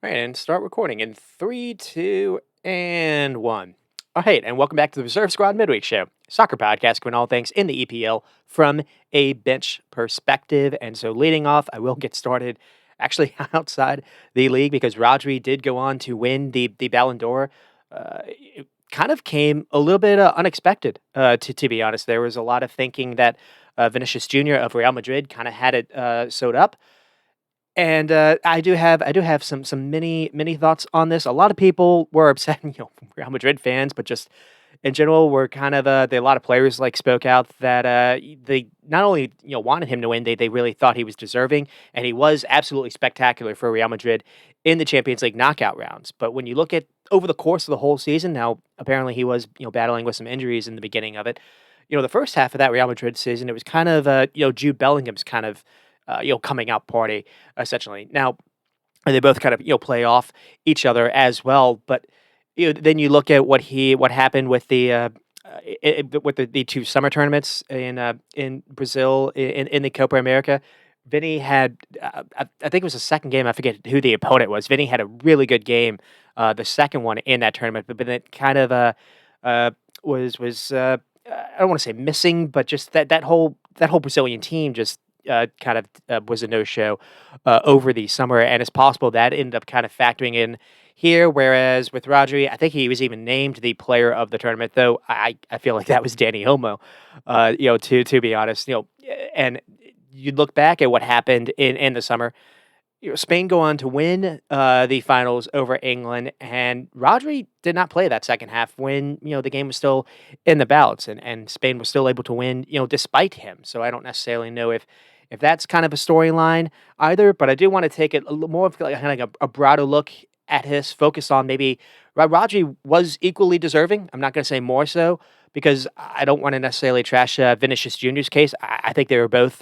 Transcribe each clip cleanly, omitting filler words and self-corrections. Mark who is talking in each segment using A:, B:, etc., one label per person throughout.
A: All right, and start recording in three, two, and one. All right, and welcome back to the Reserve Squad Midweek Show, soccer podcast covering all things in the EPL from a bench perspective. And so, leading off, I will get started actually outside the league because Rodri did go on to win the Ballon d'Or. It kind of came a little bit unexpected, to be honest. There was a lot of thinking that Vinicius Jr. of Real Madrid kind of had it sewed up. And, I do have some mini thoughts on this. A lot of people were upset, Real Madrid fans, but just in general, were kind of, a lot of players, like, spoke out that, they not only, wanted him to win, they really thought he was deserving, and he was absolutely spectacular for Real Madrid in the Champions League knockout rounds. But when you look at over the course of the whole season, now apparently he was, battling with some injuries in the beginning of it. The first half of that Real Madrid season, it was kind of, Jude Bellingham's kind of, coming out party essentially. Now, and they both kind of play off each other as well. But then you look at what happened with the two summer tournaments in Brazil in the Copa America. Vinny had I think it was the second game. I forget who the opponent was. Vinny had a really good game, the second one in that tournament, but it kind of uh, was I don't want to say missing, but just that whole Brazilian team just kind of was a no show over the summer, and it's possible that ended up kind of factoring in here. Whereas with Rodri, I think he was even named the player of the tournament, though I feel like that was Danny Olmo. To be honest, and you look back at what happened in the summer. Spain go on to win the finals over England, and Rodri did not play that second half when the game was still in the balance, and Spain was still able to win, despite him. So I don't necessarily know if that's kind of a storyline either, but I do want to take it a little more of like kind of a broader look at his focus on maybe Rodri was equally deserving. I'm not going to say more so because I don't want to necessarily trash Vinicius Jr.'s case. I think they were both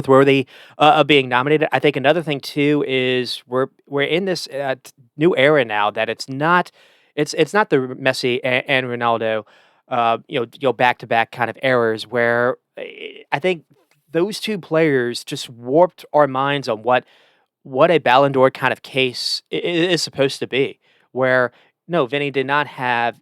A: worthy of being nominated. I think another thing too is we're in this new era now that it's not the Messi and Ronaldo, back to back kind of errors where I think those two players just warped our minds on what a Ballon d'Or kind of case is supposed to be. Where no, Vinny did not have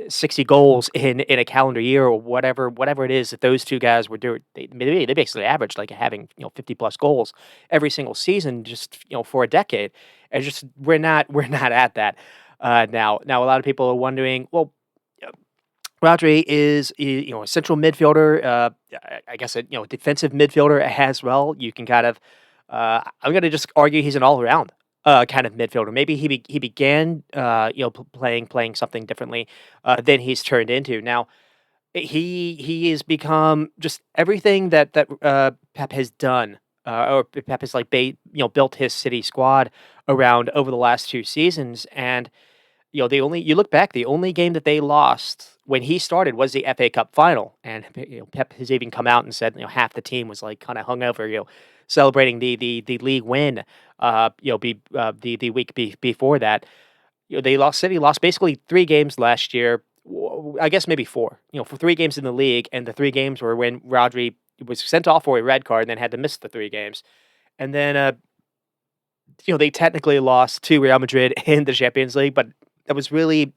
A: 60 goals in a calendar year or whatever it is that those two guys were doing. They basically averaged like having 50 plus goals every single season just for a decade. And just we're not at that now. Now a lot of people are wondering, well, Rodri is a central midfielder, I guess a defensive midfielder as well. You can kind of I'm going to just argue he's an all around kind of midfielder. Maybe he began playing something differently than he's turned into. Now he has become just everything that Pep has done, or Pep has like built his city squad around over the last two seasons. And you look back, the only game that they lost when he started was the FA Cup final, and Pep has even come out and said half the team was like kind of hungover, celebrating the league win, the week before that. They lost. City lost basically three games last year. I guess maybe four. For three games in the league, and the three games were when Rodri was sent off for a red card and then had to miss the three games, and then they technically lost to Real Madrid in the Champions League, but that was really,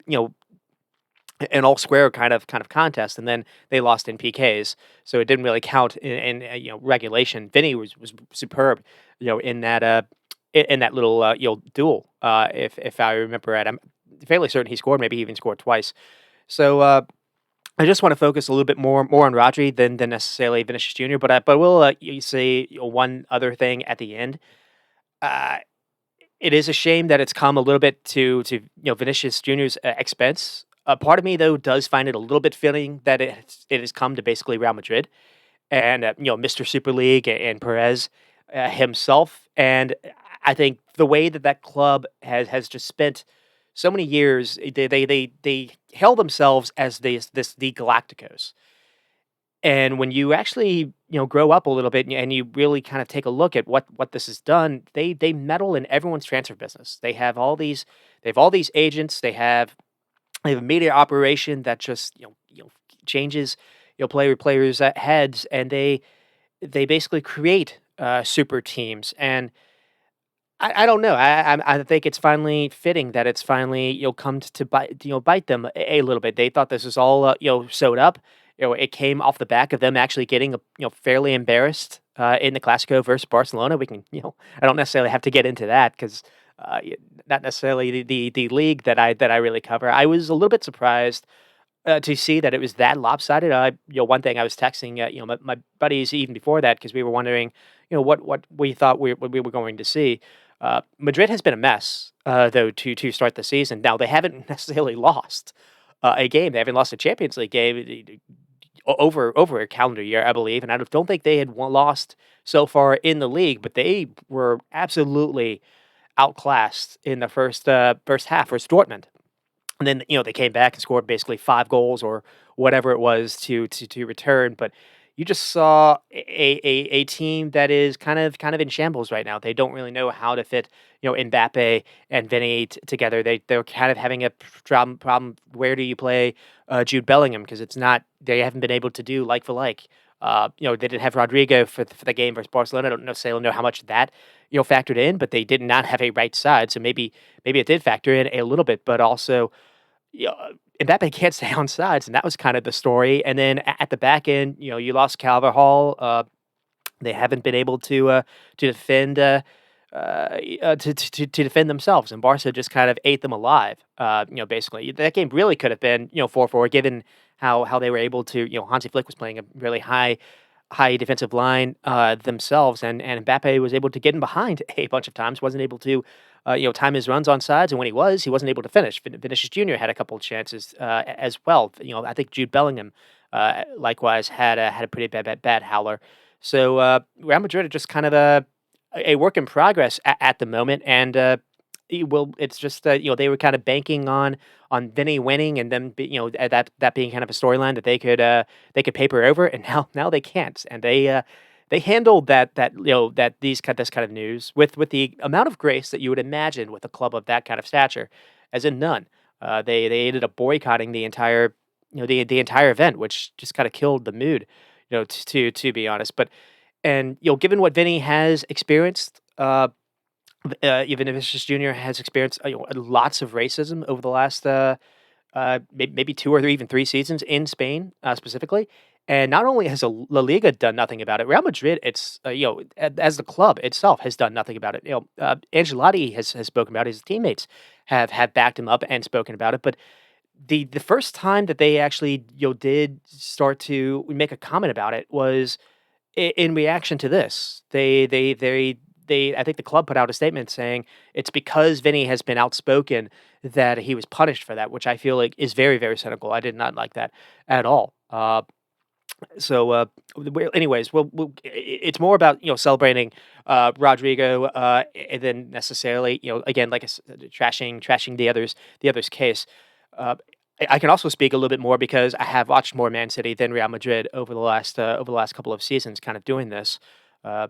A: an all square kind of contest, and then they lost in PKs, so it didn't really count in regulation. Vinny was superb, in that in that little duel. If I remember right, I'm fairly certain he scored. Maybe he even scored twice. So I just want to focus a little bit more on Rodri than necessarily Vinicius Jr. But we'll you say one other thing at the end. Uh, it is a shame that it's come a little bit to Vinicius Jr.'s expense. A part of me though does find it a little bit fitting that it has come to basically Real Madrid and Mr. Super League and Perez himself. And I think the way that club has just spent so many years, they held themselves as the Galacticos. And when you actually, grow up a little bit and you really kind of take a look at what this has done, they meddle in everyone's transfer business. They have all these agents. They have a media operation that just changes players' heads, and they basically create super teams. And I don't know. I think it's finally fitting that it's finally come to bite them a little bit. They thought this was all sewed up. It came off the back of them actually getting fairly embarrassed in the Clasico versus Barcelona. We can I don't necessarily have to get into that because not necessarily the league that I really cover. I was a little bit surprised to see that it was that lopsided. One thing I was texting, my buddies even before that because we were wondering, what we thought what we were going to see. Madrid has been a mess, though, to start the season. Now they haven't necessarily lost a game. They haven't lost a Champions League game over a calendar year, I believe, and I don't think they had lost so far in the league. But they were absolutely outclassed in the first half versus Dortmund. And then, they came back and scored basically 5 goals or whatever it was to return, but you just saw a team that is kind of in shambles right now. They don't really know how to fit, Mbappe and Vinny together. They're kind of having a problem. Where do you play Jude Bellingham? Because it's not they haven't been able to do like for like. They didn't have Rodrigo for the game versus Barcelona. I don't necessarily know how much that factored in, but they did not have a right side. So maybe it did factor in a little bit, but also Mbappe can't stay on sides, and that was kind of the story. And then at the back end, you lost Calvert-Hall. They haven't been able to defend to defend themselves, and Barca just kind of ate them alive. Basically that game really could have been 4-4 given how they were able to. Hansi Flick was playing a really high defensive line themselves, and Mbappe was able to get in behind a bunch of times. Wasn't able to time his runs on sides, and when he wasn't able to finish. Vinicius Jr. had a couple of chances as well. I think Jude Bellingham likewise had a pretty bad howler. So Real Madrid are just kind of a work in progress at the moment, and it's just they were kind of banking on Vinny winning, and then that being kind of a storyline that they could paper over, and now they can't, and they handled that this kind of news with the amount of grace that you would imagine with a club of that kind of stature, as in none. They ended up boycotting the entire the entire event, which just kind of killed the mood, to be honest. But and given what Vinny has experienced, even Vinicius Jr. has experienced lots of racism over the last maybe 2 or even 3 seasons in Spain specifically. And not only has La Liga done nothing about it, Real Madrid, it's as the club itself has done nothing about it. Ancelotti has spoken about it. His teammates have backed him up and spoken about it. But the first time that they actually did start to make a comment about it was in reaction to this. They I think the club put out a statement saying it's because Vinny has been outspoken that he was punished for that, which I feel like is very, very cynical. I did not like that at all. Anyways, it's more about celebrating Rodrigo than necessarily again like trashing the others case. I can also speak a little bit more because I have watched more Man City than Real Madrid over the last couple of seasons, kind of doing this. Uh,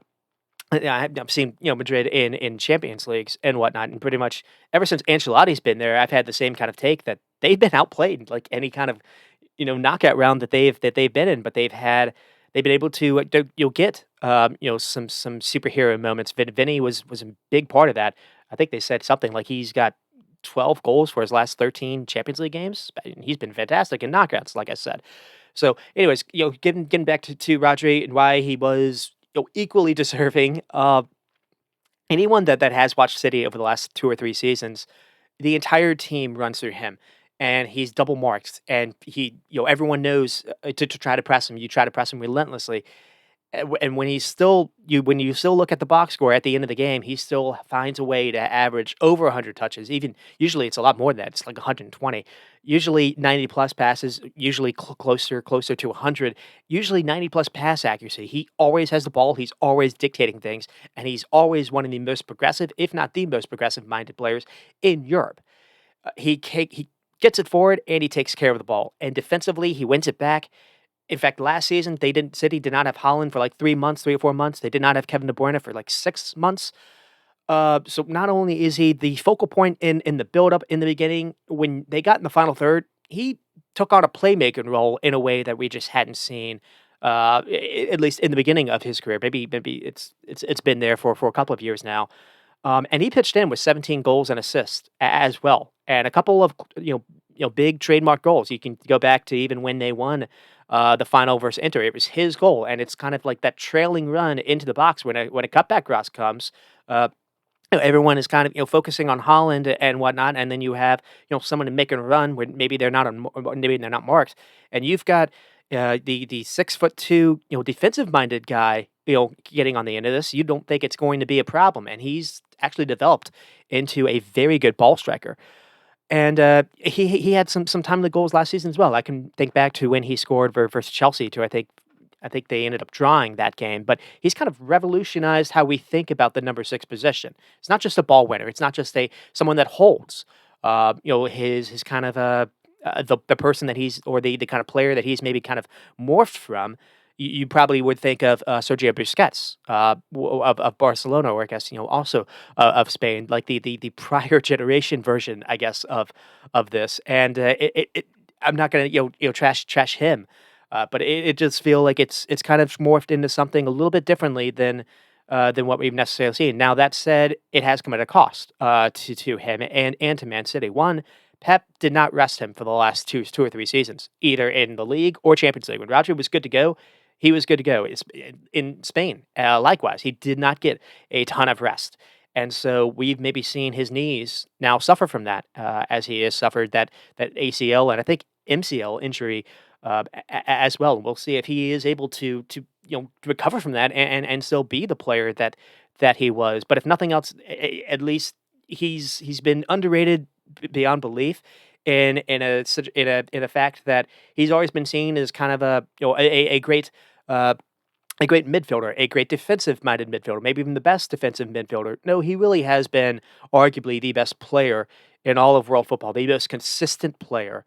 A: yeah, I've seen Madrid in Champions Leagues and whatnot, and pretty much ever since Ancelotti's been there, I've had the same kind of take that they've been outplayed like any kind of knockout round that they've been in, but they've been able to you'll get some superhero moments. Vinny was a big part of that. I think they said something like he's got 12 goals for his last 13 Champions League games. And he's been fantastic in knockouts, like I said. So, anyways, getting back to Rodri and why he was equally deserving. Anyone that has watched City over the last 2 or 3 seasons, the entire team runs through him, and he's double marked, and everyone knows to try to press him. You try to press him relentlessly, and when you still look at the box score at the end of the game, he still finds a way to average over 100 touches. Even usually, it's a lot more than that. It's like 120. Usually 90 plus passes. Usually closer to 100. Usually 90 plus pass accuracy. He always has the ball. He's always dictating things, and he's always one of the most progressive, if not the most progressive minded players in Europe. He gets it forward and he takes care of the ball. And defensively, he wins it back. In fact, last season City did not have Holland for like 3 months, 3 or 4 months. They did not have Kevin De Bruyne for like 6 months. So not only is he the focal point in the build-up in the beginning, when they got in the final third, he took on a playmaking role in a way that we just hadn't seen, at least in the beginning of his career. Maybe it's been there for a couple of years now. And he pitched in with 17 goals and assists as well, and a couple of big trademark goals. You can go back to even when they won the final versus Inter. It was his goal, and it's kind of like that trailing run into the box when a cutback cross comes. Uh, Everyone is kind of focusing on Holland and whatnot, and then you have someone making a run when maybe they're not maybe they're not marked, and you've got the 6'2" defensive minded guy getting on the end of this. You don't think it's going to be a problem, and he's actually developed into a very good ball striker. And he had some timely goals last season as well. I can think back to when he scored versus Chelsea to I think they ended up drawing that game, but he's kind of revolutionized how we think about the number 6 position. It's not just a ball winner. It's not just a someone that holds. His kind of the person that he's or the kind of player that he's maybe kind of morphed from. You probably would think of Sergio Busquets of Barcelona, or I guess also of Spain, like the prior generation version, I guess of this. And I'm not gonna trash him. But it just feel like it's kind of morphed into something a little bit differently than what we've necessarily seen. Now that said, it has come at a cost to him and to Man City. One, Pep did not rest him for the last two or three seasons, either in the league or Champions League. When Rodri was good to go, he was good to go. In Spain, likewise, he did not get a ton of rest. And so we've maybe seen his knees now suffer from that, as he has suffered that ACL and I think MCL injury as well. We'll see if he is able to recover from that and still be the player that he was. But if nothing else, at least he's been underrated beyond belief in a fact that he's always been seen as kind of uh, a great midfielder, a great defensive-minded midfielder, maybe even the best defensive midfielder. No, he really has been arguably the best player in all of world football, the most consistent player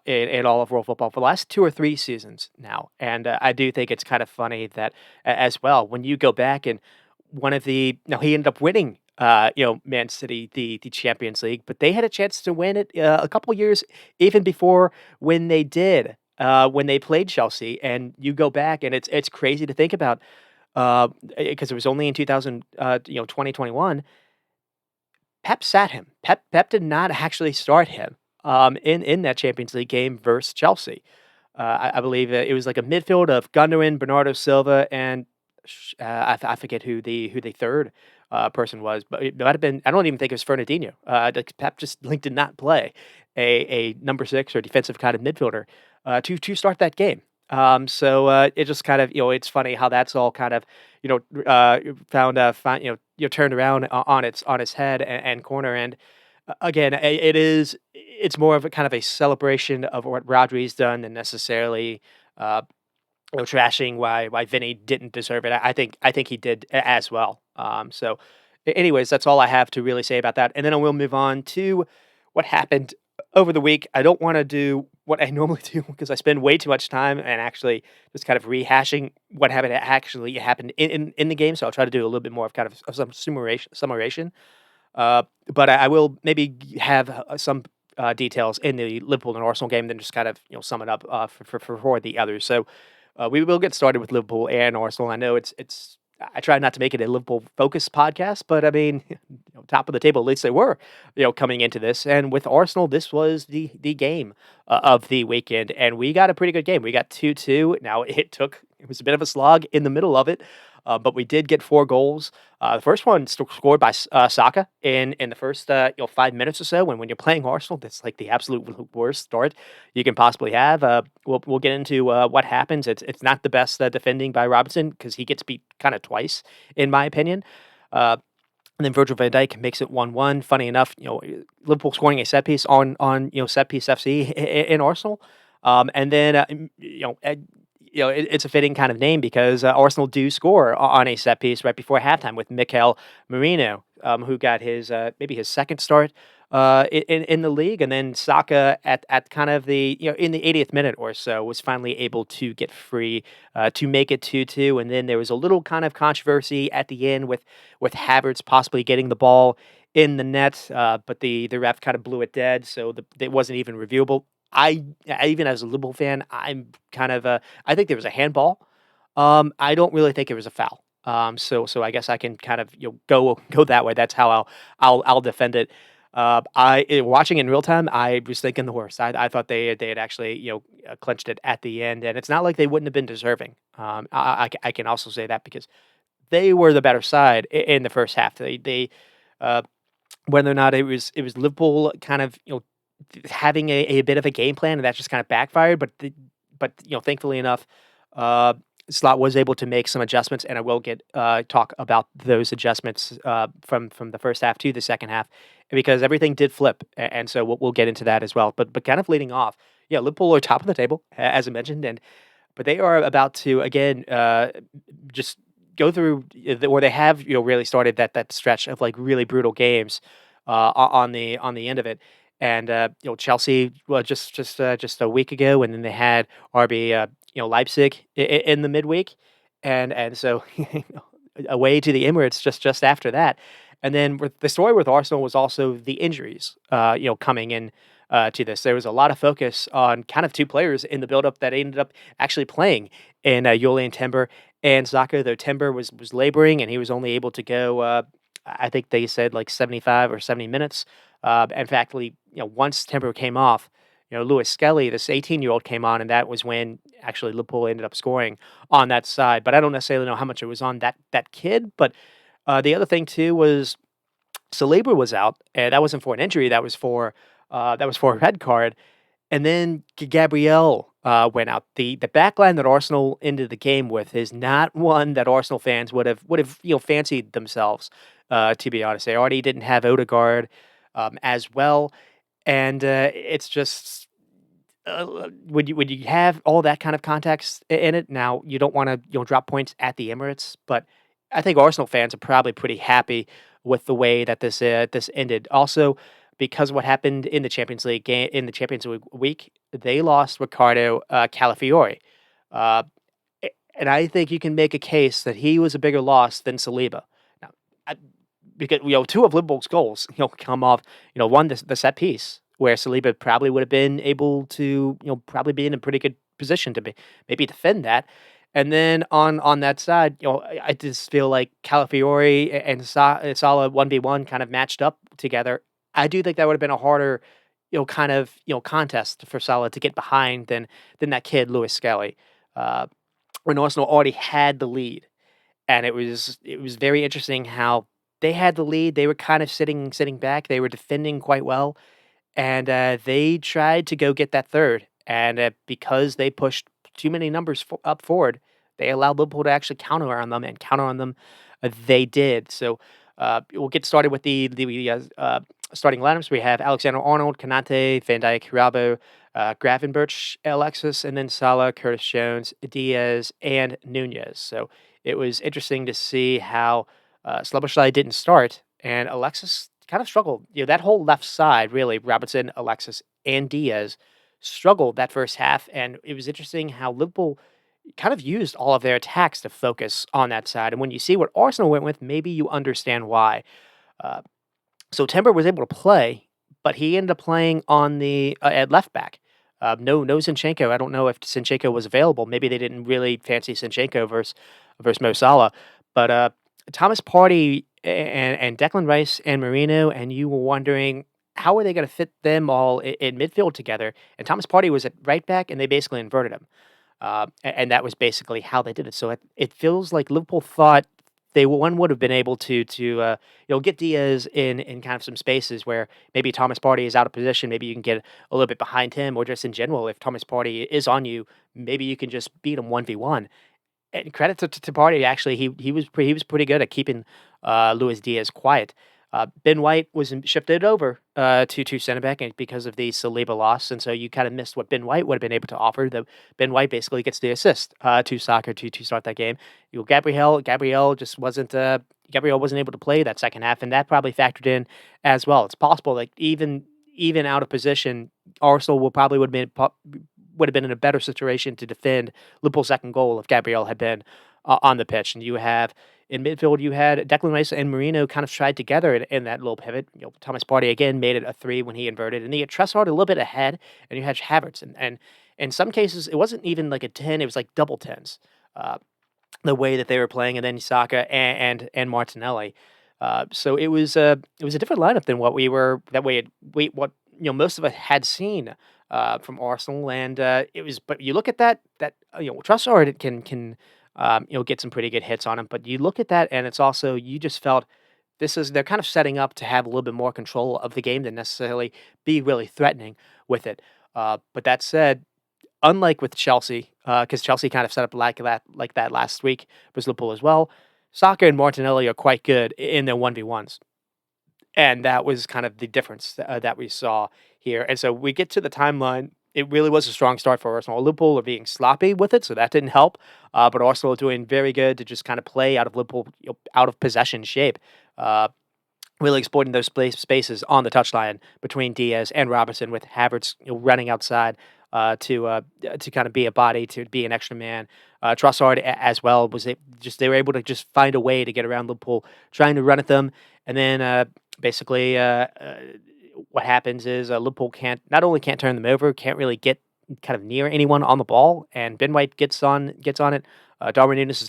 A: in all of world football for the last 2 or 3 seasons now. And I do think it's kind of funny that as well, when you go back and one of the now he ended up winning. Man City the Champions League, but they had a chance to win it a couple years even before when they did when they played Chelsea. And you go back, and it's crazy to think about because it was only in 2021. Pep sat him. Pep did not actually start him in that Champions League game versus Chelsea. I believe it was like a midfield of Gundogan, Bernardo Silva, and I forget who the third person was, but it might have been. I don't even think it was Fernandinho. Pep just did not play a number 6 or defensive kind of midfielder to start that game. So it just kind of it's funny how that's all kind of turned around on its head and corner. And again, it's more of a kind of a celebration of what Rodri's done than necessarily trashing why Vinny didn't deserve it. I think he did as well. So, anyways, that's all I have to really say about that. And then I will move on to what happened over the week. I don't want to do what I normally do because I spend way too much time and actually just kind of rehashing what happened in the game. So I'll try to do a little bit more of kind of some summation. But I will maybe have some details in the Liverpool and Arsenal game, then just kind of sum it up for the others. So we will get started with Liverpool and Arsenal. I know it's. I try not to make it a Liverpool focused podcast, but I mean, top of the table, at least they were, coming into this. And with Arsenal, this was the game of the weekend, and we got a pretty good game. We got 2-2. Now it was a bit of a slog in the middle of it, but we did get 4 goals. The first one scored by Saka in the first 5 minutes or so. When you're playing Arsenal, that's like the absolute worst start you can possibly have. We'll get into what happens. It's not the best defending by Robinson because he gets beat kind of twice, in my opinion. And then Virgil van Dijk makes it 1-1. Funny enough, Liverpool scoring a set piece on set piece FC in Arsenal, and then it's a fitting kind of name because Arsenal do score on a set piece right before halftime with Mikel Merino, who got his maybe his second start in the league, and then Saka at kind of the in the 80th minute or so was finally able to get free to make it 2-2, and then there was a little kind of controversy at the end with Havertz possibly getting the ball in the net, but the ref kind of blew it dead, so it wasn't even reviewable. I even as a Liverpool fan, I'm kind of I think there was a handball. I don't really think it was a foul. So I guess I can kind of go that way. That's how I'll defend it. Watching in real time, I was thinking the worst. I thought they had actually clinched it at the end, and it's not like they wouldn't have been deserving. I can also say that because they were the better side in the first half. Uh, Whether or not it was Liverpool kind of having a bit of a game plan, and that just kind of backfired. But thankfully enough, uh, Slot was able to make some adjustments, and I will get talk about those adjustments from the first half to the second half because everything did flip, and so we'll get into that as well. But kind of leading off, yeah, Liverpool are top of the table as I mentioned, and but they are about to again just go through where they have really started that stretch of like really brutal games on the end of it. And Chelsea, well, just a week ago, and then they had RB Leipzig in the midweek, and so away to the Emirates just after that. And then the story with Arsenal was also the injuries, coming in to this. There was a lot of focus on kind of two players in the build-up that ended up actually playing in Julian Timber and Zaka, though Timber was laboring and he was only able to go, I think they said like 75 or 70 minutes. In fact, once Timber came off, Lewis Skelly, this 18-year-old, came on, and that was when actually Liverpool ended up scoring on that side. But I don't necessarily know how much it was on that kid. But the other thing too was Saliba was out, and that wasn't for an injury. That was for a red card. And then Gabriel went out. The backline that Arsenal ended the game with is not one that Arsenal fans would have fancied themselves. To be honest, they already didn't have Odegaard as well, and it's just when you have all that kind of context in it. Now you don't want to drop points at the Emirates, but I think Arsenal fans are probably pretty happy with the way that this ended. Also, because of what happened in the Champions League game in the Champions League week, they lost Ricardo Calafiori, uh, and I think you can make a case that he was a bigger loss than Saliba. Now, because two of Liverpool's goals come off one the set piece where Saliba probably would have been able to probably be in a pretty good position to maybe defend that. And then on that side, I just feel like Calafiori and Salah 1v1 kind of matched up together. I do think that would have been a harder, kind of, contest for Salah to get behind than that kid Lewis Skelly, uh, when Arsenal already had the lead, and it was very interesting how they had the lead. They were kind of sitting back. They were defending quite well, and they tried to go get that third, and because they pushed too many numbers up forward, they allowed Liverpool to actually counter on them. They did. So we'll get started with the starting lineups. We have Alexander Arnold, Kanate, Van Dijk, Rabo, Gravenberch, Alexis, and then Salah, Curtis Jones, Diaz, and Nunez. So it was interesting to see how Szoboszlai didn't start, and Alexis kind of struggled. That whole left side, really, Robertson, Alexis, and Diaz struggled that first half, and it was interesting how Liverpool kind of used all of their attacks to focus on that side. And when you see what Arsenal went with, maybe you understand why. Uh, so Timber was able to play, but he ended up playing on the at left back. No Zinchenko. I don't know if Zinchenko was available. Maybe they didn't really fancy Zinchenko versus Mo Salah. But Thomas Partey and Declan Rice and Marino, and you were wondering how are they going to fit them all in midfield together. And Thomas Partey was at right back, and they basically inverted him. And that was basically how they did it. So it feels like Liverpool thought one would have been able to get Diaz in kind of some spaces where maybe Thomas Partey is out of position. Maybe you can get a little bit behind him, or just in general, if Thomas Partey is on you, maybe you can just beat him 1v1. And credit to Partey, actually, he was pretty good at keeping Luis Diaz quiet. Ben White was shifted over to center back and because of the Saliba loss, and so you kind of missed what Ben White would have been able to offer. Ben White basically gets the assist to Soccer to start that game. Gabriel just wasn't Gabriel wasn't able to play that second half, and that probably factored in as well. It's possible, like even out of position, Arsenal would have been in a better situation to defend Liverpool's second goal if Gabriel had been on the pitch. And you have in midfield, you had Declan Rice and Marino kind of tried together in that little pivot. Thomas Partey again made it a 3 when he inverted, and then you had Trossard a little bit ahead, and you had Havertz, and in some cases it wasn't even like a 10; it was like double tens. Uh, the way that they were playing, and then Saka and Martinelli. So it was a different lineup than what what most of us had seen from Arsenal, and it was. But you look at that Trossard can get some pretty good hits on him, but you look at that, and it's also you just felt they're kind of setting up to have a little bit more control of the game than necessarily be really threatening with it. But that said, unlike with Chelsea, because Chelsea kind of set up like that last week with Liverpool as well, Saka and Martinelli are quite good in their 1v1s. And that was kind of the difference that we saw here. And so we get to the timeline. It really was a strong start for Arsenal. Liverpool are being sloppy with it, so that didn't help. But Arsenal are doing very good to just kind of play out of Liverpool, out of possession shape. Uh, really exploiting those spaces on the touchline between Diaz and Robinson, with Havertz running outside to kind of be a body, to be an extra man. Trossard as well they were able to just find a way to get around Liverpool, trying to run at them, and then basically what happens is Liverpool can't turn them over, can't really get kind of near anyone on the ball, and Ben White gets on it. Darwin Núñez is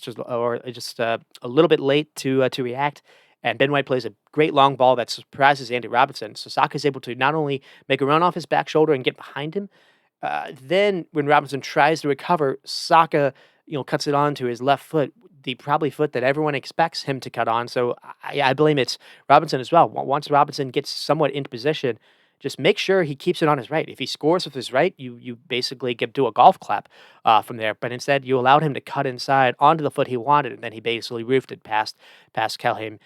A: just a little bit late to react, and Ben White plays a great long ball that surprises Andy Robertson. So Saka is able to not only make a run off his back shoulder and get behind him, then when Robinson tries to recover, Saka, cuts it on to his left foot, the probably foot that everyone expects him to cut on. So I blame it's Robinson as well. Once Robinson gets somewhat into position, just make sure he keeps it on his right. If he scores with his right, you basically do a golf clap from there. But instead, you allowed him to cut inside onto the foot he wanted, and then he basically roofed it past Kelleher.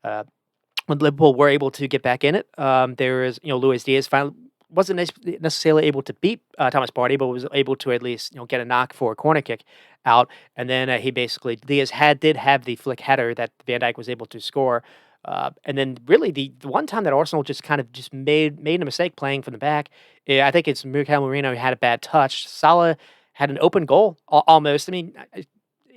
A: When Liverpool were able to get back in it, there is Luis Diaz finally wasn't necessarily able to beat Thomas Partey, but was able to at least get a knock for a corner kick out, and then he basically Diaz did have the flick header that Van Dijk was able to score. And then really the one time that Arsenal just made a mistake playing from the back, I think it's Miguel Moreno who had a bad touch. Salah had an open goal almost. I mean,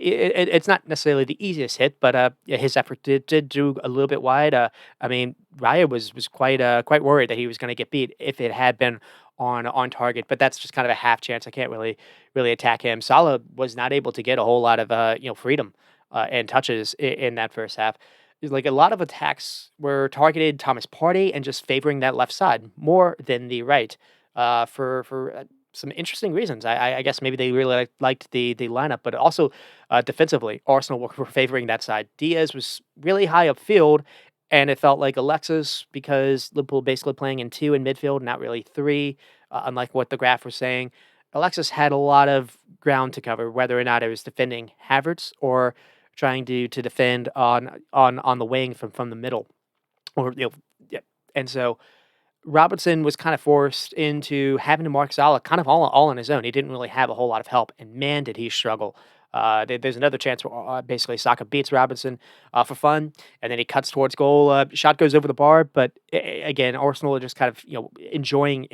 A: it's not necessarily the easiest hit, but yeah, his effort did do a little bit wide. I mean, Raya was quite worried that he was going to get beat if it had been on target, but that's just kind of a half chance. I can't really attack him. Salah was not able to get a whole lot of freedom and touches in that first half. Like a lot of attacks were targeted Thomas Partey and just favoring that left side more than the right for some interesting reasons. I guess maybe they really liked the lineup, but also defensively, Arsenal were favoring that side. Diaz was really high upfield, and it felt like Alexis, because Liverpool basically playing in two in midfield, not really three, unlike what the graph was saying. Alexis had a lot of ground to cover, whether or not it was defending Havertz or trying to defend on the wing from the middle, or yeah. And so Robertson was kind of forced into having to mark Salah kind of all on his own. He didn't really have a whole lot of help, and man, did he struggle. There's another chance where basically Saka beats Robinson for fun, and then he cuts towards goal. Shot goes over the bar, but again, Arsenal are just kind of enjoying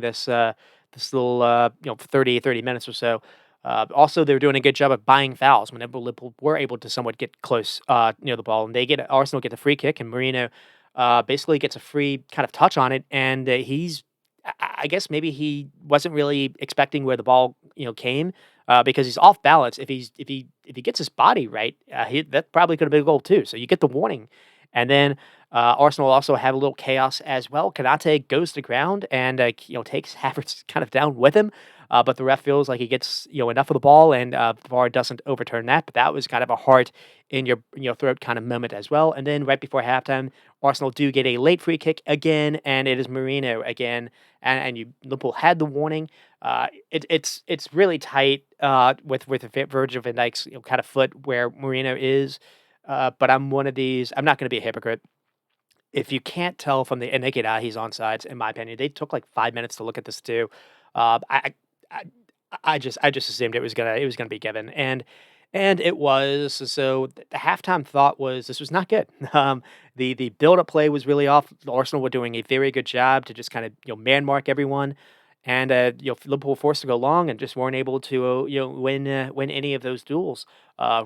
A: this little 30 minutes or so. Also, they were doing a good job of buying fouls whenever Liverpool were able to somewhat get close near the ball, and Arsenal get the free kick, and Marino basically gets a free kind of touch on it, and I guess maybe he wasn't really expecting where the ball came because he's off balance. If he gets his body right, that probably could have been a goal too. So you get the warning, and then Arsenal also have a little chaos as well. Kanate goes to ground and takes Havertz kind of down with him. But the ref feels like he gets enough of the ball, and the VAR doesn't overturn that. But that was kind of a heart in your throat kind of moment as well. And then right before halftime, Arsenal do get a late free kick again, and it is Marino again, and Liverpool had the warning. It's really tight with Virgil van Dijk's kind of foot where Marino is. But I'm one of these. I'm not going to be a hypocrite. If you can't tell from the naked eye, he's onside. In my opinion, they took like 5 minutes to look at this too. I I I just assumed it was gonna be given, and it was. So the halftime thought was this was not good. The build up play was really off. Arsenal were doing a very good job to just kind of man mark everyone, and Liverpool forced to go long and just weren't able to win any of those duels.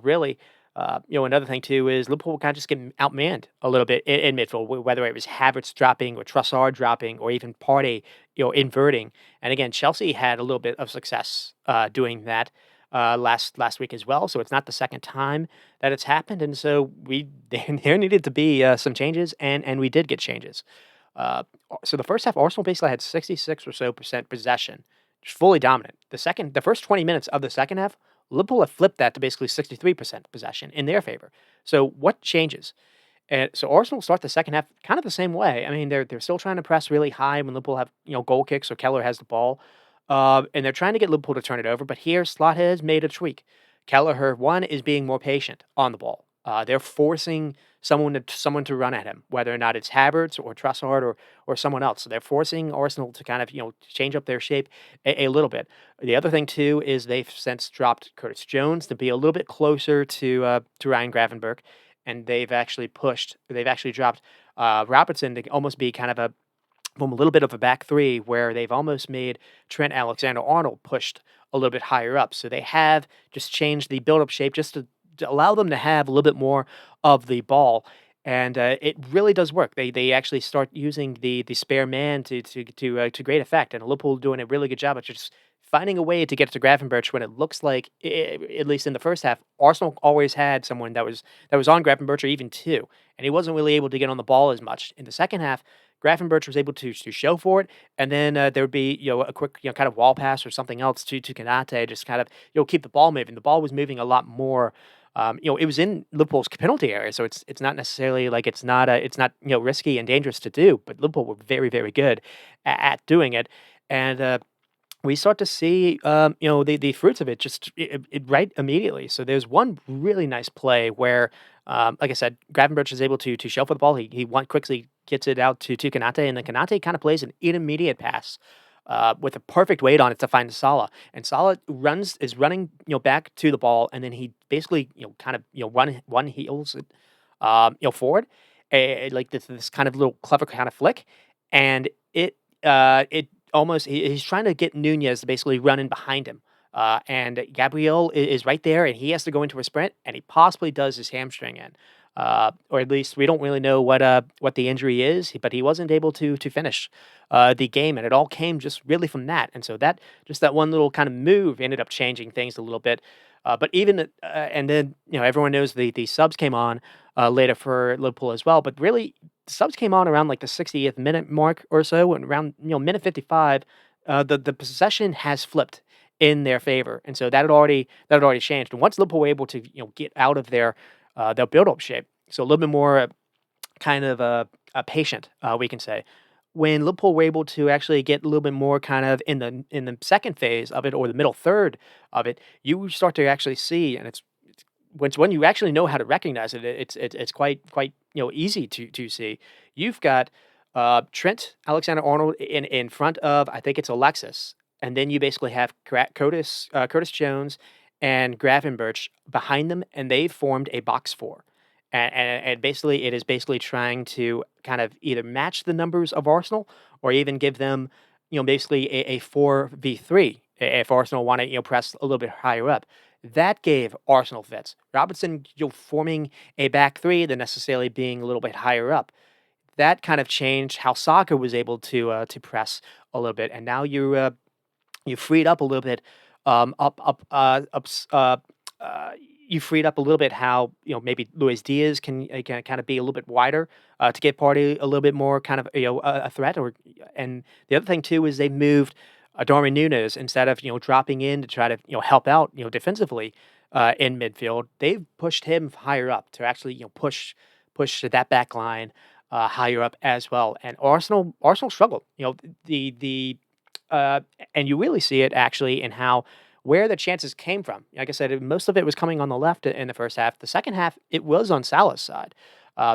A: Really. Another thing too is Liverpool kind of just getting outmanned a little bit in midfield, whether it was Havertz dropping or Trossard dropping or even Partey, inverting. And again, Chelsea had a little bit of success doing that. last week as well. So it's not the second time that it's happened, and so we there needed to be some changes, and we did get changes. So the first half, Arsenal basically had 66 or so percent possession, just fully dominant. The first 20 minutes of the second half, Liverpool have flipped that to basically 63% possession in their favor. So what changes? And so Arsenal start the second half kind of the same way. I mean, they're still trying to press really high when Liverpool have goal kicks or Keller has the ball, and they're trying to get Liverpool to turn it over. But here, Slot has made a tweak. Kelleher one is being more patient on the ball. They're forcing someone to run at him, whether or not it's Havertz or Trossard or someone else. So they're forcing Arsenal to kind of change up their shape a little bit. The other thing too is they've since dropped Curtis Jones to be a little bit closer to Ryan Gravenberch, and they've actually dropped Robertson to almost be kind of from a little bit of a back three, where they've almost made Trent Alexander-Arnold pushed a little bit higher up. So they have just changed the build-up shape just to allow them to have a little bit more of the ball, and it really does work. They actually start using the spare man to great effect, and Liverpool doing a really good job of just finding a way to get to Gravenberch when it looks like, at least in the first half, Arsenal always had someone that was on Gravenberch or even two, and he wasn't really able to get on the ball as much. In the second half, Gravenberch was able to show for it, and then there would be a quick kind of wall pass or something else to Kanate, just kind of keep the ball moving. The ball was moving a lot more. It was in Liverpool's penalty area, so it's not necessarily like it's not risky and dangerous to do, but Liverpool were very very good at doing it, and we start to see, the fruits of it just right immediately. So there's one really nice play where, like I said, Gravenberch is able to show for the ball. He quickly gets it out to Kanate, and then Kanate kind of plays an intermediate pass with a perfect weight on it to find Salah. And Salah is running back to the ball, and then he basically kind of one heels it forward, like this kind of little clever kind of flick, and it almost he's trying to get Nunez to basically run in behind him. And Gabriel is right there, and he has to go into a sprint, and he possibly does his hamstring in. Or at least we don't really know what the injury is, but he wasn't able to finish the game, and it all came just really from that. And so that one little kind of move ended up changing things a little bit. But even and then everyone knows the subs came on later for Liverpool as well. But really, the subs came on around like the 60th minute mark or so, and around minute 55, the possession has flipped in their favor, and so that had already changed. And once Liverpool were able to get out of their build up shape, so a little bit more kind of patient, we can say. When Liverpool were able to actually get a little bit more kind of in the second phase of it, or the middle third of it, you start to actually see, and it's when you actually know how to recognize it, it's quite easy to see. You've got Trent Alexander-Arnold in front of, I think it's Alexis, and then you basically have Curtis Jones and Gravenberch behind them, and they've formed a box four. And basically, it is basically trying to kind of either match the numbers of Arsenal, or even give them, basically a 4v3 if Arsenal want to, press a little bit higher up. That gave Arsenal fits. Robertson, forming a back three, than necessarily being a little bit higher up. That kind of changed how Saka was able to press a little bit, and now you freed up a little bit, you freed up a little bit how maybe Luis Diaz can kind of be a little bit wider to give Party a little bit more kind of a threat. And the other thing too is they moved Darwin Núñez, instead of dropping in to try to help out defensively in midfield. They've pushed him higher up to actually push that back line higher up as well. And Arsenal struggled. The uh, and you really see it actually in how where the chances came from. Like I said, most of it was coming on the left in the first half. The second half, it was on Salah's side.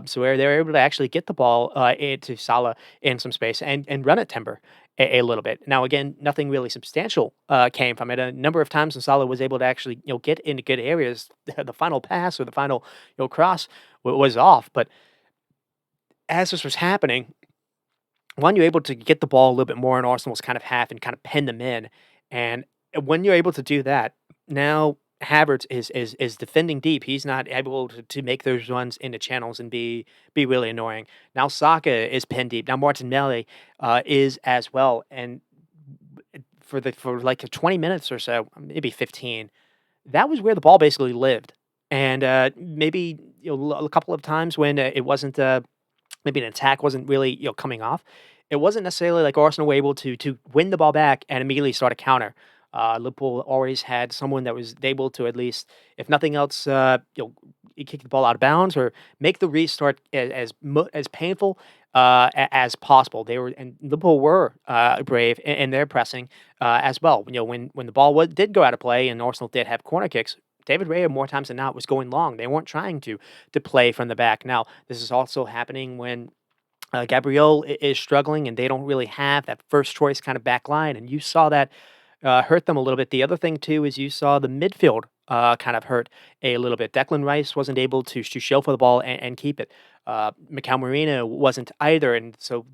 A: So where they were able to actually get the ball into Salah in some space, and run at Timber a little bit. Now, again, nothing really substantial came from it. A number of times when Salah was able to actually get into good areas, the final pass or the final cross was off. But as this was happening, one, you're able to get the ball a little bit more in Arsenal's kind of half and kind of pin them in. And when you're able to do that, now Havertz is defending deep. He's not able to make those runs into channels and be really annoying. Now Saka is pinned deep. Now Martinelli is as well. And for like 20 minutes or so, maybe 15, that was where the ball basically lived. And maybe a couple of times when it wasn't maybe an attack wasn't really coming off. It wasn't necessarily like Arsenal were able to win the ball back and immediately start a counter. Liverpool always had someone that was able to at least, if nothing else, kick the ball out of bounds or make the restart as painful as possible. They were and Liverpool were brave in their pressing as well. When the ball did go out of play and Arsenal did have corner kicks. David Raya more times than not was going long. They weren't trying to play from the back. Now, this is also happening when Gabriel is struggling and they don't really have that first choice kind of back line. And you saw that hurt them a little bit. The other thing, too, is you saw the midfield kind of hurt a little bit. Declan Rice wasn't able to show for the ball and keep it. Mikal Marino wasn't either. And so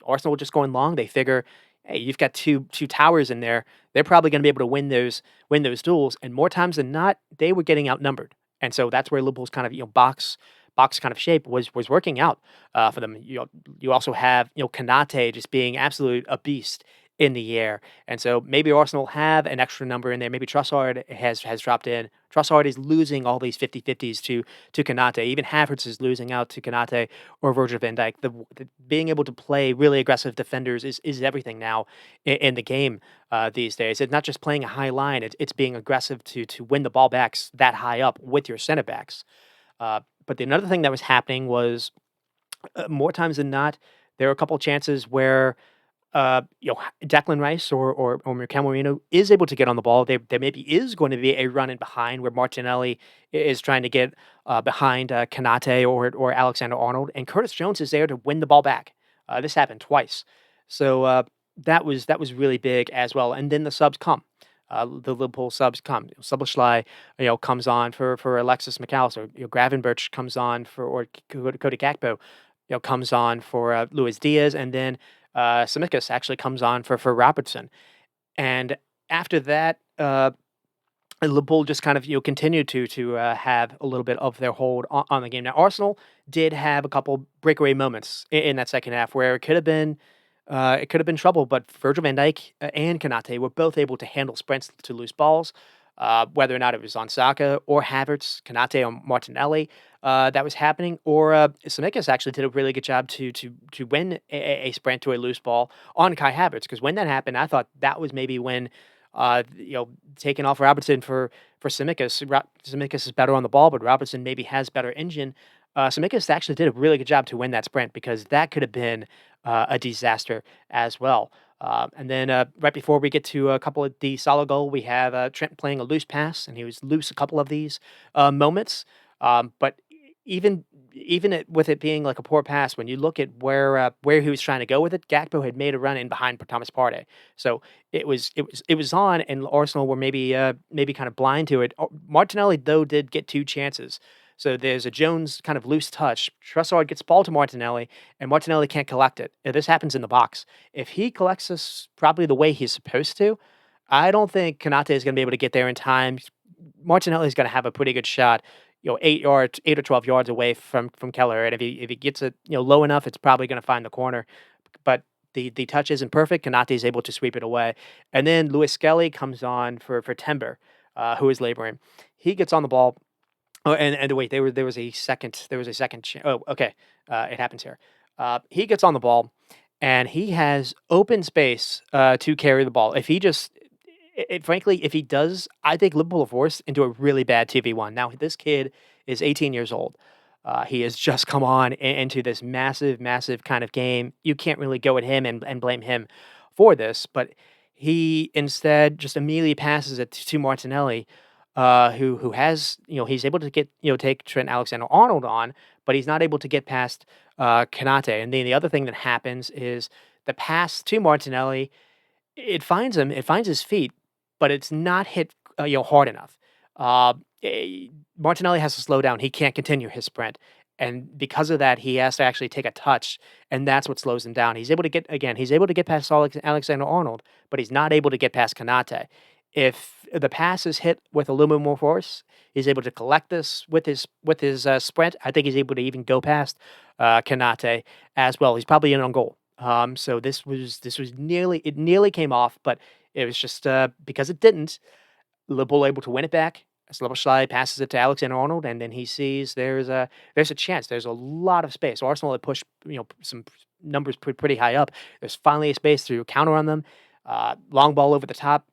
A: Arsenal were just going long. They figure, hey, you've got two towers in there. They're probably going to be able to win those duels. And more times than not, they were getting outnumbered. And so that's where Liverpool's kind of box kind of shape was working out for them. You also have Kanate just being absolute a beast in the air, and so maybe Arsenal have an extra number in there. Maybe Trossard has dropped in. Trossard is losing all these 50-50s to Kanate. Even Havertz is losing out to Kanate or Virgil van Dijk. The being able to play really aggressive defenders is everything now in the game these days. It's not just playing a high line. It's being aggressive to win the ball backs that high up with your center backs. But another thing that was happening was more times than not, there were a couple chances where Declan Rice or Mikel Merino is able to get on the ball. There maybe is going to be a run in behind where Martinelli is trying to get behind Kanate or Alexander Arnold, and Curtis Jones is there to win the ball back. This happened twice, so that was really big as well. And then the subs come. The Liverpool subs come. Szoboszlai, comes on for Alexis McAllister. Gravenberch comes on or Cody Gakpo, comes on for Luis Diaz, and then Tsimikas actually comes on for Robertson. And after that, Liverpool just kind of continue to have a little bit of their hold on the game. Now Arsenal did have a couple breakaway moments in that second half where it could have been trouble, but Virgil van Dijk and Kanate were both able to handle sprints to loose balls. Whether or not it was on Saka or Havertz, Kanate or Martinelli, that was happening, or Tsimikas actually did a really good job to win a sprint to a loose ball on Kai Havertz. Because when that happened, I thought that was maybe when taking off Robertson for Tsimikas. Tsimikas is better on the ball, but Robertson maybe has better engine. Tsimikas actually did a really good job to win that sprint because that could have been a disaster as well. And then right before we get to a couple of the Salah goal, we have Trent playing a loose pass, and he was loose a couple of these moments. But with it being like a poor pass, when you look at where he was trying to go with it, Gakpo had made a run in behind Thomas Partey, so it was on, and Arsenal were maybe kind of blind to it. Martinelli though did get two chances. So there's a Jones kind of loose touch. Trossard gets ball to Martinelli, and Martinelli can't collect it. This happens in the box. If he collects this probably the way he's supposed to, I don't think Kanate is going to be able to get there in time. Martinelli is going to have a pretty good shot, 8 yards, 8 or 12 yards away from Keller, and if he gets it, low enough, it's probably going to find the corner. But the touch isn't perfect. Kanate is able to sweep it away, and then Lewis Skelly comes on for Timber, who is laboring. He gets on the ball. Oh, and wait, there was a second. Oh, okay. It happens here. He gets on the ball, and he has open space to carry the ball. If he just, frankly, if he does, I think Liverpool are forced into a really bad 2v1. Now this kid is 18 years old. He has just come on into this massive, massive kind of game. You can't really go at him and blame him for this, but he instead just immediately passes it to Martinelli, who has he's able to get take Trent Alexander-Arnold on, but he's not able to get past Kanate. And then the other thing that happens is the pass to Martinelli, it finds him, it finds his feet, but it's not hit hard enough. Uh, Martinelli has to slow down. He can't continue his sprint. And because of that, he has to actually take a touch, and that's what slows him down. He's able to get past Alexander Arnold, but he's not able to get past Kanate. If the pass is hit with a little bit more force, he's able to collect this with his sprint. I think he's able to even go past Kanate as well. He's probably in on goal. So this was nearly came off, but it was just because it didn't. Liverpool able to win it back, Szoboszlai passes it to Alexander-Arnold, and then he sees there's a chance. There's a lot of space. Arsenal had pushed, some numbers pretty high up. There's finally a space to counter on them. Long ball over the top,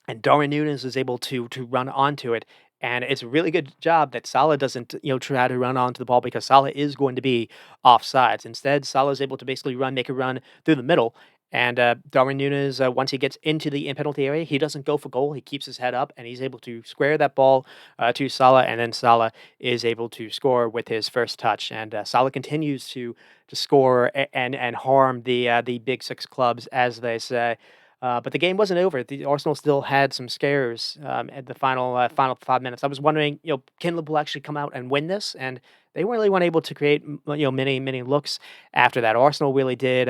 A: and Darwin Núñez is able to run onto it, and it's a really good job that Salah doesn't, try to run onto the ball because Salah is going to be offsides. Instead, Salah is able to basically make a run through the middle, and Darwin Núñez, once he gets into the penalty area, he doesn't go for goal. He keeps his head up, and he's able to square that ball to Salah, and then Salah is able to score with his first touch, and Salah continues to score and harm the big six clubs, as they say. But the game wasn't over. The Arsenal still had some scares at the final 5 minutes. I was wondering, can Liverpool actually come out and win this? And they really weren't able to create, many looks after that. Arsenal really did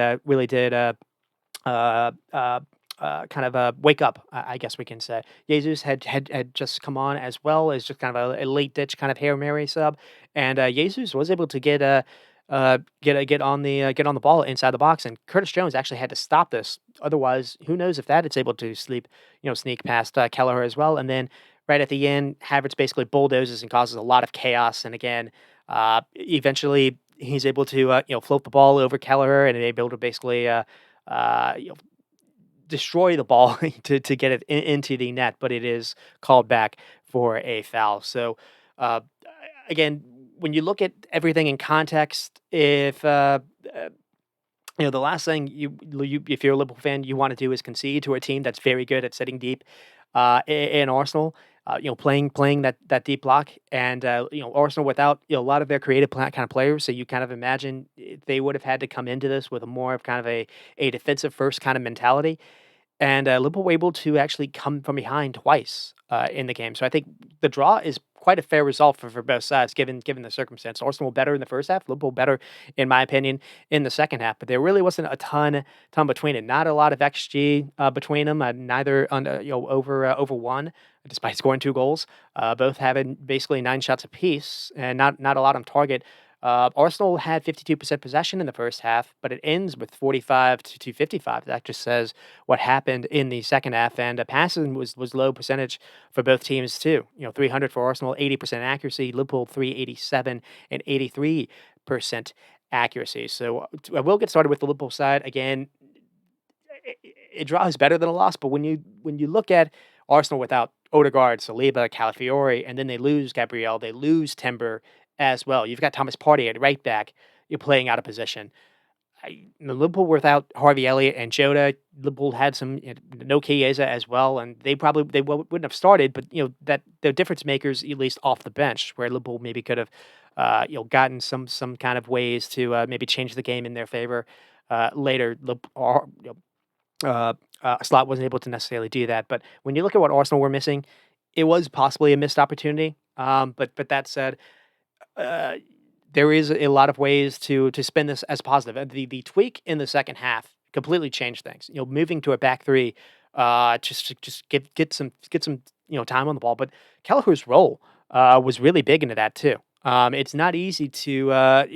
A: kind of wake up, I guess we can say. Jesus had just come on as well as just kind of a late ditch kind of Hail Mary sub, and Jesus was able to get on the ball inside the box, and Curtis Jones actually had to stop this. Otherwise, who knows if that it's able to sneak past Kelleher as well. And then right at the end, Havertz basically bulldozes and causes a lot of chaos. And again, eventually he's able to float the ball over Kelleher and able to basically uh, you know, destroy the ball to get it into the net, but it is called back for a foul. So uh, again, when you look at everything in context, if the last thing if you're a Liverpool fan, you want to do is concede to a team that's very good at sitting deep in Arsenal. Playing that deep block, and Arsenal without a lot of their creative kind of players. So you kind of imagine they would have had to come into this with a more of kind of a defensive first kind of mentality, and Liverpool were able to actually come from behind twice in the game. So I think the draw is quite a fair result for both sides, given the circumstance. Arsenal better in the first half, Liverpool better, in my opinion, in the second half. But there really wasn't a ton between it. Not a lot of XG between them. Neither over one, despite scoring two goals. Both having basically 9 shots apiece, and not a lot on target. Arsenal had 52% possession in the first half, but it ends with 45 to 55. That just says what happened in the second half. And passing was low percentage for both teams too. 300 for Arsenal, 80% accuracy. Liverpool 387 and 83% accuracy. So I will get started with the Liverpool side again. A draw is better than a loss, but when you look at Arsenal without Odegaard, Saliba, Calafiori, and then they lose Gabriel, they lose Timber as well. You've got Thomas Partey at right back. You're playing out of position. Liverpool without Harvey Elliott and Jota. Liverpool had some no Chiesa as well, and they wouldn't have started, but that they're difference makers at least off the bench, where Liverpool maybe could have gotten some kind of ways to maybe change the game in their favor later. Slot wasn't able to necessarily do that, but when you look at what Arsenal were missing, it was possibly a missed opportunity. But that said, uh, there is a lot of ways to spin this as positive. And the tweak in the second half completely changed things. Moving to a back three, just to just get some time on the ball. But Kelleher's role was really big into that too. It's not easy to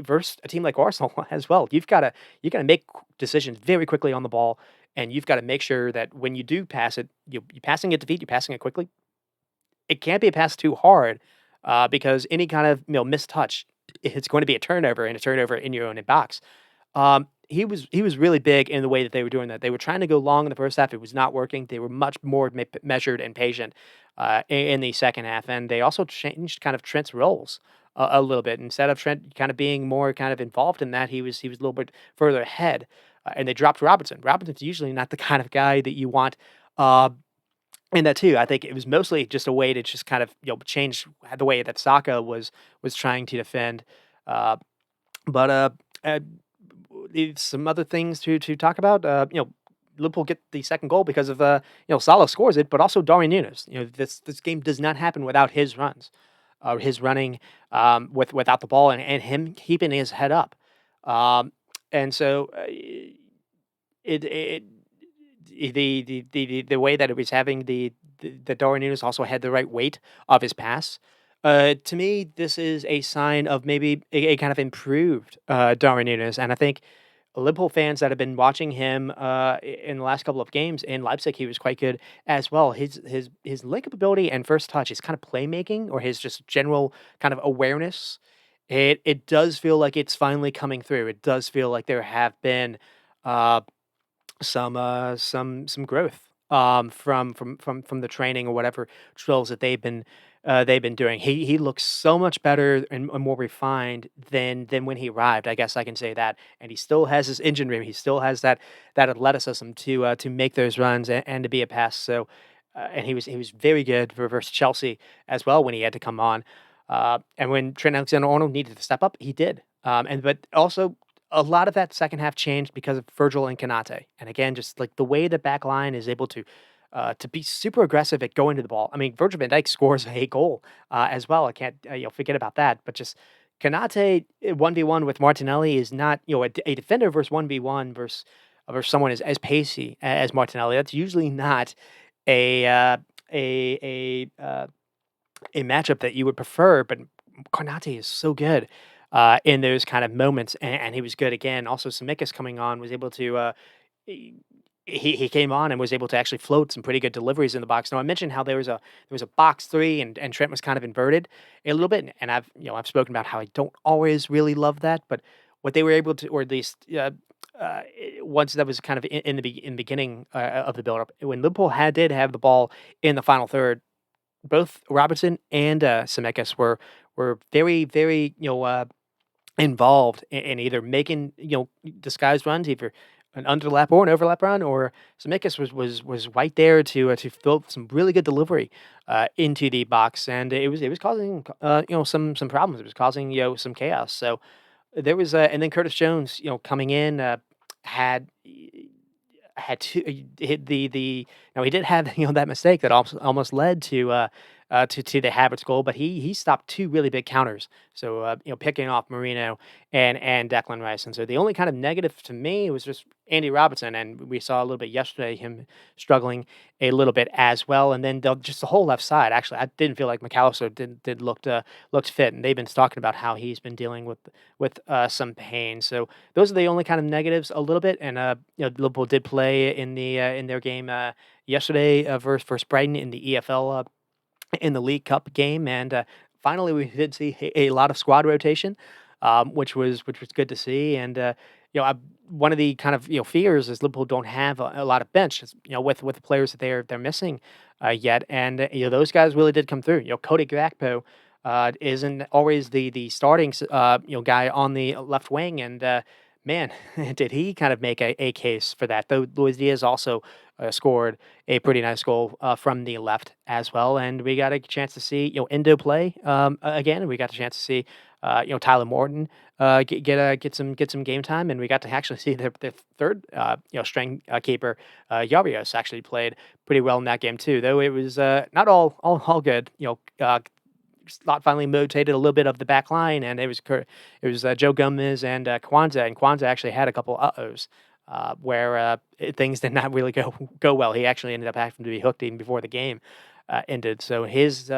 A: verse a team like Arsenal as well. You gotta make decisions very quickly on the ball, and you've got to make sure that when you do pass it, you're passing it to feet, you're passing it quickly. It can't be a pass too hard because any kind of missed touch, it's going to be a turnover, and a turnover in your own box. He was really big in the way that they were doing that. They were trying to go long in the first half. It was not working. They were much more measured and patient in the second half, and they also changed kind of Trent's roles a little bit. Instead of Trent kind of being more kind of involved in that, he was a little bit further ahead, and they dropped Robertson. Robertson's usually not the kind of guy that you want. Uh, and that too, I think it was mostly just a way to just kind of change the way that Saka was trying to defend. Uh, but uh, some other things to talk about. Liverpool get the second goal because of Salah scores it, but also Darwin Núñez. This game does not happen without his runs, his running without the ball, and him keeping his head up. Um, and so it the way that it was having the Darwin Núñez also had the right weight of his pass. To me, this is a sign of maybe a kind of improved Darwin Núñez, and I think Liverpool fans that have been watching him in the last couple of games in Leipzig, he was quite good as well. His link up ability and first touch, his kind of playmaking or his just general kind of awareness, it does feel like it's finally coming through. It does feel like there have been uh, some growth from the training or whatever drills that they've been doing. He looks so much better and more refined than when he arrived. I guess I can say that. And he still has his engine room. He still has that athleticism to make those runs and to be a pass. So and he was very good versus Chelsea as well when he had to come on. And when Trent Alexander-Arnold needed to step up, he did. And but also a lot of that second half changed because of Virgil and Kanate. And again, just like the way the back line is able to be super aggressive at going to the ball. I mean, Virgil van Dijk scores a goal as well. I can't forget about that. But just Kanate 1v1 with Martinelli is not a defender versus 1v1 versus someone as pacey as Martinelli. That's usually not a uh, a a uh, a matchup that you would prefer, but Konate is so good in those kind of moments, and he was good again. Also, Simikas coming on was able to he he came on and was able to actually float some pretty good deliveries in the box. Now I mentioned how there was a box three and Trent was kind of inverted a little bit, and I've spoken about how I don't always really love that, but what they were able to, or at least once that was kind of in the beginning of the build up, when Liverpool did have the ball in the final third, both Robertson and Zemeckis were very, very, involved in either making, disguised runs, either an underlap or an overlap run, or Zemeckis was right there to fill some really good delivery into the box, and it was causing some problems. It was causing some chaos. So there was and then Curtis Jones coming in had had to hit the now he did have, that mistake that almost led to the Havertz goal, but he stopped 2 really big counters. So, picking off Marino and Declan Rice, and so the only kind of negative to me was just Andy Robertson, and we saw a little bit yesterday him struggling a little bit as well, and then just the whole left side. Actually, I didn't feel like McAllister did looked fit, and they've been talking about how he's been dealing with some pain. So those are the only kind of negatives a little bit, and Liverpool did play in their game yesterday versus Brighton in the EFL in the League Cup game, and finally we did see a lot of squad rotation, which was good to see. And one of the kind of fears is Liverpool don't have a lot of bench, with the players that they're missing yet, and those guys really did come through. Cody Gakpo isn't always the starting guy on the left wing, and man, did he kind of make a case for that? Though Luis Diaz also scored a pretty nice goal from the left as well, and we got a chance to see Endo play again. We got a chance to see Tyler Morton get some game time, and we got to actually see the third string keeper Yarios actually played pretty well in that game too. Though it was not all good. Slot finally rotated a little bit of the back line, and it was Joe Gomez and Kwanzaa, and Kwanzaa actually had a couple uh-ohs where things did not really go well. He actually ended up having to be hooked even before the game ended. So his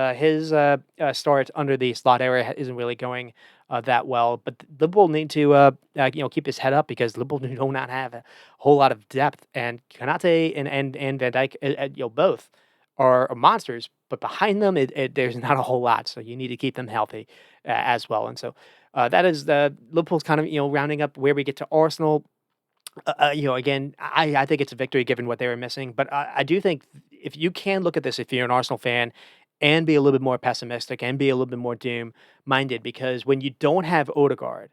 A: start under the slot era isn't really going that well. But Liverpool need to keep his head up because Liverpool do not have a whole lot of depth, and Kanate and Van Dijk, both are monsters, but behind them, there's not a whole lot. So you need to keep them healthy as well. And so that is the Liverpool's kind of rounding up where we get to Arsenal. Again, I think it's a victory given what they were missing, but I do think if you can look at this, if you're an Arsenal fan, and be a little bit more pessimistic and be a little bit more doom minded, because when you don't have Odegaard,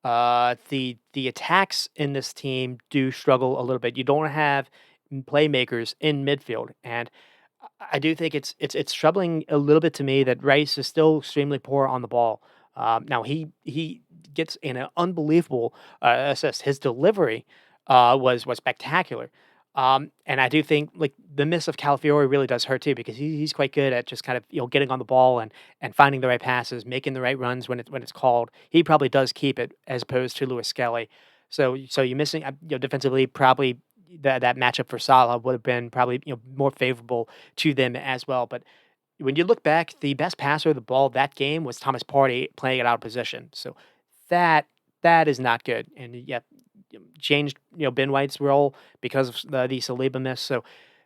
A: the attacks in this team do struggle a little bit. You don't have playmakers in midfield, and I do think it's troubling a little bit to me that Rice is still extremely poor on the ball. Now he gets an unbelievable assist. His delivery was spectacular. And I do think like the miss of Calafiori really does hurt too because he's quite good at just kind of getting on the ball and finding the right passes, making the right runs when it's called. He probably does keep it as opposed to Lewis Skelly. So you're missing defensively probably that matchup for Salah would have been probably more favorable to them as well. But when you look back, the best passer of the ball that game was Thomas Partey playing it out of position. So that that is not good. And yet changed Ben White's role because of the Saliba miss. So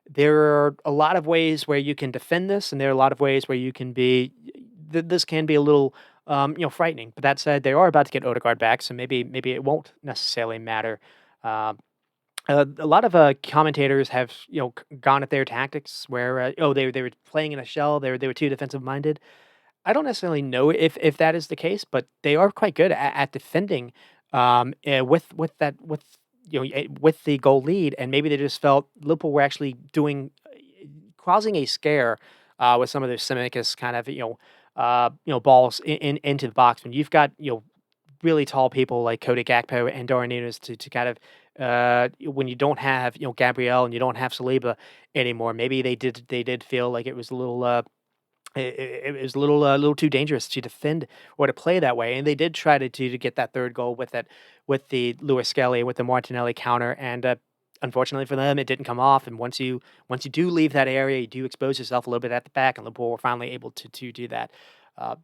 A: there are a lot of ways where you can defend this, and there are a lot of ways where you can be. This can be a little frightening. But that said, they are about to get Odegaard back, so maybe it won't necessarily matter. Um, a lot of commentators have gone at their tactics where they were playing in a shell. They were too defensive minded. I don't necessarily know if that is the case, but they are quite good at defending with the goal lead, and maybe they just felt Liverpool were actually causing a scare with some of those Semicus kind of balls into the box when you've got really tall people like Cody Gakpo and Darwin Núñez to kind of when you don't have Gabriel and you don't have Saliba anymore. Maybe they did feel like it was a little. It was a little too dangerous to defend or to play that way, and they did try to get that third goal with the Lewis Skelly with the Martinelli counter, and unfortunately for them, it didn't come off. And once you do leave that area, you do expose yourself a little bit at the back, and Liverpool were finally able to do that.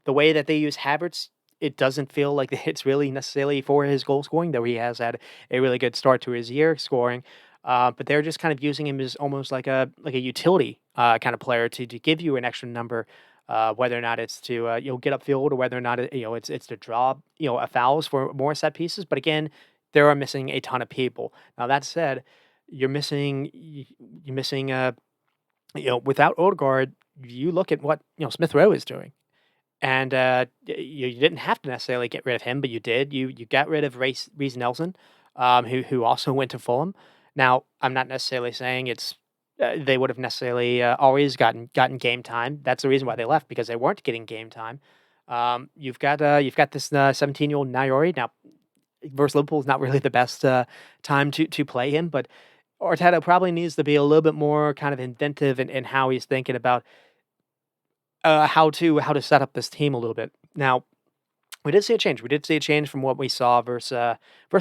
A: The way that they use Havertz, it doesn't feel like it's really necessarily for his goal scoring, though he has had a really good start to his year scoring. But they're just kind of using him as almost like a utility kind of player to give you an extra number, whether or not it's to get upfield or whether or not it's to draw a fouls for more set pieces. But again, they are missing a ton of people. Now that said, you're missing without Odegaard. You look at what Smith Rowe is doing. And you didn't have to necessarily get rid of him, but you did. You got rid of Reece Nelson, who also went to Fulham. Now, I'm not necessarily saying they would have necessarily always gotten game time. That's the reason why they left, because they weren't getting game time. You've got this 17-year-old Naori. Now, versus Liverpool is not really the best time to play him, but Arteta probably needs to be a little bit more kind of inventive in how he's thinking about how to set up this team a little bit. Now, we did see a change. We did see a change from what we saw versus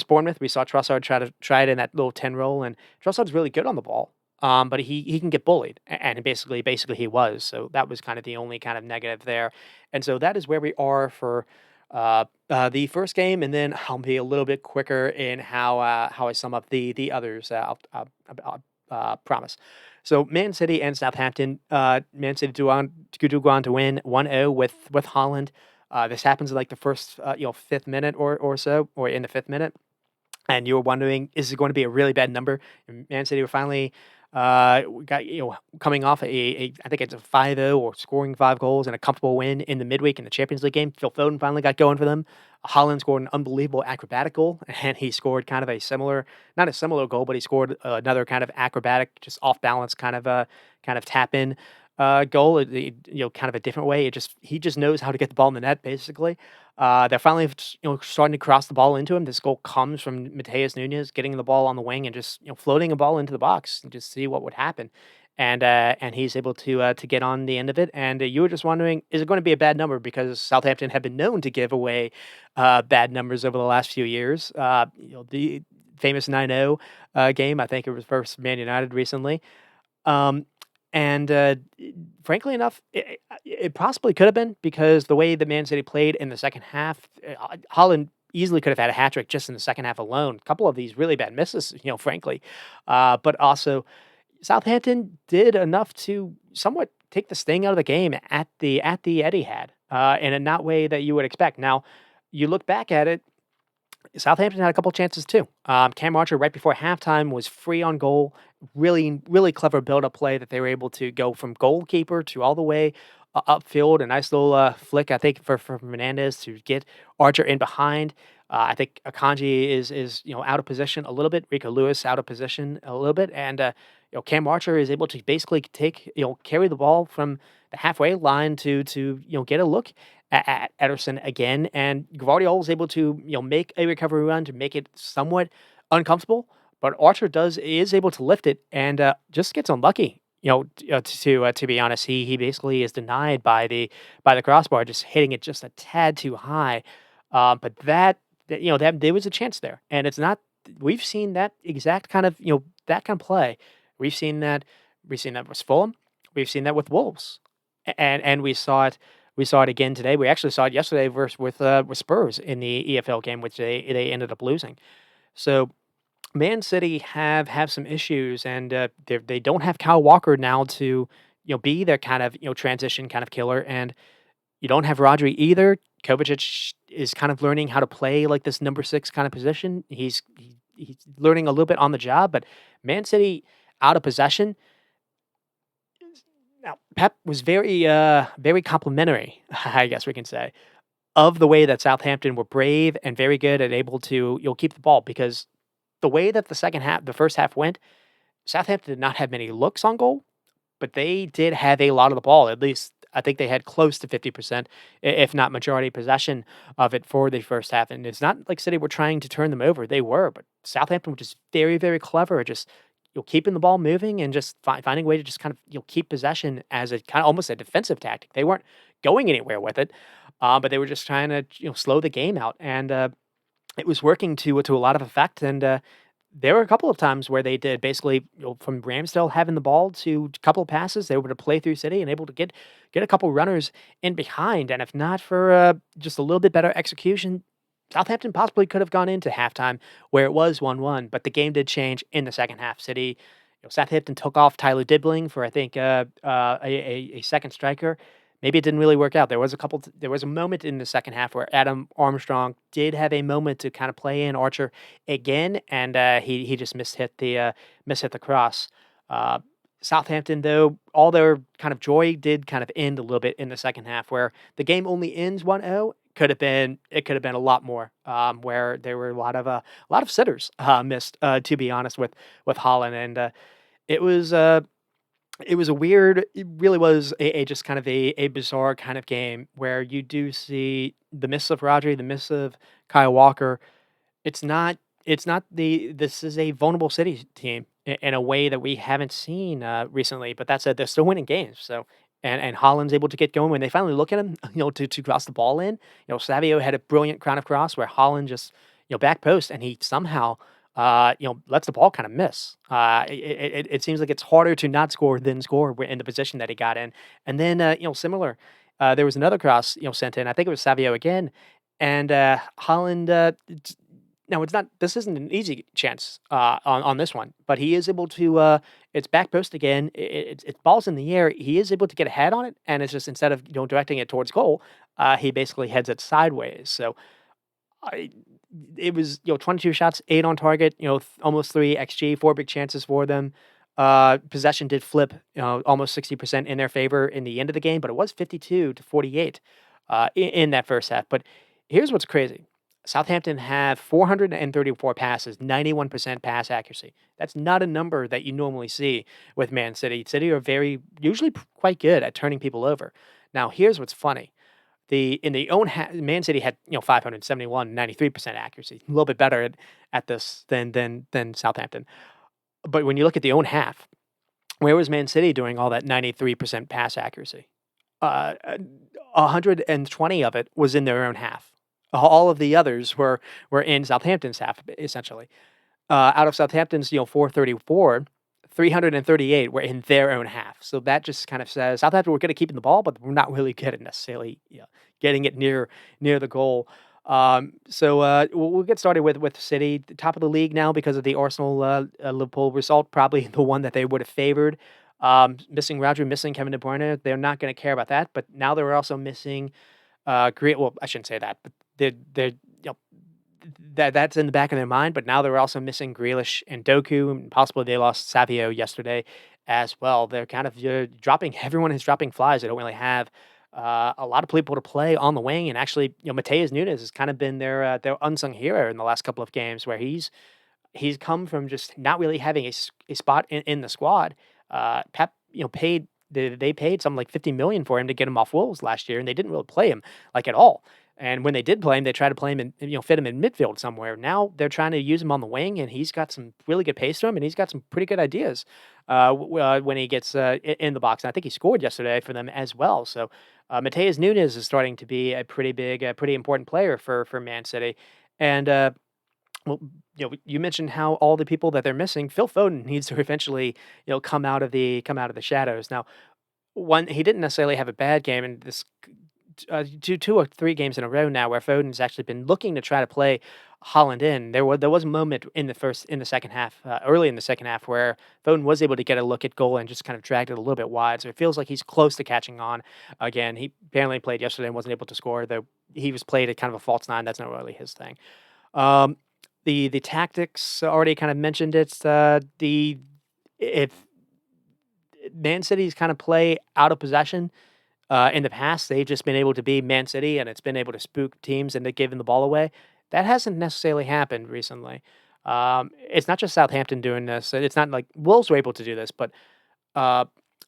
A: Bournemouth. We saw Trossard try it in that little 10 roll, and Trossard's really good on the ball. But he can get bullied, and basically he was. So that was kind of the only kind of negative there. And so that is where we are for the first game, and then I'll be a little bit quicker in how I sum up the others. I'll promise. So Man City and Southampton. Man City do go on to win 1-0 with Holland. This happens in like the first 5th minute or so, or in the 5th minute, and you were wondering, is it going to be a really bad number? And Man City were finally got coming off I think it's a 5-0 or scoring 5 goals and a comfortable win in the midweek in the Champions League game. Phil Foden finally got going for them. Holland scored an unbelievable acrobatic goal, and he scored kind of not a similar goal, but he scored another kind of acrobatic, just off balance kind of tap in goal. Kind of a different way. He just knows how to get the ball in the net, basically. They're finally starting to cross the ball into him. This goal comes from Mateus Nunes getting the ball on the wing and just floating a ball into the box and just see what would happen. And he's able to get on the end of it. And you were just wondering, is it going to be a bad number? Because Southampton have been known to give away bad numbers over the last few years. The famous 9-0 game, I think it was versus Man United recently. And frankly enough, it possibly could have been, because the way the Man City played in the second half, Holland easily could have had a hat trick just in the second half alone. A couple of these really bad misses, frankly. But also, Southampton did enough to somewhat take the sting out of the game at the Etihad, in a not way that you would expect. Now, you look back at it, Southampton had a couple chances too. Cam Archer right before halftime was free on goal. Really, really clever build-up play that they were able to go from goalkeeper to all the way upfield. A nice little flick, I think, for Fernandez to get Archer in behind. I think Akanji is out of position a little bit. Rico Lewis out of position a little bit, and Cam Archer is able to basically carry the ball from the halfway line to get a look at Ederson again, and Gvardiol was able to make a recovery run to make it somewhat uncomfortable, but Archer is able to lift it and just gets unlucky. To be honest, he basically is denied by the crossbar, just hitting it just a tad too high. But that there was a chance there, and it's not. We've seen that exact kind of that kind of play. We've seen that. We've seen that with Fulham. We've seen that with Wolves, and we saw it. We saw it again today. We actually saw it yesterday with Spurs in the EFL game, which they ended up losing. So Man City have some issues, and they don't have Kyle Walker now to be their kind of transition kind of killer, and you don't have Rodri either. Kovacic is kind of learning how to play like this number 6 kind of position. He's learning a little bit on the job, but Man City out of possession. Now, Pep was very complimentary, I guess we can say, of the way that Southampton were brave and very good and able to keep the ball because the way that the first half went, Southampton did not have many looks on goal, but they did have a lot of the ball. At least I think they had close to 50%, if not majority possession of it for the first half. And it's not like City were trying to turn them over. They were, but Southampton was just very, very clever at just keeping the ball moving and just finding a way to just kind of keep possession as a kind of almost a defensive tactic. They weren't going anywhere with it, but they were just trying to slow the game out, and it was working to a lot of effect. And there were a couple of times where they did basically, from Ramsdale having the ball to a couple of passes, they were able to play through City and able to get a couple runners in behind. And if not for just a little bit better execution, Southampton possibly could have gone into halftime where it was 1-1. But the game did change in the second half. City, Southampton took off Tyler Dibling for I think a second striker. Maybe it didn't really work out. There was a moment in the second half where Adam Armstrong did have a moment to kind of play in Archer again, and he just mishit the cross. Uh, Southampton, though, all their kind of joy did kind of end a little bit in the second half, where the game only ends 1-0. Could have been a lot more, where there were a lot of sitters missed. To be honest with Holland, and it was. It was a weird it really was a just kind of a bizarre kind of game where you do see the miss of Rodri, the miss of Kyle Walker. It's not this is a vulnerable City team in a way that we haven't seen, recently, but that said, they're still winning games, so and Holland's able to get going when they finally look at him, to cross the ball in. Savio had a brilliant kind of cross where Holland just, back post, and he somehow lets the ball kind of miss. It seems like it's harder to not score than score in the position that he got in. And then, similar, there was another cross, sent in. I think it was Savio again, and Holland. Now it's not. This isn't an easy chance on this one, but he is able to. It's back post again. It's balls in the air. He is able to get a head on it, and it's just instead of directing it towards goal, he basically heads it sideways. So I it was, 22 shots, 8 on target, almost 3 XG, 4 big chances for them. Possession did flip, almost 60% in their favor in the end of the game, but it was 52 to 48 in that first half. But here's what's crazy. Southampton have 434 passes, 91% pass accuracy. That's not a number that you normally see with Man City. City are usually quite good at turning people over. Now, here's what's funny. Man City had 571, 93% accuracy, a little bit better at this than Southampton. But when you look at the own half, where was Man City doing all that 93% pass accuracy? 120 of it was in their own half. All of the others were in Southampton's half, essentially. Out of Southampton's 434, 338 were in their own half. So that just kind of says Southampton were good at keeping the ball, but we're not really good at necessarily getting it near the goal. So we'll get started with City, the top of the league now because of the Arsenal Liverpool result, probably the one that they would have favored. Missing Rodri, missing Kevin De Bruyne, they're not going to care about that. But now they're also missing great. Well, I shouldn't say that, but they're that's in the back of their mind, but now they're also missing Grealish and Doku, and possibly they lost Savio yesterday as well. They're kind of dropping. Everyone is dropping flies. They don't really have a lot of people to play on the wing, and actually, Mateus Nunes has kind of been their unsung hero in the last couple of games, where he's come from just not really having a spot in the squad. Pep, paid. They paid something like 50 million for him to get him off Wolves last year, and they didn't really play him like at all. And when they did play him, they tried to play him and fit him in midfield somewhere. Now they're trying to use him on the wing, and he's got some really good pace to him, and he's got some pretty good ideas when he gets in the box. And I think he scored yesterday for them as well. So Mateus Nunes is starting to be a pretty big, pretty important player for Man City. And well, you mentioned how all the people that they're missing. Phil Foden needs to eventually, come out of the shadows. Now, one, he didn't necessarily have a bad game, and this 2 or 3 games in a row now where Foden's actually been looking to try to play Holland in. There was a moment in the second half, early in the second half, where Foden was able to get a look at goal and just kind of dragged it a little bit wide. So it feels like he's close to catching on again. He apparently played yesterday and wasn't able to score. Though he was played at kind of a false nine. That's not really his thing. Um, the tactics already kind of mentioned it. The if Man City's kind of play out of possession in the past, they've just been able to be Man City, and it's been able to spook teams into giving the ball away. That hasn't necessarily happened recently. It's not just Southampton doing this. It's not like Wolves were able to do this, but uh,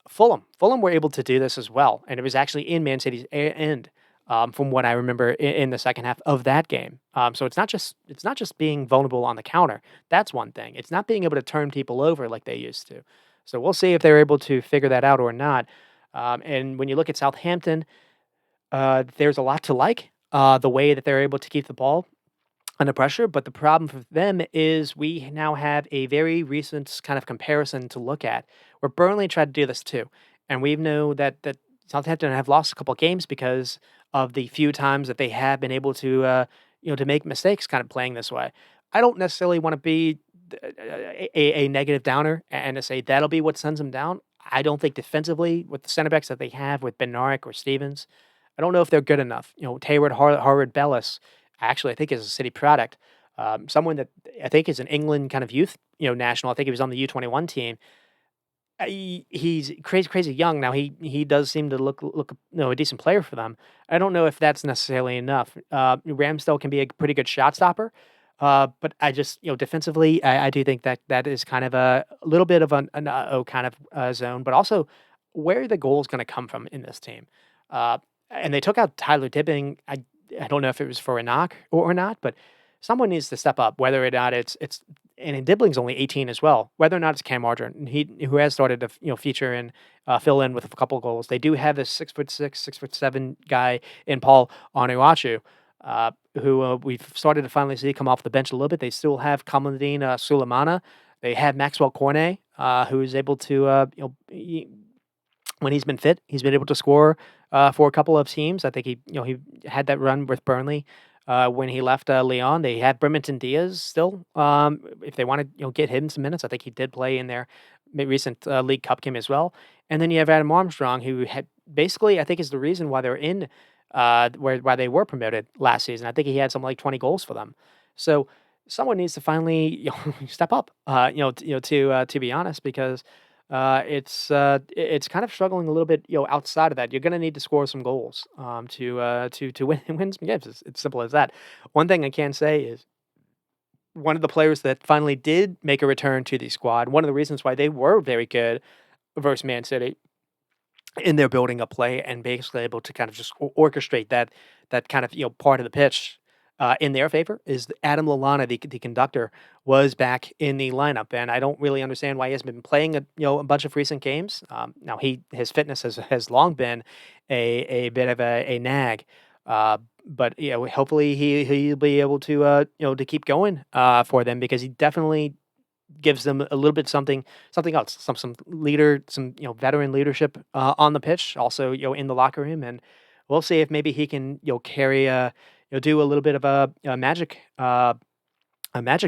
A: Fulham were able to do this as well, and it was actually in Man City's end, from what I remember in the second half of that game. So it's not just being vulnerable on the counter. That's one thing. It's not being able to turn people over like they used to. So we'll see if they're able to figure that out or not. And when you look at Southampton, there's a lot to like. The way that they're able to keep the ball under pressure, but the problem for them is we now have a very recent kind of comparison to look at, where Burnley tried to do this too, and we know that Southampton have lost a couple games because of the few times that they have been able to to make mistakes, kind of playing this way. I don't necessarily want to be a negative downer and to say that'll be what sends them down. I don't think defensively with the center backs that they have with Bednarik or Stevens, I don't know if they're good enough. Tayward, Harvard, Bellis, actually, I think is a City product. Someone that I think is an England kind of youth, national. I think he was on the U21 team. He's crazy young now. He does seem to look a decent player for them. I don't know if that's necessarily enough. Ramsdale can be a pretty good shot stopper, but I just defensively, I do think that is kind of a little bit of an kind of zone, but also where are the goals going to come from in this team? And they took out Tyler Dibbing. I don't know if it was for a knock or not, but someone needs to step up. Whether or not it's and Dibling's only 18 as well. Whether or not it's Cam Ardern, who has started to feature and fill in with a couple goals. They do have this 6'6", 6'7" guy in Paul Onuachu, who we've started to finally see come off the bench a little bit. They still have Kamaldeen Sulemana. They have Maxwell Cornet, who is able to when he's been fit, he's been able to score for a couple of teams. I think he had that run with Burnley when he left Lyon. They have Bremerton Diaz still. If they want to get him some minutes, I think he did play in their recent League Cup game as well. And then you have Adam Armstrong, who had basically I think is the reason why they're in why they were promoted last season. I think he had something like 20 goals for them. So someone needs to finally step up. To be honest, because it's kind of struggling a little bit, outside of that. You're gonna need to score some goals, to win some games. It's simple as that. One thing I can say is one of the players that finally did make a return to the squad, one of the reasons why they were very good versus Man City in their building up play and basically able to kind of just orchestrate that kind of part of the pitch in their favor is Adam Lallana, the conductor, was back in the lineup, and I don't really understand why he hasn't been playing a bunch of recent games. Now his fitness has long been a bit of a nag, but hopefully he'll be able to to keep going for them because he definitely gives them a little bit something else, some leader, some veteran leadership on the pitch, also in the locker room, and we'll see if maybe he can carry do a little bit of a magic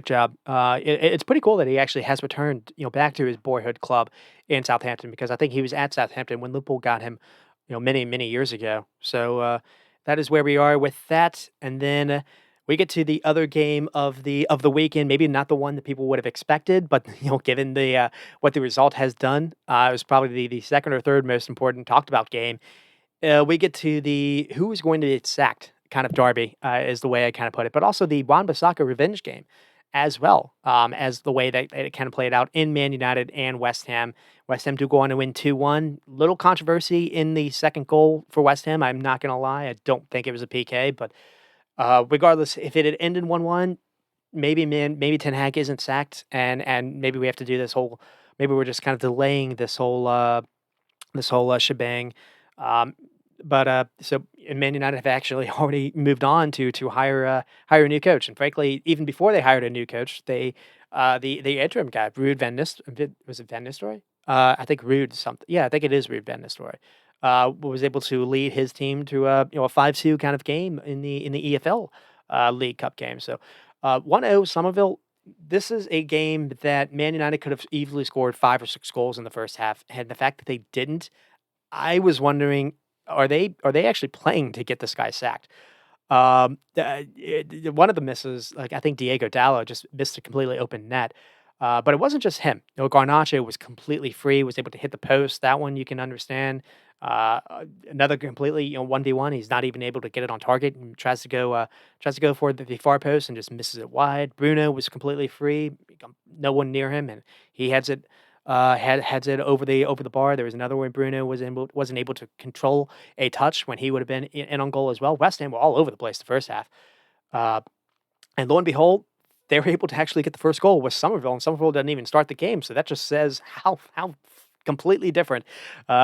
A: job. It's pretty cool that he actually has returned back to his boyhood club in Southampton because I think he was at Southampton when Liverpool got him many years ago. So that is where we are with that, and then. We get to the other game of the weekend, maybe not the one that people would have expected, but given the what the result has done, it was probably the second or third most important talked about game. We get to the who is going to get sacked kind of derby, is the way I kind of put it, but also the Wan-Bissaka revenge game as well, as the way that it kind of played out in Man United and West Ham. West Ham do go on to win 2-1. Little controversy in the second goal for West Ham. I'm not going to lie. I don't think it was a PK, but regardless, if it had ended 1-1, maybe Ten Hag isn't sacked, and maybe we have to do this whole. Maybe we're just kind of delaying this whole shebang. Um, but so Man United have actually already moved on to hire a new coach, and frankly, even before they hired a new coach, they the interim guy, Ruud van Nistelrooy, was it Van Nistelrooy? I think Ruud something. Yeah, I think it is Ruud van Nistelrooy. Was able to lead his team to a 5-2 kind of game in the EFL League Cup game. So 1-0 Somerville. This is a game that Man United could have easily scored 5 or 6 goals in the first half, and the fact that they didn't, I was wondering, are they actually playing to get this guy sacked? One of the misses, like, I think Diego Dallo just missed a completely open net, but it wasn't just him. Garnacho was completely free, was able to hit the post. That one you can understand. Another completely, 1v1, he's not even able to get it on target and tries to go for the far post and just misses it wide. Bruno was completely free, no one near him, and he heads it over the bar. There was another where Bruno wasn't able to control a touch when he would have been in on goal as well. West Ham were all over the place the first half. Uh, and lo and behold, they were able to actually get the first goal with Somerville, and Somerville doesn't even start the game. So that just says how completely different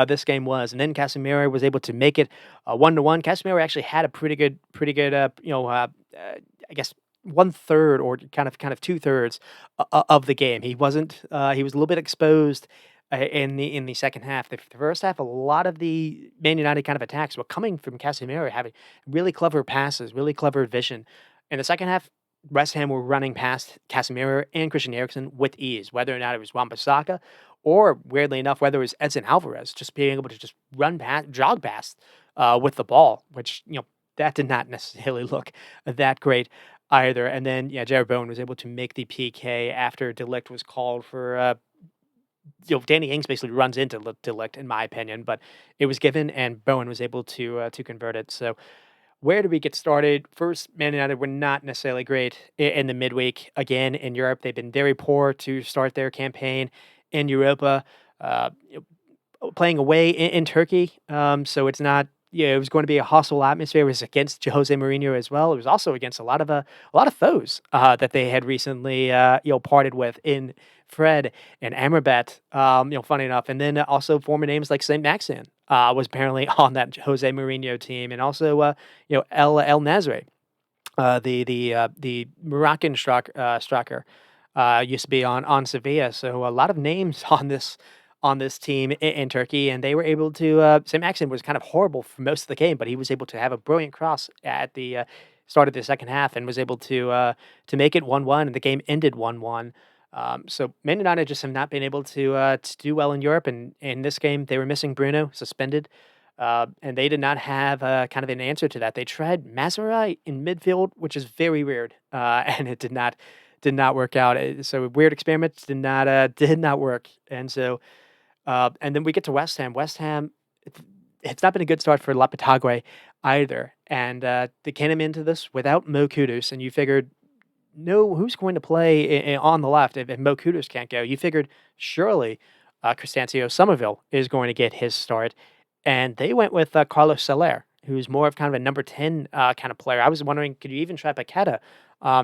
A: this game was. And then Casemiro was able to make it 1-1. Casemiro actually had a pretty good, I guess 1/3 or kind of 2/3 of the game. He wasn't. He was a little bit exposed in the second half. The first half, a lot of the Man United kind of attacks were coming from Casemiro, having really clever passes, really clever vision. In the second half, West Ham were running past Casemiro and Christian Eriksen with ease, whether or not it was Wan-Bissaka or, weirdly enough, whether it was Edson Alvarez, just being able to just run past, jog past with the ball, which, that did not necessarily look that great either. And then, yeah, Jared Bowen was able to make the PK after Delict was called for. Danny Ings basically runs into Delict, in my opinion, but it was given, and Bowen was able to convert it. So, where do we get started? First, Man United were not necessarily great in the midweek. Again, in Europe, they've been very poor to start their campaign in Europa. Uh, Playing away in Turkey, so it's not. Yeah, it was going to be a hostile atmosphere. It was against Jose Mourinho as well. It was also against a lot of foes that they had recently parted with in Fred and Amrabat. Funny enough, and then also former names like Saint Maximin was apparently on that Jose Mourinho team, and also El Nasri, the Moroccan striker, used to be on Sevilla. So a lot of names on this team in Turkey, and they were able to. St. Maximin was kind of horrible for most of the game, but he was able to have a brilliant cross at the start of the second half and was able to make it 1-1, and the game ended 1-1. So Man United just have not been able to do well in Europe, and in this game they were missing Bruno, suspended. And they did not have kind of an answer to that. They tried Mazraoui in midfield, which is very weird, and it did not work out. So weird experiments did not work, and then we get to West Ham. West Ham, it's not been a good start for Lopetegui either, and they came into this without Mo Kudus, and you figured, no, who's going to play on the left if Mo Kudus can't go? You figured surely Cristancio Somerville is going to get his start, and they went with Carlos Soler, who's more of kind of a number 10 kind of player. I was wondering, could you even try Paqueta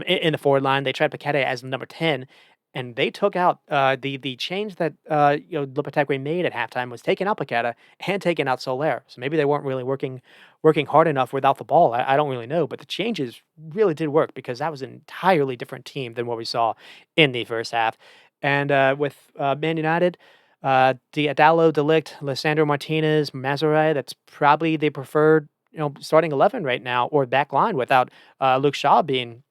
A: in the forward line? They tried Paqueta as number 10, and they took out the change that Lopetegui made at halftime was taking out Paqueta and taking out Soler. So maybe they weren't really working hard enough without the ball. I don't really know, but the changes really did work because that was an entirely different team than what we saw in the first half. And with Man United, Diallo, Delict, Lissandro Martinez, Mazraoui, that's probably the preferred starting 11 right now, or back line without Luke Shaw being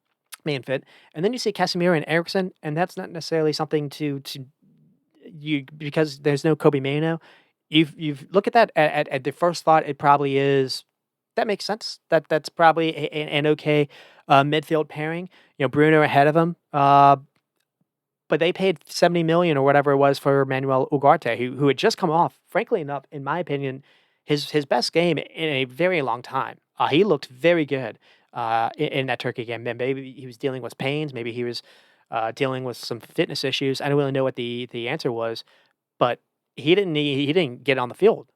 A: fit. And then you see Casemiro and Eriksen, and that's not necessarily something to you, because there's no Kobe Mano. You've look at that at the first thought, it probably is. That makes sense. That's probably an okay midfield pairing. Bruno ahead of him. But they paid 70 million or whatever it was for Manuel Ugarte, who had just come off, frankly enough, in my opinion, his best game in a very long time. He looked very good in that Turkey game. Then maybe he was dealing with pains, maybe he was dealing with some fitness issues. I don't really know what the answer was, but he didn't get on the field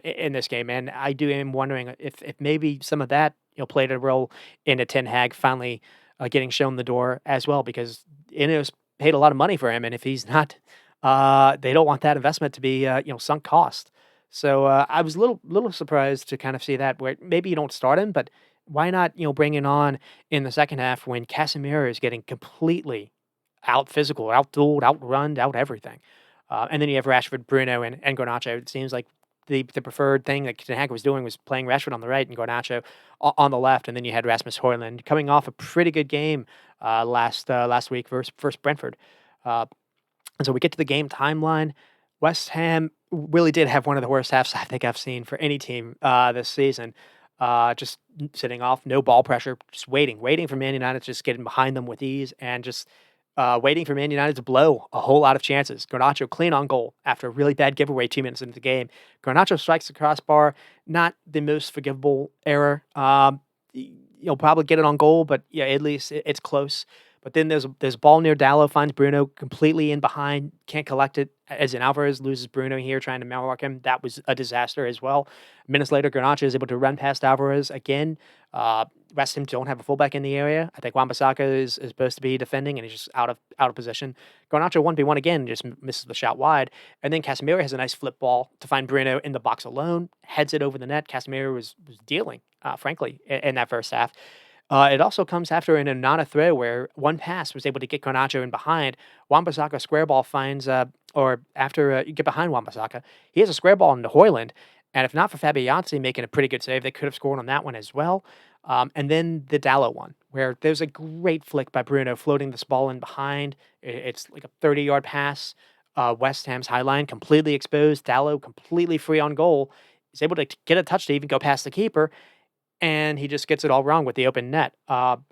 A: in this game, and am wondering if maybe some of that played a role in a Ten Hag finally getting shown the door as well, because Ineos paid a lot of money for him, and if he's not, they don't want that investment to be sunk cost. So I was a little surprised to kind of see that, where maybe you don't start him, but why not bring it on in the second half when Casemiro is getting completely out physical, out dueled, outrun, out everything. And then you have Rashford, Bruno, and Garnacho. It seems like the preferred thing that Ten Hag was doing was playing Rashford on the right and Garnacho on the left, and then you had Rasmus Højlund coming off a pretty good game last week versus Brentford. Uh, and so we get to the game timeline. West Ham really did have one of the worst halves I think I've seen for any team this season. Just sitting off, no ball pressure, just waiting for Man United to just getting behind them with ease, and just waiting for Man United to blow a whole lot of chances. Garnacho clean on goal after a really bad giveaway 2 minutes into the game. Garnacho strikes the crossbar, not the most forgivable error. You'll probably get it on goal, but yeah, at least it's close. But then there's a ball near Dallo, finds Bruno completely in behind, can't collect it. As in Alvarez loses Bruno here trying to mark him. That was a disaster as well. Minutes later, Garnacho is able to run past Alvarez again. West Ham don't have a fullback in the area. I think Wan-Bissaka is supposed to be defending, and he's just out of position. Garnacho 1v1 again, just misses the shot wide. And then Casemiro has a nice flip ball to find Bruno in the box alone, heads it over the net. Casemiro was dealing, frankly, in that first half. It also comes after an Onana throw where one pass was able to get Garnacho in behind. Wan-Bissaka square ball finds, or after you get behind Wan-Bissaka, he has a square ball into Højlund. And if not for Fabianski making a pretty good save, they could have scored on that one as well. And then the Dallo one, where there's a great flick by Bruno floating this ball in behind. It's like a 30-yard pass. West Ham's high line completely exposed. Dallo completely free on goal. He's able to get a touch to even go past the keeper. And he just gets it all wrong with the open net. Now,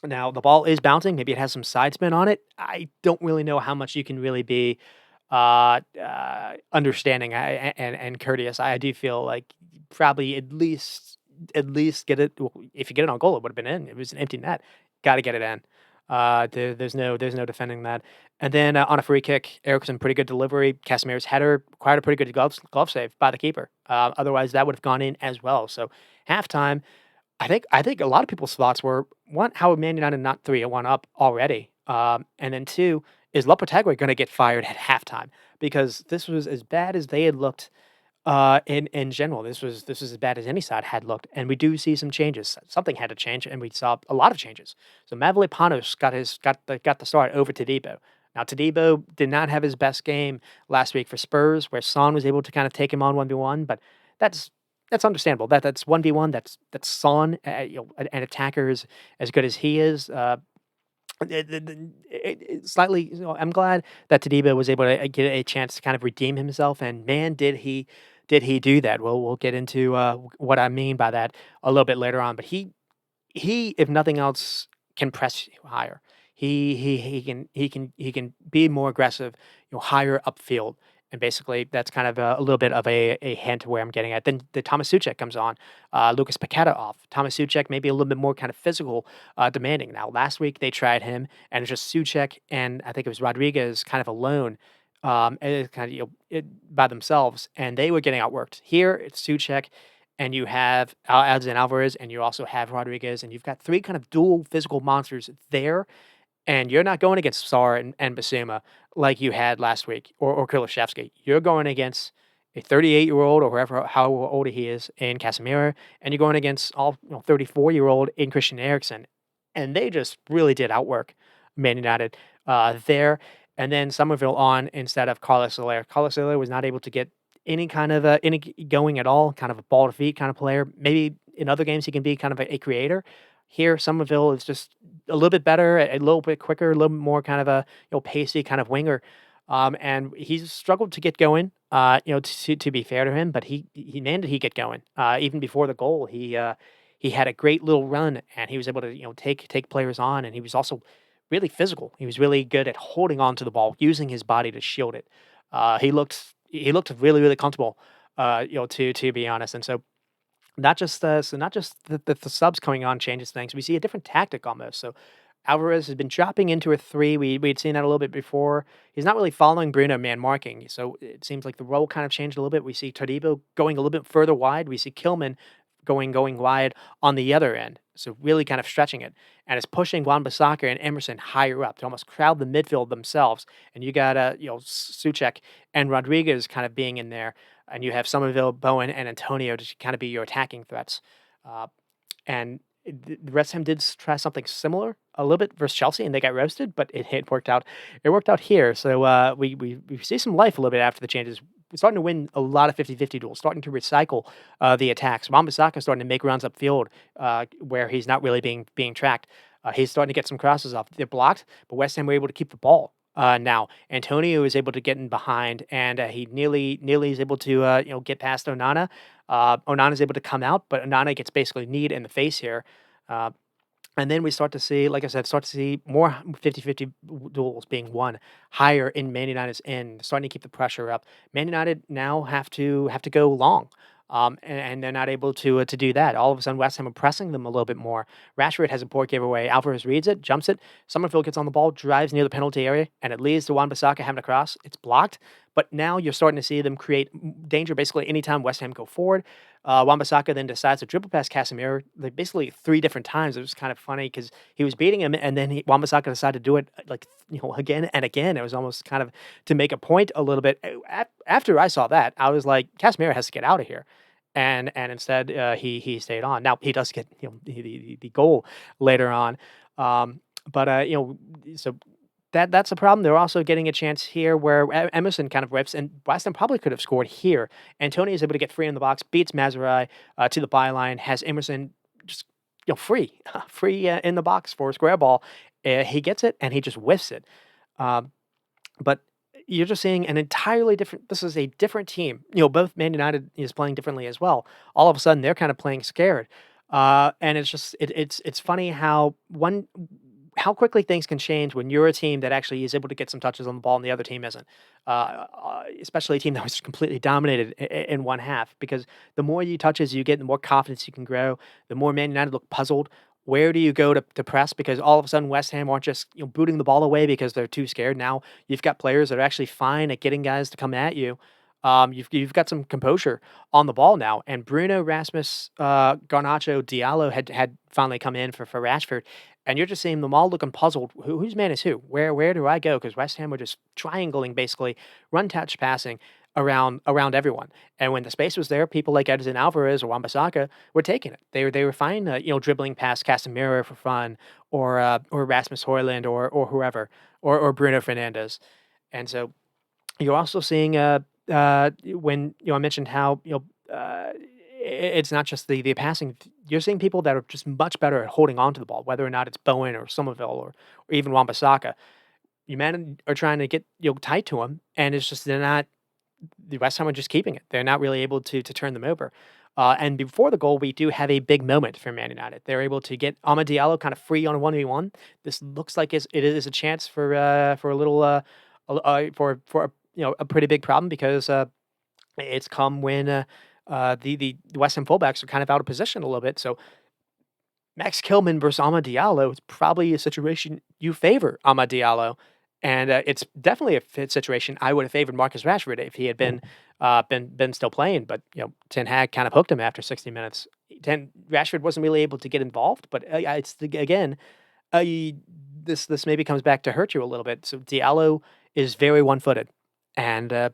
A: the ball is bouncing. Maybe it has some side spin on it. I don't really know how much you can really be understanding and courteous. I do feel like probably at least get it. Well, if you get it on goal, it would have been in. It was an empty net. Got to get it in. There's no defending that. And then on a free kick, Eriksen pretty good delivery. Casemiro's header required a pretty good glove save by the keeper. Otherwise, that would have gone in as well. So halftime, I think a lot of people's thoughts were one, how are Man United not 3-1 up already? And then two, is Lopetegui going to get fired at halftime? Because this was as bad as they had looked in general. This was as bad as any side had looked, and we do see some changes. Something had to change, and we saw a lot of changes. So Mavropanos got the start over Todibo. Now Todibo did not have his best game last week for Spurs, where Son was able to kind of take him on 1v1, but that's understandable. That's 1v1. That's Son, an attacker as good as he is. Slightly, I'm glad that Todibo was able to get a chance to kind of redeem himself, and man, did he do that? Well, we'll get into what I mean by that a little bit later on. But he, if nothing else, can press you higher. He can be more aggressive, higher upfield. And basically, that's kind of a little bit of a hint where I'm getting at. Then the Thomas Suchek comes on, Lucas Paqueta off. Thomas Suchek maybe a little bit more kind of physical, demanding. Now, last week they tried him, and it's just Suchek and I think it was Rodriguez kind of alone, kind of by themselves, and they were getting outworked. Here it's Suchek, and you have Alexander Alvarez, and you also have Rodriguez, and you've got three kind of dual physical monsters there, and you're not going against Sarr and Basuma like you had last week or Kulishevsky. You're going against a 38-year-old or how old he is in Casemiro, and you're going against all 34-year-old in Christian Eriksen. And they just really did outwork Man United there. And then Somerville on instead of Carlos Soler. Carlos Soler was not able to get any kind of any going at all, kind of a ball to feet kind of player. Maybe in other games he can be kind of a creator. Here, Somerville is just a little bit better, a little bit quicker, a little bit more kind of a pacey kind of winger, and he's struggled to get going. To be fair to him, but he get going. Even before the goal, he had a great little run, and he was able to take players on, and he was also really physical. He was really good at holding on to the ball, using his body to shield it. He looked really really comfortable. To be honest, and so not just the subs coming on changes things. We see a different tactic almost. So Alvarez has been dropping into a three. We'd seen that a little bit before. He's not really following Bruno man marking. So it seems like the role kind of changed a little bit. We see Todibo going a little bit further wide. We see Kilman going wide on the other end. So really kind of stretching it. And it's pushing Wan-Bissaka and Emerson higher up to almost crowd the midfield themselves. And you got Suchek and Rodriguez kind of being in there. And you have Somerville, Bowen, and Antonio to kind of be your attacking threats. And the West Ham did try something similar a little bit versus Chelsea, and they got roasted, but it worked out. It worked out here. So we see some life a little bit after the changes. starting to win a lot of 50-50 duels, starting to recycle the attacks. Wan-Bissaka starting to make runs upfield where he's not really being tracked. He's starting to get some crosses off. They're blocked, but West Ham were able to keep the ball. Now Antonio is able to get in behind, and he nearly is able to get past Onana. Onana is able to come out, but Onana gets basically kneed in the face here. Uh, and then we start to see, like I said, start to see more 50-50 duels being won higher in Man United's end, starting to keep the pressure up. Man United now have to go long. And they're not able to do that. All of a sudden, West Ham are pressing them a little bit more. Rashford has a poor giveaway. Alvarez reads it, jumps it. Somerville gets on the ball, drives near the penalty area, and it leads to Wan-Bissaka having a cross. It's blocked, but now you're starting to see them create danger basically anytime West Ham go forward. Wan-Bissaka then decides to dribble past Casemiro like basically 3 different times. It was kind of funny because he was beating him, and then Wan-Bissaka decided to do it like again and again. It was almost kind of to make a point a little bit. After I saw that, I was like, Casemiro has to get out of here. And instead, he stayed on. Now he does get the goal later on, but so that's a problem. They're also getting a chance here where Emerson kind of rips, and West Ham probably could have scored here. Antonio is able to get free in the box, beats Mazurai to the byline, has Emerson just free, free in the box for a square ball. He gets it and he just whiffs it. But you're just seeing an entirely different. This is a different team. Both Man United is playing differently as well. All of a sudden, they're kind of playing scared, and it's just it's funny how quickly things can change when you're a team that actually is able to get some touches on the ball and the other team isn't. Especially a team that was completely dominated in one half. Because the more you touches you get, the more confidence you can grow. The more Man United look puzzled. Where do you go to press? Because all of a sudden West Ham aren't just booting the ball away because they're too scared. Now you've got players that are actually fine at getting guys to come at you. You've got some composure on the ball now, and Bruno, Rasmus, Garnacho, Diallo had finally come in for Rashford, and you're just seeing them all looking puzzled. Whose man is who? Where do I go? Because West Ham were just triangling basically, run touch passing around everyone. And when the space was there, people like Edson Alvarez or Wan-Bissaka were taking it. They were fine, dribbling past Casemiro for fun, or Rasmus Højlund or whoever, or Bruno Fernandes. And so you're also seeing when I mentioned how it's not just the passing. You're seeing people that are just much better at holding on to the ball, whether or not it's Bowen or Somerville or even Wan-Bissaka. You men are trying to get tight to them, and it's just they're not. The West Ham are just keeping it. They're not really able to turn them over. And before the goal, we do have a big moment for Man United. They're able to get Amad Diallo kind of free on a 1v1. This looks like it is a chance for a little for a pretty big problem because it's come when the West Ham fullbacks are kind of out of position a little bit. So Max Kilman versus Amad Diallo is probably a situation you favor Amad Diallo, and it's definitely a fit situation. I would have favored Marcus Rashford if he had been still playing, but Ten Hag kind of hooked him after 60 minutes. Rashford wasn't really able to get involved, but again, this maybe comes back to hurt you a little bit. So Diallo is very one-footed, and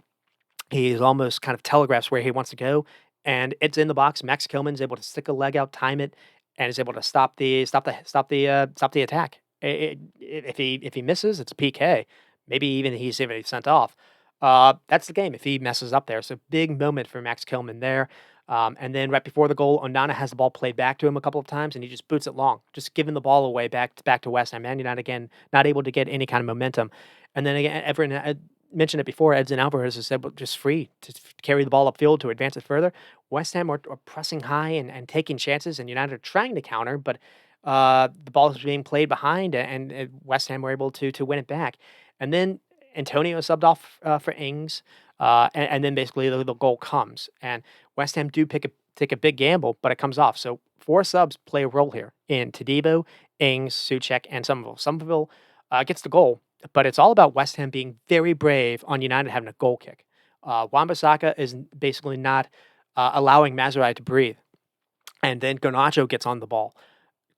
A: he almost kind of telegraphs where he wants to go, and it's in the box. Max Kilman's able to stick a leg out, time it, and is able to stop the attack. If he misses, it's a PK. Maybe even he's sent off. That's the game if he messes up there. So big moment for Max Kilman there. And then right before the goal, Onana has the ball played back to him a couple of times, and he just boots it long, just giving the ball away back to West Ham. Man United again not able to get any kind of momentum. And then again, Everton mentioned it before. Edson Alvarez has said, just free to carry the ball upfield to advance it further. West Ham are pressing high and taking chances, and United are trying to counter, but the ball is being played behind, and West Ham were able to win it back. And then Antonio subbed off for Ings, and then basically the goal comes. And West Ham do take a big gamble, but it comes off. So 4 subs play a role here in Todibo, Ings, Souček, and Somerville. Somerville gets the goal, but it's all about West Ham being very brave on United having a goal kick. Wan-Bissaka is basically not allowing Mazurai to breathe. And then Garnacho gets on the ball.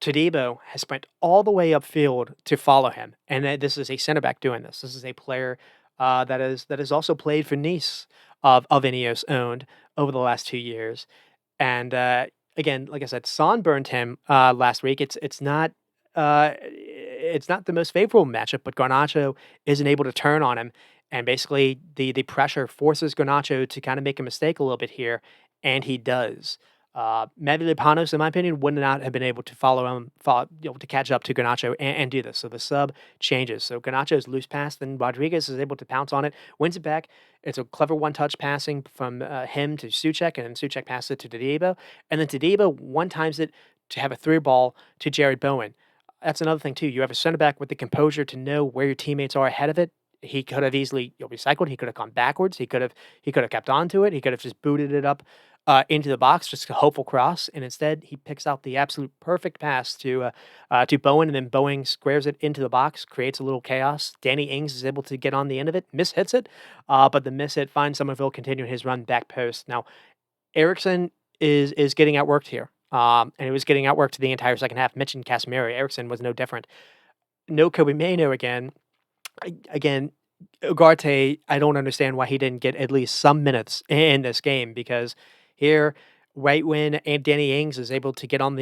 A: Todibo has spent all the way upfield to follow him, and this is a center back doing this. This is a player that is also played for Nice of Ineos owned over the last 2 years. And again, like I said, Son burned him last week. It's not the most favorable matchup, but Garnacho isn't able to turn on him, and basically the pressure forces Garnacho to kind of make a mistake a little bit here, and he does. Mavropanos, in my opinion, would not have been able to to catch up to Garnacho and do this. So the sub changes. So Garnacho's loose pass, then Rodriguez is able to pounce on it, wins it back. It's a clever one-touch passing from him to Suchek, and then Suchek passes it to Tadibo, and then Tadibo one-times it to have a through ball to Jared Bowen. That's another thing too. You have a center back with the composure to know where your teammates are ahead of it. He could have easily recycled. He could have gone backwards. He could have kept on to it. He could have just booted it up into the box, just a hopeful cross, and instead he picks out the absolute perfect pass to Bowen, and then Bowen squares it into the box, creates a little chaos. Danny Ings is able to get on the end of it, mishits it, but the miss hit finds Somerville continuing his run back post. Now Eriksson is getting outworked here. And he was getting outworked the entire second half. Mentioned Casemiro. Eriksson was no different. No Kobe Maino again. Again, Ugarte, I don't understand why he didn't get at least some minutes in this game, because here, right when Danny Ings is able to get on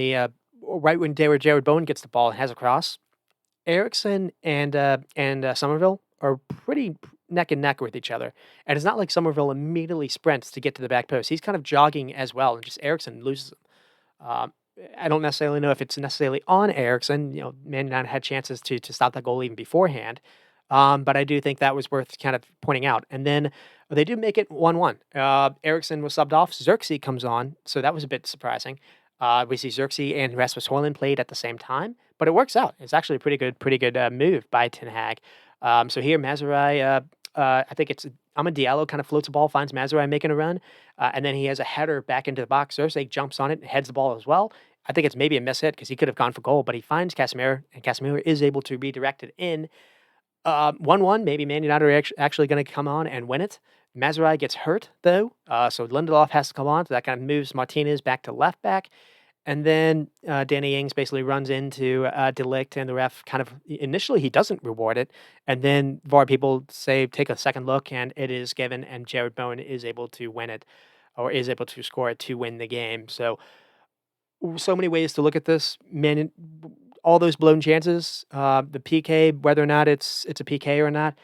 A: right when Jared Bowen gets the ball and has a cross, Eriksson and Somerville are pretty neck and neck with each other. And it's not like Somerville immediately sprints to get to the back post. He's kind of jogging as well, and just Eriksson loses him. Um, I don't necessarily know if it's necessarily on Eriksson. Man United had chances to stop that goal even beforehand. But I do think that was worth kind of pointing out. And then they do make it 1-1. Eriksson was subbed off. Xerxes comes on, so that was a bit surprising. We see Xerxes and Rasmus Højlund played at the same time, but it works out. It's actually a pretty good move by Ten Hag. So here, Mazurai, I think it's Amad Diallo kind of floats the ball, finds Mazurai making a run, and then he has a header back into the box. Xerxes jumps on it and heads the ball as well. I think it's maybe a miss hit because he could have gone for goal, but he finds Casemiro, and Casemiro is able to redirect it in. 1-1, maybe Man United are actually going to come on and win it. Mazurai gets hurt, though, so Lindelof has to come on, so that kind of moves Martinez back to left back. And then Danny Ings basically runs into De Ligt, and the ref kind of initially he doesn't reward it, and then VAR people say take a second look, and it is given, and Jared Bowen is able to win it, or is able to score it to win the game. So many ways to look at this. Man, all those blown chances, the PK, whether or not it's a PK or not,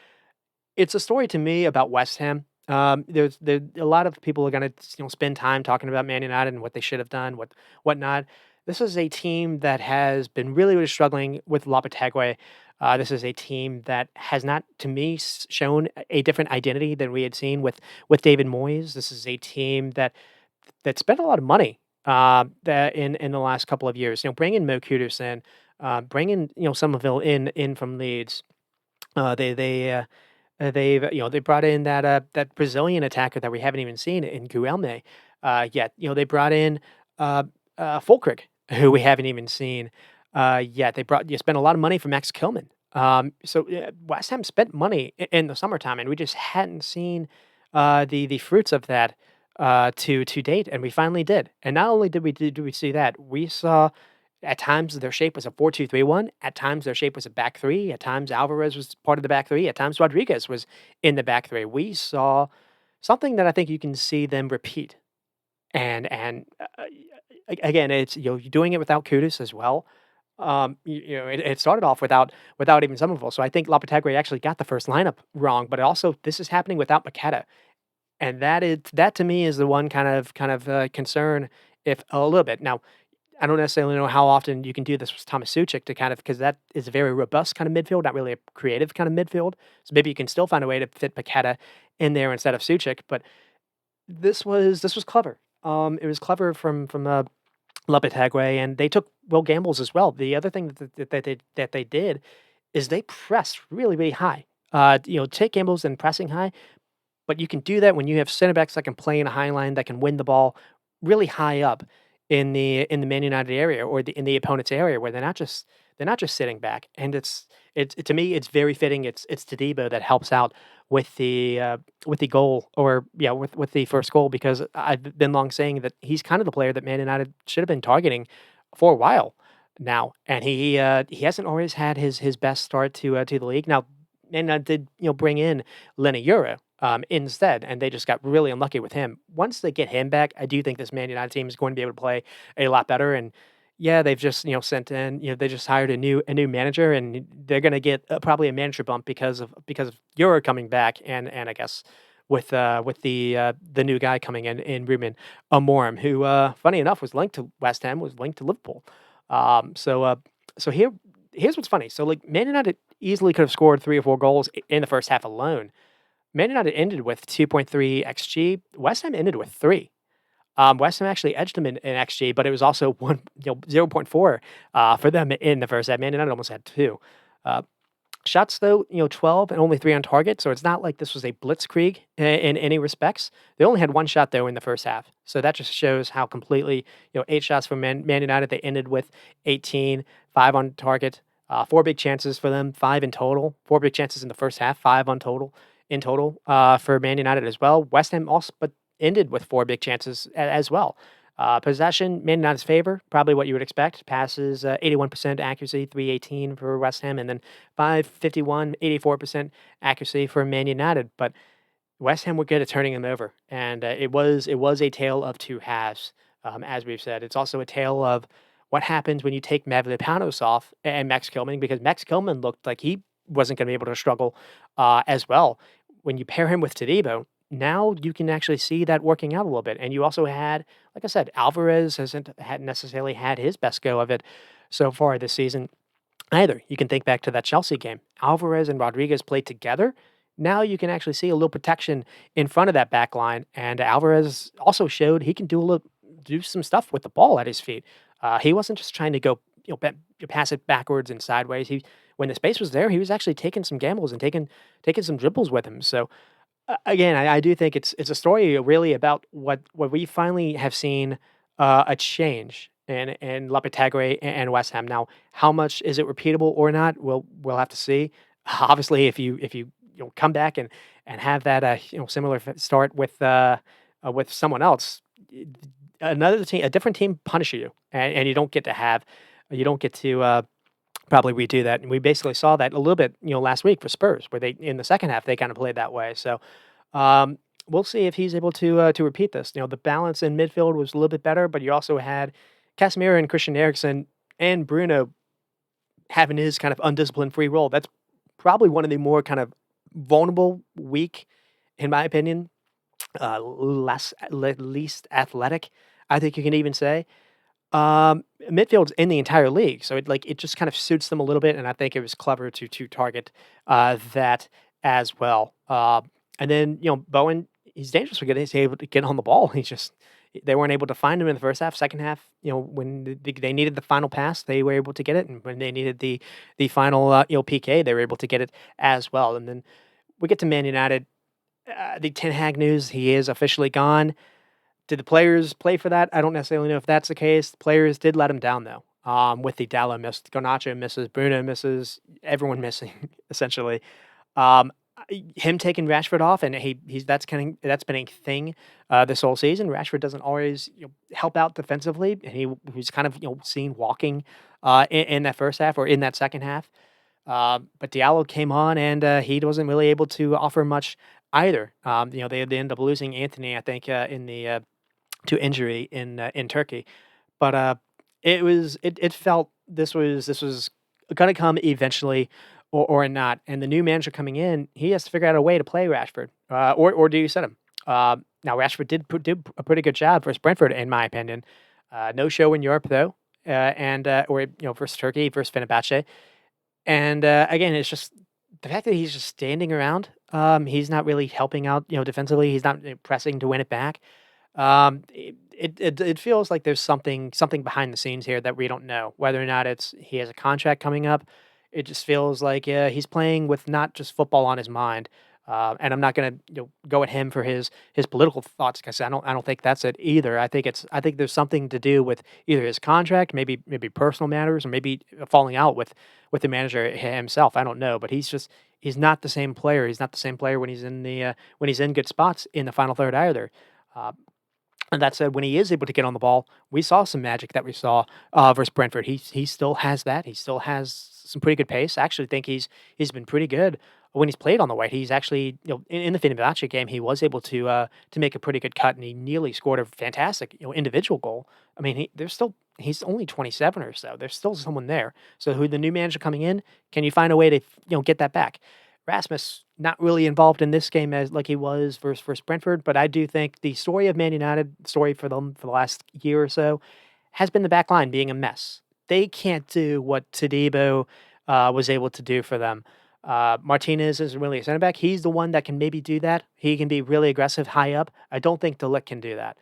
A: it's a story to me about West Ham. There a lot of people are gonna spend time talking about Man United and what they should have done, whatnot. This is a team that has been really struggling with Lopetegui. This is a team that has not, to me, shown a different identity than we had seen with David Moyes. This is a team that spent a lot of money that in the last couple of years. Bringing Mo Kudus in, bringing Somerville in from Leeds. They brought in that Brazilian attacker that we haven't even seen in Guilherme yet. They brought in Fulkrug, who we haven't even seen yet. You spent a lot of money for Max Kilman. West Ham spent money in the summertime, and we just hadn't seen the fruits of that to date, and we finally did. And not only did we see that, we saw at times their shape was a 4-2-3-1. At times their shape was a back three. At times Alvarez was part of the back three. At times Rodriguez was in the back three. We saw something that I think you can see them repeat. Again, it's you're doing it without Kudus as well. It started off without even Somerville. So I think Lopetegui actually got the first lineup wrong. But also this is happening without Paqueta. And that to me is the one kind of concern, if a little bit. Now, I don't necessarily know how often you can do this with Thomas Suchek to because that is a very robust kind of midfield, not really a creative kind of midfield. So maybe you can still find a way to fit Paqueta in there instead of Suchek. But this was clever. It was clever from Lopetegui, and they took Will Gambles as well. The other thing that they did is they pressed really, really high. Take Gambles and pressing high, but you can do that when you have center backs that can play in a high line that can win the ball really high up in the Man United area or in the opponent's area, where they're not just sitting back. And it's to me it's very fitting. It's Tadibo that helps out with the goal, or with the first goal, because I've been long saying that he's kind of the player that Man United should have been targeting for a while now, and he hasn't always had his best start to the league. Now, Man United did bring in Lenny Euro instead, and they just got really unlucky with him. Once they get him back, I do think this Man United team is going to be able to play a lot better. And Yeah, they've just, sent in, they just hired a new manager, and they're gonna get, probably a manager bump because of Euro coming back, and I guess with the new guy coming in Ruben Amorim, who, funny enough, was linked to West Ham, was linked to Liverpool. So here's what's funny. So, like, Man United easily could have scored 3 or 4 goals in the first half alone. Man United ended with 2.3 XG. West Ham ended with 3. West Ham actually edged them in XG, but it was also 0 point 0.4 for them in the first half. Man United almost had 2. Uh, Shots though, 12 and only 3 on target, so it's not like this was a blitzkrieg in any respects. They only had 1 shot though in the first half, so that just shows how completely, 8 shots from Man United. They ended with 18, 5 on target, 4 big chances for them, 5 in total. 4 big chances in the first half, 5 on total in total for Man United as well. West Ham also, but ended with 4 big chances as well. Possession, Man United's favor, probably what you would expect. Passes, 81% accuracy, 318 for West Ham, and then 551, 84% accuracy for Man United. But West Ham were good at turning them over, and it was a tale of 2 halves, as we've said. It's also a tale of what happens when you take Mavropanos off and Max Kilman, because Max Kilman looked like he wasn't going to be able to struggle as well. When you pair him with Tadibo, now you can actually see that working out a little bit. And you also had, like I said, Alvarez hasn't had necessarily had his best go of it so far this season either. You can think back to that Chelsea game. Alvarez and Rodriguez played together. Now you can actually see a little protection in front of that back line. And Alvarez also showed he can do some stuff with the ball at his feet. He wasn't just trying to go, pass it backwards and sideways. When the space was there, he was actually taking some gambles and taking some dribbles with him. So again, I do think it's a story really about what we finally have seen, a change in Lopetegui and West Ham. Now, how much is it repeatable or not? We'll have to see. Obviously, if you come back and have that similar start with someone else, another team, a different team punish you, and you don't get to probably redo that. And we basically saw that a little bit, last week for Spurs, where they in the second half they kind of played that way. So we'll see if he's able to repeat this. The balance in midfield was a little bit better, but you also had Casemiro and Christian Eriksen and Bruno having his kind of undisciplined free role. That's probably one of the more kind of vulnerable, weak, in my opinion, least athletic. I think you can even say. Midfield's in the entire league, so it just kind of suits them a little bit, and I think it was clever to target that as well. And then Bowen, he's dangerous because he's able to get on the ball. They weren't able to find him in the first half. Second half, when they needed the final pass, they were able to get it, and when they needed the final PK, they were able to get it as well. And then we get to Man United. The Ten Hag news: he is officially gone. Did the players play for that? I don't necessarily know if that's the case. The players did let him down though. With the Dallo missed, Garnacho misses, Bruno misses, everyone missing essentially. Um, Him taking Rashford off, and that's been a thing this whole season. Rashford doesn't always help out defensively, and he's kind of seen walking in that first half or in that second half. But Diallo came on, and he wasn't really able to offer much either. They ended up losing Anthony, I think, in the to injury in Turkey. But it felt this was gonna come eventually or not. And the new manager coming in, he has to figure out a way to play Rashford. Or do you set him? Now Rashford did a pretty good job versus Brentford, in my opinion. No show in Europe though. And or versus Turkey, versus Fenerbahce. And again, it's just the fact that he's just standing around. He's not really helping out, defensively. He's not pressing to win it back. It feels like there's something behind the scenes here that we don't know. Whether or not it's he has a contract coming up, it just feels like he's playing with not just football on his mind. And I'm not gonna go at him for his political thoughts because I don't think that's it either. I think there's something to do with either his contract, maybe personal matters, or maybe falling out with the manager himself. I don't know, but he's not the same player. He's not the same player when he's in good spots in the final third either. Uh, and that said, when he is able to get on the ball, we saw some magic that we saw versus Brentford. He still has that. He still has some pretty good pace. I actually think he's been pretty good when he's played on the right, he's actually, in the Fenerbahce game, he was able to make a pretty good cut, and he nearly scored a fantastic, individual goal. I mean, he's only 27 or so. There's still someone there. So who the new manager coming in, can you find a way to, get that back? Rasmus not really involved in this game as like he was versus Brentford, but I do think the story of Man United, story for them for the last year or so, has been the back line being a mess. They can't do what Tadibo was able to do for them. Martinez isn't really a center back. He's the one that can maybe do that. He can be really aggressive high up. I don't think Delict can do that.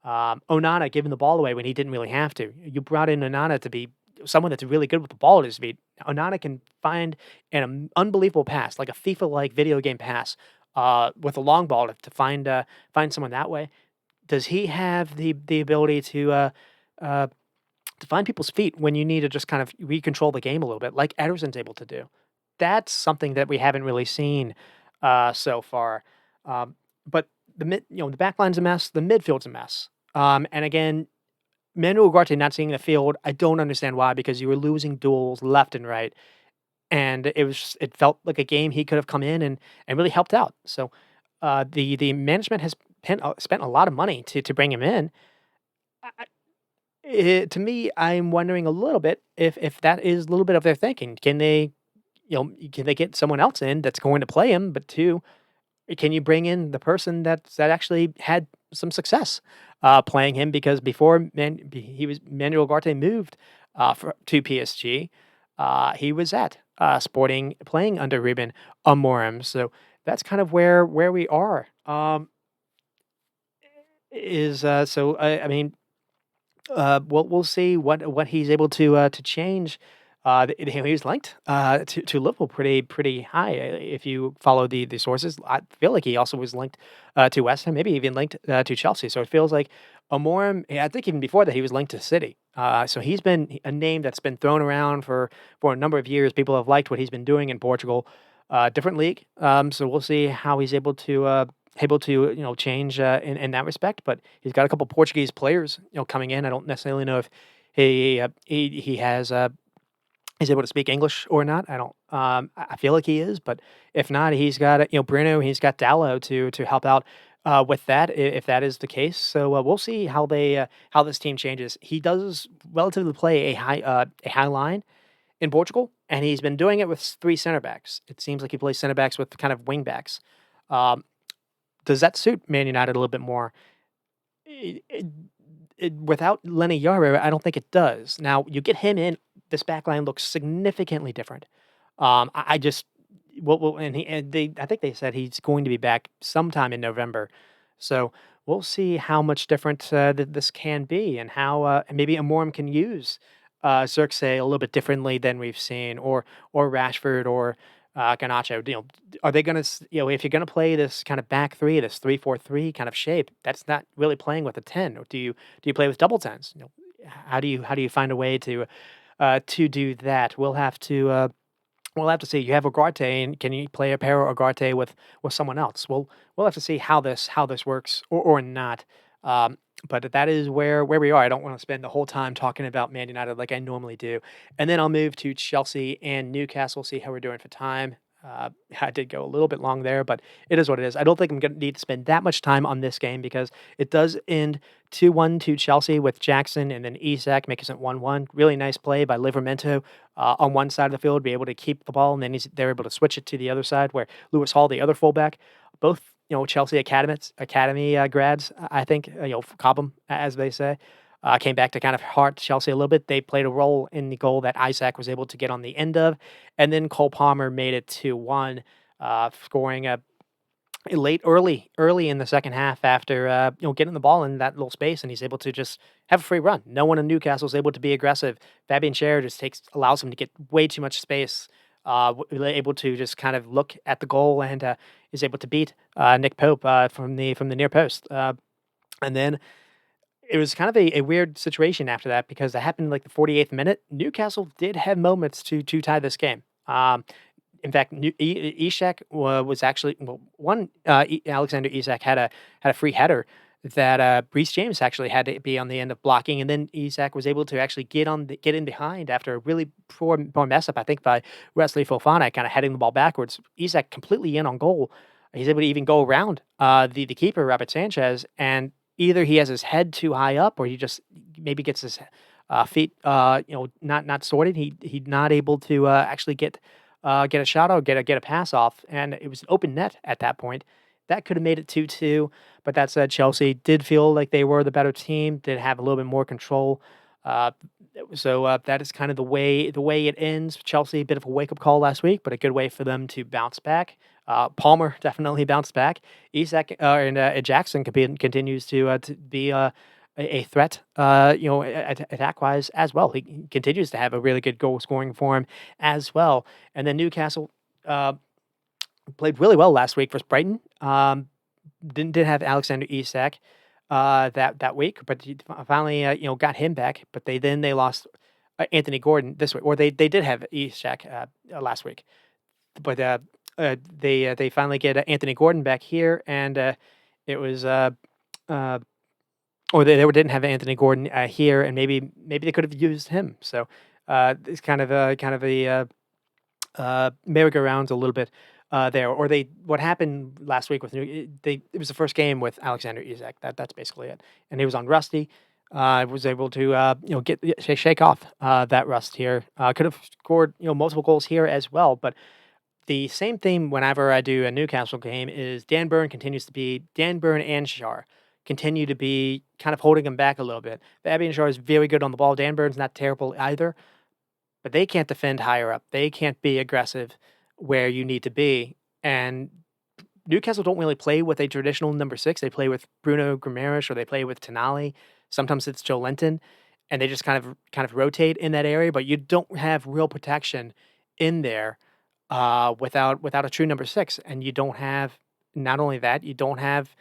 A: Onana giving the ball away when he didn't really have to. You brought in Onana to be someone that's really good with the ball at his feet. Onana can find an unbelievable pass, like a FIFA-like video game pass, with a long ball to find someone that way. Does he have the ability to find people's feet when you need to just kind of recontrol the game a little bit, like Ederson's able to do? That's something that we haven't really seen so far. But the back line's a mess. The midfield's a mess. And again, Manuel Ugarte not seeing the field, I don't understand why, because you were losing duels left and right, and it felt like a game he could have come in and really helped out. So the management has spent a lot of money to bring him in. To me, I'm wondering a little bit if that is a little bit of their thinking. Can they get someone else in that's going to play him? But two, can you bring in the person that actually had some success playing him? Because before Manuel Ugarte moved to PSG, he was at Sporting playing under Ruben Amorim. So that's kind of where we are. I mean, we'll see what he's able to change. He was linked to Liverpool pretty high. If you follow the sources, I feel like he also was linked to West Ham, maybe even linked to Chelsea. So it feels like Amorim. I think even before that, he was linked to City. So he's been a name that's been thrown around for a number of years. People have liked what he's been doing in Portugal. Different league. So we'll see how he's able to change in that respect. But he's got a couple Portuguese players coming in. I don't necessarily know if he has he's able to speak English or not. I don't. I feel like he is, but if not, he's got Bruno. He's got Dallo to help out with that if that is the case. So we'll see how this team changes. He does relatively play a high line in Portugal, and he's been doing it with three center backs. It seems like he plays center backs with kind of wing backs. Um, does that suit Man United a little bit more? It, it, without Lenny Yara, I don't think it does. Now you get him in, this back line looks significantly different. I just I think they said he's going to be back sometime in November, so we'll see how much different this can be, and how maybe Amorim can use Xerxes a little bit differently than we've seen, or Rashford or Garnacho. Are they going to if you're going to play this kind of back three, this 3-4-3 kind of shape, that's not really playing with a 10. Or do you play with double tens? How do you find a way to do that? We'll have to see. You have Ugarte, and can you play a pair of Ugarte with someone else? We'll have to see how this works or not. But that is where we are. I don't want to spend the whole time talking about Man United like I normally do, and then I'll move to Chelsea and Newcastle. See how we're doing for time. I did go a little bit long there, but it is what it is. I don't think I'm going to need to spend that much time on this game because it does end 2-1 to Chelsea with Jackson and then Isak making it 1-1. Really nice play by Livramento on one side of the field, be able to keep the ball, and then they're able to switch it to the other side where Lewis Hall, the other fullback, both Chelsea academy grads, I think Cobham, as they say. Came back to kind of haunt Chelsea a little bit. They played a role in the goal that Isaac was able to get on the end of, and then Cole Palmer made it 2-1, scoring a early in the second half after getting the ball in that little space, and he's able to just have a free run. No one in Newcastle is able to be aggressive. Fabian Schär just allows him to get way too much space. Able to just kind of look at the goal and is able to beat Nick Pope from the near post, and then it was kind of a weird situation after that because it happened like the 48th minute. Newcastle did have moments to tie this game. In fact, Isak was actually Alexander Isak had a free header that Reece James actually had to be on the end of blocking, and then Isak was able to actually get in behind after a really poor mess up, I think, by Wesley Fofana, kind of heading the ball backwards. Isak completely in on goal. He's able to even go around the keeper, Robert Sanchez, and either he has his head too high up, or he just maybe gets his feet, not sorted. He's not able to actually get a shot or get a pass off, and it was an open net at that point. That could have made it 2-2, but that said, Chelsea did feel like they were the better team, did have a little bit more control. Uh, that is kind of the way it ends. Chelsea, a bit of a wake up call last week, but a good way for them to bounce back. Palmer definitely bounced back. Isak and Jackson continues to be a threat, attack wise as well. He continues to have a really good goal scoring form as well. And then Newcastle played really well last week versus Brighton. Didn't have Alexander Isak that week, but he finally got him back. But they lost Anthony Gordon this week, or they did have Isak last week, but they finally get Anthony Gordon back here, and it was uh, or they didn't have Anthony Gordon here, and maybe they could have used him. So it's kind of a merry-go-rounds a little bit there. Or what happened last week with it was the first game with Alexander Isak. That's basically it, and he was on rusty. Was able to shake off that rust here. Could have scored multiple goals here as well, but the same theme whenever I do a Newcastle game is Dan Burn and Shar continue to be kind of holding him back a little bit. Fabian Schär is very good on the ball. Dan Burn's not terrible either, but they can't defend higher up. They can't be aggressive where you need to be. And Newcastle don't really play with a traditional number six. They play with Bruno Guimaraes or they play with Tonali. Sometimes it's Joe Linton, and they just kind of rotate in that area. But you don't have real protection in there without a true number six, and you don't have. Not only that, you don't have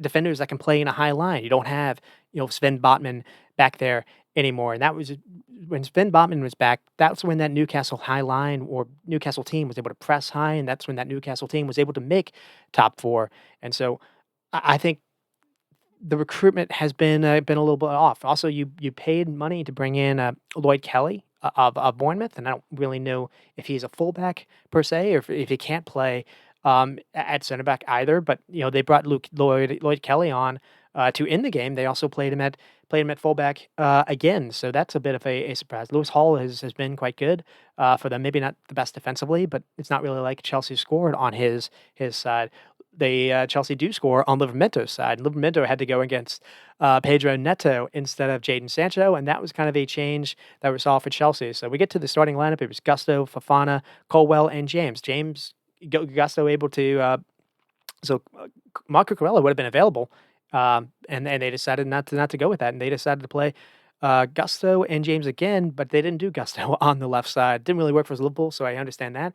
A: defenders that can play in a high line. You don't have, Sven Botman back there anymore. And that was when Sven Botman was back, that's when that Newcastle high line or Newcastle team was able to press high, and that's when that Newcastle team was able to make top four. And so I think the recruitment has been a little bit off. Also, you paid money to bring in Lloyd Kelly of Bournemouth, and I don't really know if he's a fullback per se, or if he can't play at center back either. But they brought Lloyd Kelly on to end the game. They also played him at fullback again, so that's a bit of a surprise. Lewis Hall has been quite good for them. Maybe not the best defensively, but it's not really like Chelsea scored on his side. Chelsea do score on Livermento's side. Livermento had to go against Pedro Neto instead of Jadon Sancho, and that was kind of a change that we saw for Chelsea. So we get to the starting lineup. It was Gusto, Fofana, Colwell, and James. Gusto able to Marco Corella would have been available, and they decided not to go with that, and they decided to play Gusto and James again, but they didn't do Gusto on the left side. Didn't really work for Liverpool, so I understand that.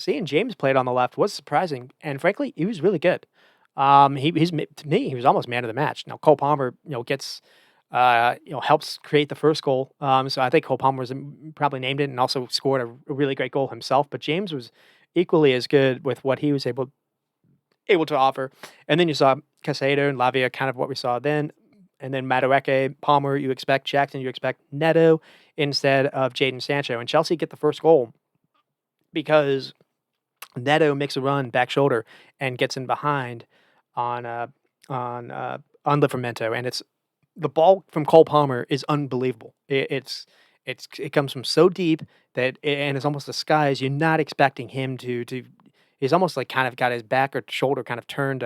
A: Seeing James played on the left was surprising, and frankly, he was really good. To me, he was almost man of the match. Now Cole Palmer, gets helps create the first goal. So I think Cole Palmer was probably named it and also scored a really great goal himself. But James was equally as good with what he was able to offer. And then you saw Casado and Lavia, kind of what we saw then. And then Madueke, Palmer, you expect Jackson, you expect Neto instead of Jadon Sancho. And Chelsea get the first goal because Neto makes a run back shoulder and gets in behind on Livramento, and it's the ball from Cole Palmer is unbelievable. It comes from so deep and it's almost a skies. You're not expecting him to. He's almost like kind of got his back or shoulder kind of turned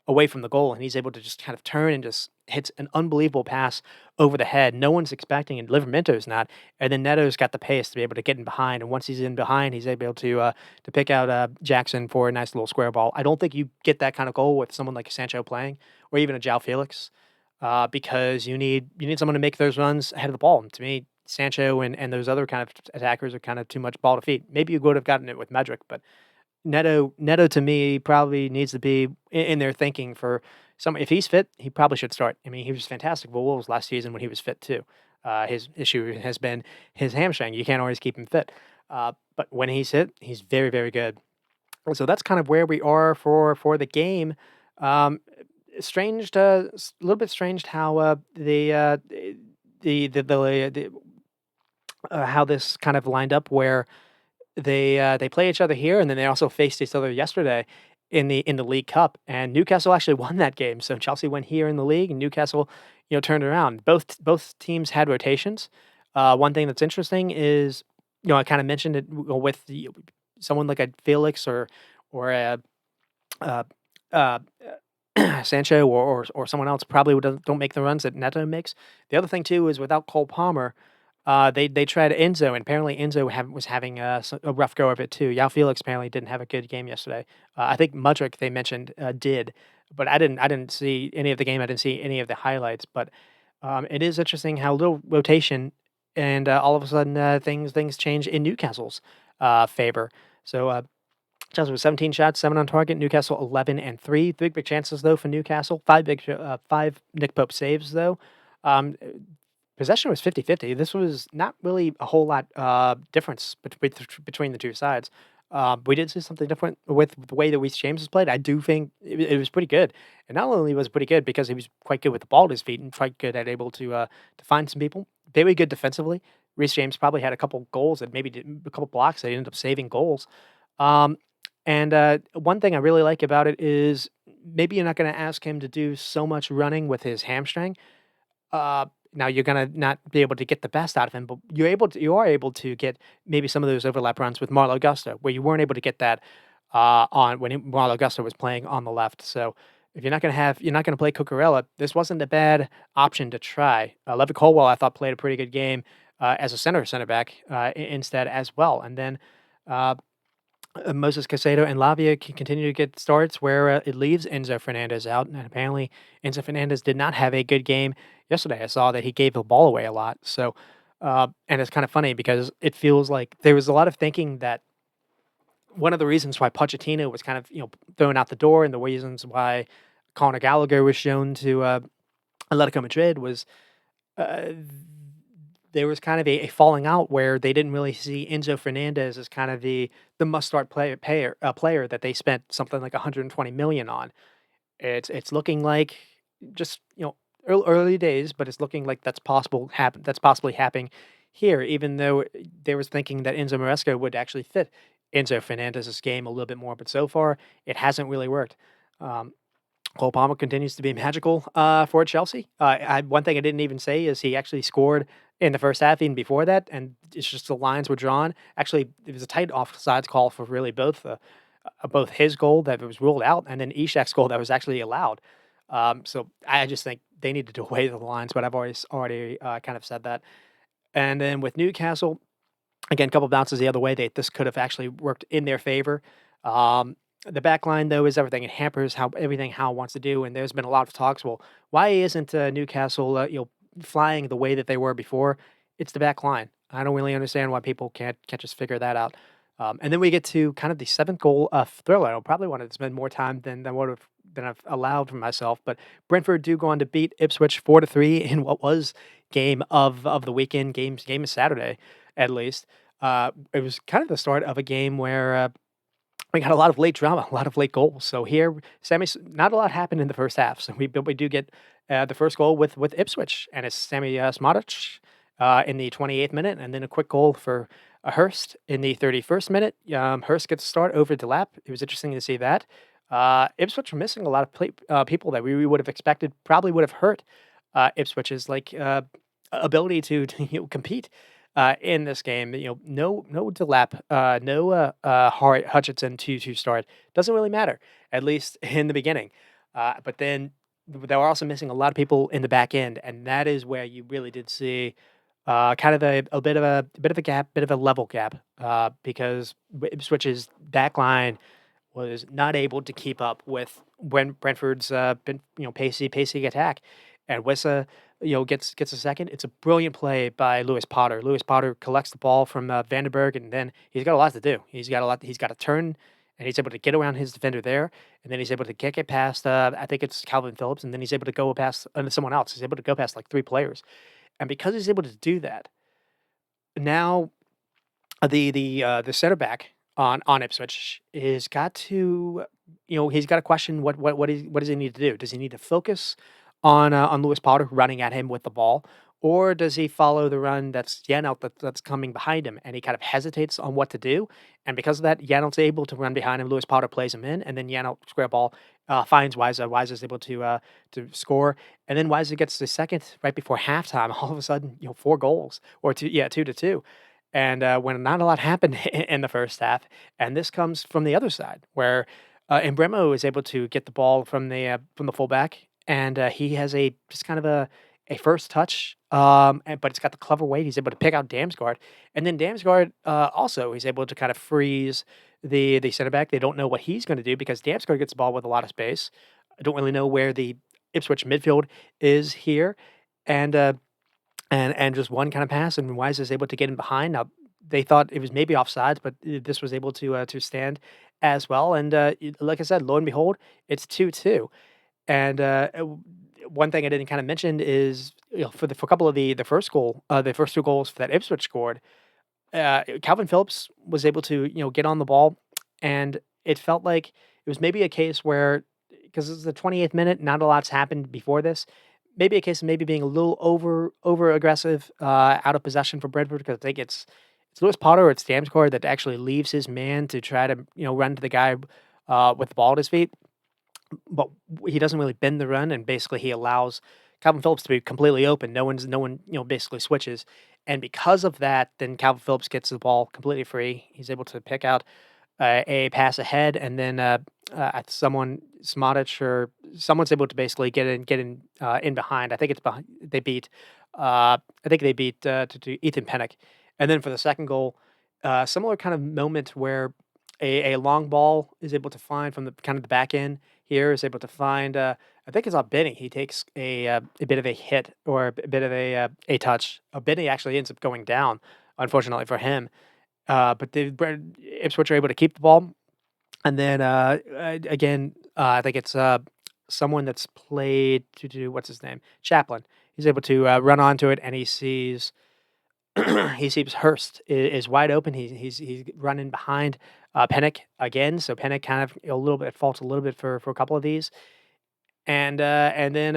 A: away from the goal, and he's able to just kind of turn and just hits an unbelievable pass over the head. No one's expecting, and Livermento's not. And then Neto's got the pace to be able to get in behind, and once he's in behind, he's able to pick out Jackson for a nice little square ball. I don't think you get that kind of goal with someone like Sancho playing, or even a João Felix, because you need someone to make those runs ahead of the ball. And to me, Sancho and those other kind of attackers are kind of too much ball to feet. Maybe you would have gotten it with Medrick, but Neto to me probably needs to be in their thinking for some. If he's fit, he probably should start. I mean, he was fantastic for Wolves last season when he was fit too. His issue has been his hamstring. You can't always keep him fit, but when he's fit, he's very, very good. So that's kind of where we are for the game. strange, a little bit strange how the how this kind of lined up where they play each other here, and then they also faced each other yesterday in the League Cup, and Newcastle actually won that game. So Chelsea went here in the league, and Newcastle, turned around. Both teams had rotations. One thing that's interesting is, I kind of mentioned it with someone like a Felix or a uh, uh, Sancho or someone else probably don't make the runs that Neto makes. The other thing too is without Cole Palmer, they tried Enzo, and apparently Enzo was having a rough go of it too. Yao Felix apparently didn't have a good game yesterday. I think Mudryk they mentioned did, but I didn't see any of the game. I didn't see any of the highlights. But it is interesting how little rotation, and all of a sudden things change in Newcastle's favor. So Chelsea was 17 shots, 7 on target. Newcastle 11 and 3. Big chances though for Newcastle. Five Nick Pope saves though. Um, Possession was 50-50. This was not really a whole lot difference between the two sides. We did see something different with the way that Reece James has played. I do think it was pretty good, and not only was it pretty good because he was quite good with the ball at his feet and quite good at able to find some people. Very good defensively. Reece James probably had a couple goals that maybe did a couple blocks that ended up saving goals. Um, and one thing I really like about it is maybe you're not going to ask him to do so much running with his hamstring. Uh, Now you're gonna not be able to get the best out of him, but you are able to get maybe some of those overlap runs with Marlo Gusto, where you weren't able to get that on when Marlo Gusto was playing on the left. So if you're not gonna play Cucurella, this wasn't a bad option to try. Levitt Colwell, I thought played a pretty good game as a center back instead as well, and then. Uh, Moses Caicedo and Lavia can continue to get starts where it leaves Enzo Fernandez out, and apparently Enzo Fernandez did not have a good game yesterday. I saw that he gave the ball away a lot. So, and it's kind of funny because it feels like there was a lot of thinking that one of the reasons why Pochettino was kind of thrown out the door, and the reasons why Conor Gallagher was shown to Atletico Madrid was uh, there was kind of a falling out where they didn't really see Enzo Fernandez as kind of the must start player that they spent something like 120 million on. It's looking like just early days, but it's looking like that's possibly happening here. Even though there was thinking that Enzo Maresca would actually fit Enzo Fernandez's game a little bit more, but so far it hasn't really worked. Um, Cole Palmer continues to be magical for Chelsea. One thing I didn't even say is he actually scored in the first half, even before that, and it's just the lines were drawn. Actually, it was a tight offsides call for really both his goal that was ruled out and then Ishak's goal that was actually allowed. So I just think they needed to weigh the lines, but I've already kind of said that. And then with Newcastle, again, a couple bounces the other way. This could have actually worked in their favor. Um, the back line, though, is everything. It hampers everything Howe wants to do. And there's been a lot of talks. Well, why isn't Newcastle, flying the way that they were before? It's the back line. I don't really understand why people can't just figure that out. And then we get to kind of the seventh goal thriller. I probably wanted to spend more time than I've allowed for myself. But Brentford do go on to beat Ipswich 4-3 in what was game of the weekend. Game of Saturday, at least. It was kind of the start of a game where we got a lot of late drama, a lot of late goals. So here, not a lot happened in the first half. So we do get the first goal with Ipswich, and it's Sammy Smotic in the 28th minute, and then a quick goal for Hurst in the 31st minute. Hurst gets a start over Delap. It was interesting to see that. Ipswich were missing a lot of people that we would have expected probably would have hurt Ipswich's ability to compete in this game. No Delap, no Hutchinson to start. Doesn't really matter, at least in the beginning. But then they were also missing a lot of people in the back end, and that is where you really did see kind of a bit of a gap, bit of a level gap, because Ipswich's back line was not able to keep up with when Brentford's been pacey attack, and Wissa gets a second. It's a brilliant play by Lewis Potter. Lewis Potter collects the ball from Vandenberg, and then he's got a lot to do. He's got to turn, and he's able to get around his defender there, and then he's able to kick it past. I think it's Calvin Phillips, and then he's able to go past someone else. He's able to go past like three players, and because he's able to do that, now the center back on Ipswich is got to he's got to question what does he need to do? Does he need to focus on Lewis Potter running at him with the ball, or does he follow the run that's Yanelt that's coming behind him, and he kind of hesitates on what to do, and because of that, Yanelt's able to run behind him. Lewis Potter plays him in, and then Yanelt square ball finds Weiser. Weiser's able to score, and then Weiser gets the second right before halftime. All of a sudden, 4 goals or 2-2. And when not a lot happened in the first half, and this comes from the other side where Embremo is able to get the ball from the fullback, and he has a just kind of a first touch, but it's got the clever weight. He's able to pick out Damsgaard, and then Damsgaard also he's able to kind of freeze the center back. They don't know what he's going to do because Damsgaard gets the ball with a lot of space. I don't really know where the Ipswich midfield is here, and and just one kind of pass, and Wise is able to get in behind. Now they thought it was maybe offsides, but this was able to stand as well. And like I said, lo and behold, it's 2-2. And one thing I didn't kind of mention is for a couple of the first goal, the first 2 goals that Ipswich scored, Calvin Phillips was able to get on the ball, and it felt like it was maybe a case where because it's the 28th minute, not a lot's happened before this. Maybe a case of maybe being a little over aggressive, out of possession for Brentford because I think it's Lewis Potter or it's Damsgaard that actually leaves his man to try to run to the guy with the ball at his feet, but he doesn't really bend the run, and basically he allows Calvin Phillips to be completely open. No one basically switches, and because of that, then Calvin Phillips gets the ball completely free. He's able to pick out a pass ahead, and then someone Smotic or someone's able to basically get in behind. I think it's behind. They beat. I think they beat to Ethan Pennock, and then for the second goal, similar kind of moment where a long ball is able to find from the kind of the back end here is able to find. I think it's on Benny. He takes a bit of a hit or a bit of a touch. Benny actually ends up going down, unfortunately for him. But Ipswich are able to keep the ball, and then again, I think it's someone that's played to do what's his name, Chaplin. He's able to run onto it, and he sees he sees Hurst is wide open. He's running behind Pennick again, so Pennick kind of a little bit faults a little bit for a couple of these, and then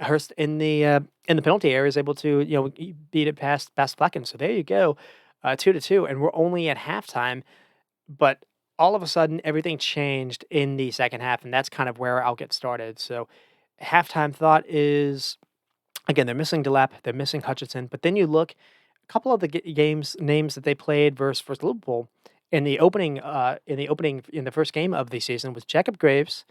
A: Hurst in the penalty area is able to beat it past Flecken. So there you go, 2-2, and we're only at halftime, but all of a sudden everything changed in the second half, and that's kind of where I'll get started. So halftime thought is again they're missing Delap, they're missing Hutchinson, but then you look a couple of the games names that they played versus Liverpool in the first game of the season was Jacob Graves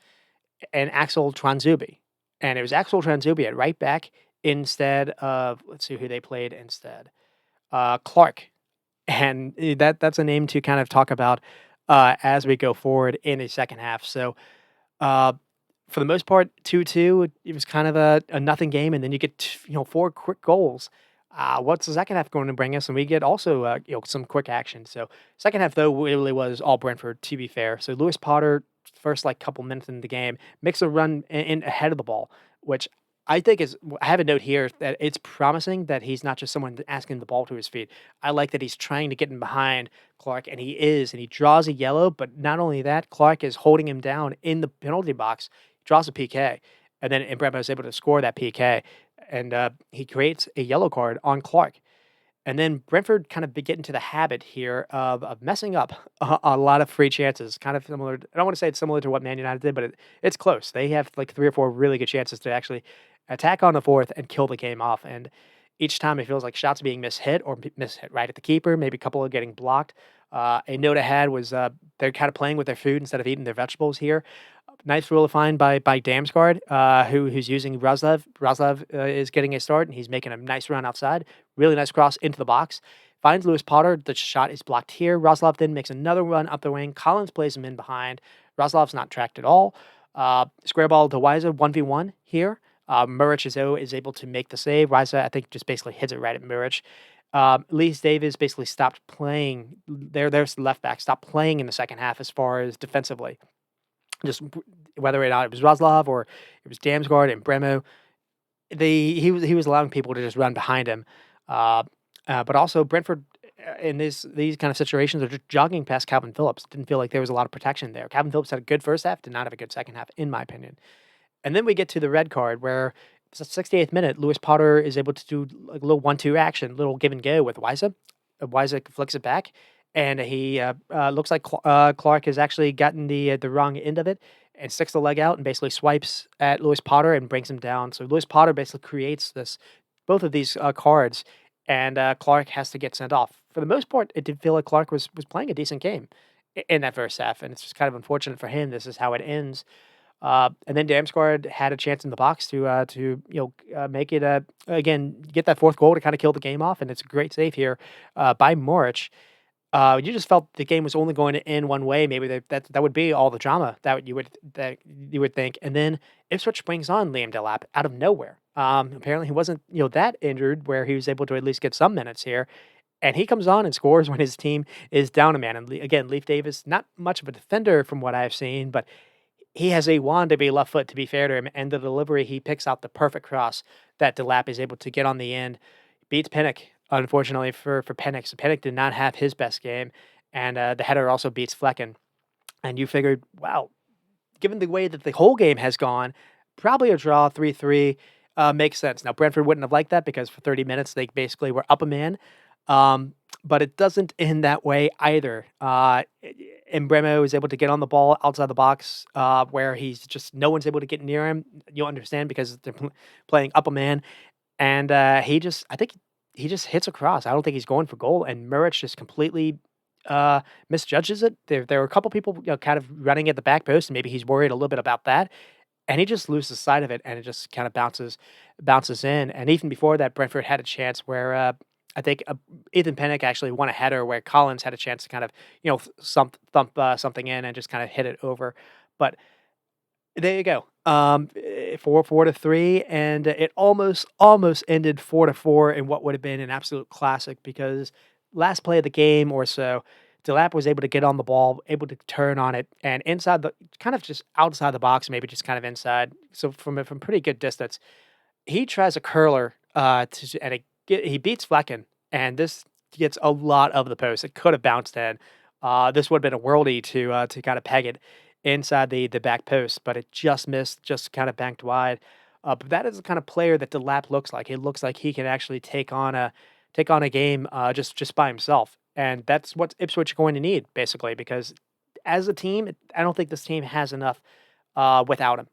A: and Axel Tranzubi. And it was Axel Tranzubi at right back instead of, let's see who they played instead. Clark. And that's a name to kind of talk about as we go forward in the second half. So uh, for the most part, 2-2, it was kind of a nothing game. And then you get 4 quick goals. What's the second half going to bring us? And we get also some quick action. So second half though really was all Brentford, to be fair. So Lewis Potter first couple minutes in the game makes a run in ahead of the ball, which I think is I have a note here that it's promising that he's not just someone asking the ball to his feet. I like that he's trying to get in behind Clark, and he draws a yellow. But not only that, Clark is holding him down in the penalty box, draws a PK, and then Embremo is able to score that PK, and he creates a yellow card on Clark. And then Brentford kind of get into the habit here of messing up a lot of free chances, kind of similar. I don't want to say it's similar to what Man United did, but it's close. They have 3 or 4 really good chances to actually attack on the fourth and kill the game off. And each time it feels like shots being mishit or mishit right at the keeper, maybe a couple are getting blocked. A note I had was they're kind of playing with their food instead of eating their vegetables here. Nice rule of fine by Damsgaard, who's using Roslev. Roslev is getting a start, and he's making a nice run outside. Really nice cross into the box. Finds Lewis Potter. The shot is blocked here. Roslev then makes another run up the wing. Collins plays him in behind. Roslev's not tracked at all. Square ball to Weiser, 1v1 here. Muric is able to make the save. Weiser, I think, just basically hits it right at Muric. Lee Davis basically stopped playing. There's the left back. Stopped playing in the second half as far as defensively. Just whether or not it was Roslov or it was Damsgaard and Bremo, he was allowing people to just run behind him. But also Brentford in these kind of situations are just jogging past Calvin Phillips. Didn't feel like there was a lot of protection there. Calvin Phillips had a good first half, did not have a good second half, in my opinion. And then we get to the red card where it's the 68th minute. Lewis Potter is able to do like a little 1-2 action, little give and go with Wiza. Wiza flicks it back, and he looks like Clark has actually gotten the wrong end of it and sticks the leg out and basically swipes at Lewis Potter and brings him down. So Lewis Potter basically creates both of these cards, and Clark has to get sent off. For the most part, it did feel like Clark was playing a decent game in that first half, and it's just kind of unfortunate for him. This is how it ends. And then Damsgaard had a chance in the box to make it again get that fourth goal to kind of kill the game off, and it's a great save here by Morich. You just felt the game was only going to end one way. Maybe that would be all the drama that you would think. And then Ipswich brings on Liam Delap out of nowhere. Apparently he wasn't that injured where he was able to at least get some minutes here. And he comes on and scores when his team is down a man. And again, Leif Davis, not much of a defender from what I've seen, but he has a wand to be left foot, to be fair to him. And the delivery, he picks out the perfect cross that Delap is able to get on the end. Beats Pinnock, unfortunately, for Pinnock. So Pinnock did not have his best game. And the header also beats Flecken. And you figured, wow, given the way that the whole game has gone, probably a draw 3-3 makes sense. Now, Brentford wouldn't have liked that because for 30 minutes, they basically were up a man. But it doesn't end that way either. Embremo is able to get on the ball outside the box where no one's able to get near him. You'll understand because they're playing up a man. And I think he just hits across. I don't think he's going for goal. And Muric just completely misjudges it. There were a couple people kind of running at the back post, and maybe he's worried a little bit about that. And he just loses sight of it, and it just kind of bounces in. And even before that, Brentford had a chance where I think Ethan Pinnock actually won a header where Collins had a chance to kind of thump something in and just kind of hit it over. But there you go. 4-3, and it almost ended 4-4 in what would have been an absolute classic because last play of the game or so, Delap was able to get on the ball, able to turn on it, and kind of just outside the box, maybe just kind of inside. So from pretty good distance, he tries a curler he beats Flecken, and this gets a lot of the post. It could have bounced in. This would have been a worldie to kind of peg it inside the back post, but it just missed, just kind of banked wide. But that is the kind of player that Delap looks like. It looks like he can actually take on a game just by himself, and that's what Ipswich are going to need basically because as a team, I don't think this team has enough without him.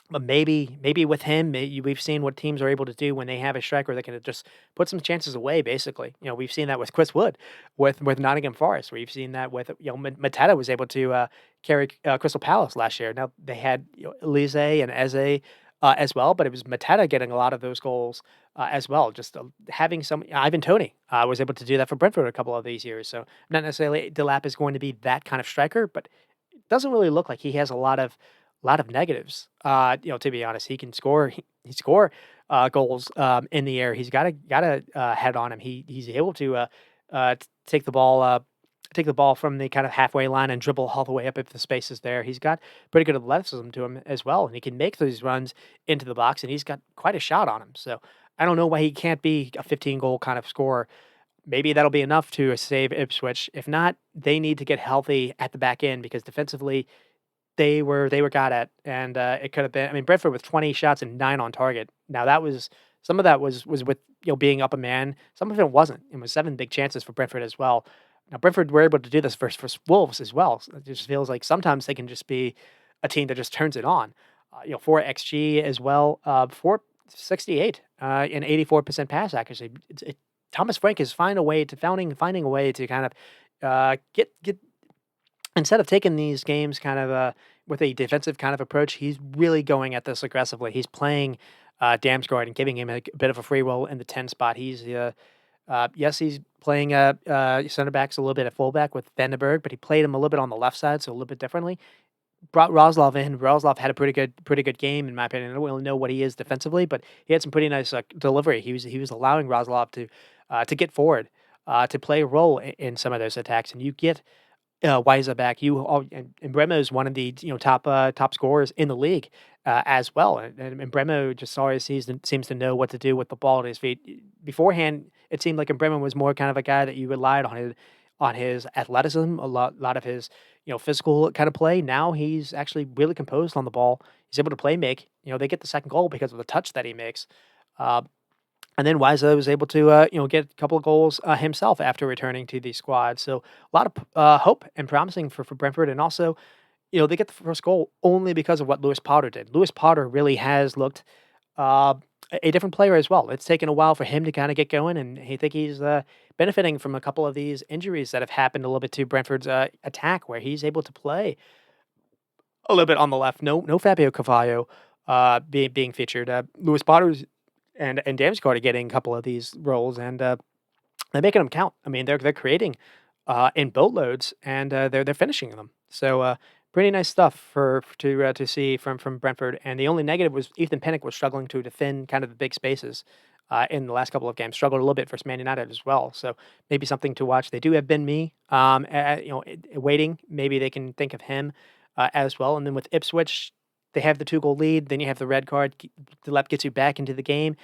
A: But maybe with him, we've seen what teams are able to do when they have a striker that can just put some chances away. Basically, we've seen that with Chris Wood, with Nottingham Forest. We've seen that with Mateta was able to carry Crystal Palace last year. Now they had Elise and Eze as well, but it was Mateta getting a lot of those goals as well. Just having some Ivan Toney was able to do that for Brentford a couple of these years. So not necessarily Delap is going to be that kind of striker, but it doesn't really look like he has a lot of negatives. To be honest, he can score. He score goals in the air. He's got a head on him. He's able to take the ball from the kind of halfway line and dribble all the way up if the space is there. He's got pretty good athleticism to him as well, and he can make those runs into the box. And he's got quite a shot on him. So I don't know why he can't be a 15 goal kind of scorer. Maybe that'll be enough to save Ipswich. If not, they need to get healthy at the back end because defensively they were got at, and it could have been. I mean, Brentford with 20 shots and 9 on target. Now some of that was with being up a man. Some of it wasn't. It was 7 big chances for Brentford as well. Now Brentford were able to do this for Wolves as well. So it just feels like sometimes they can just be a team that just turns it on. 4 xG as well, 468 and 84% pass accuracy. Thomas Frank is finding a way to kind of get instead of taking these games kind of with a defensive kind of approach, he's really going at this aggressively. He's playing Damsgaard and giving him a bit of a free roll in the 10 spot. He's he's playing center backs a little bit at fullback with Vandenberg, but he played him a little bit on the left side, so a little bit differently. Brought Roslov in. Roslov had a pretty good game in my opinion. I don't really know what he is defensively, but he had some pretty nice delivery. He was allowing Roslov to get forward, to play a role in some of those attacks, and you get Wiza back. And Bremo is one of the top scorers in the league as well. And Bremo just always seems to know what to do with the ball at his feet. Beforehand, it seemed like Bremen was more kind of a guy that you relied on his athleticism, lot of his physical kind of play. Now he's actually really composed on the ball. He's able to play make. They get the second goal because of the touch that he makes. Uh, and then Wiza was able to, get a couple of goals himself after returning to the squad. So a lot of hope and promising for Brentford. And also, they get the first goal only because of what Lewis Potter did. Lewis Potter really has looked uh, a different player as well. It's taken a while for him to kind of get going, and I think he's benefiting from a couple of these injuries that have happened a little bit to Brentford's attack, where he's able to play a little bit on the left. No Fabio Cavallo being featured. Lewis Potter's and Damsgaard are getting a couple of these roles, and they're making them count. I mean, they're creating in boatloads, and they're finishing them. So pretty nice stuff to see from Brentford. And the only negative was Ethan Pinnock was struggling to defend kind of the big spaces. In the last couple of games, struggled a little bit for Man United as well. So maybe something to watch. They do have Ben Mee, waiting. Maybe they can think of him as well. And then with Ipswich, they have the 2-goal lead. Then you have the red card. The left gets you back into the game.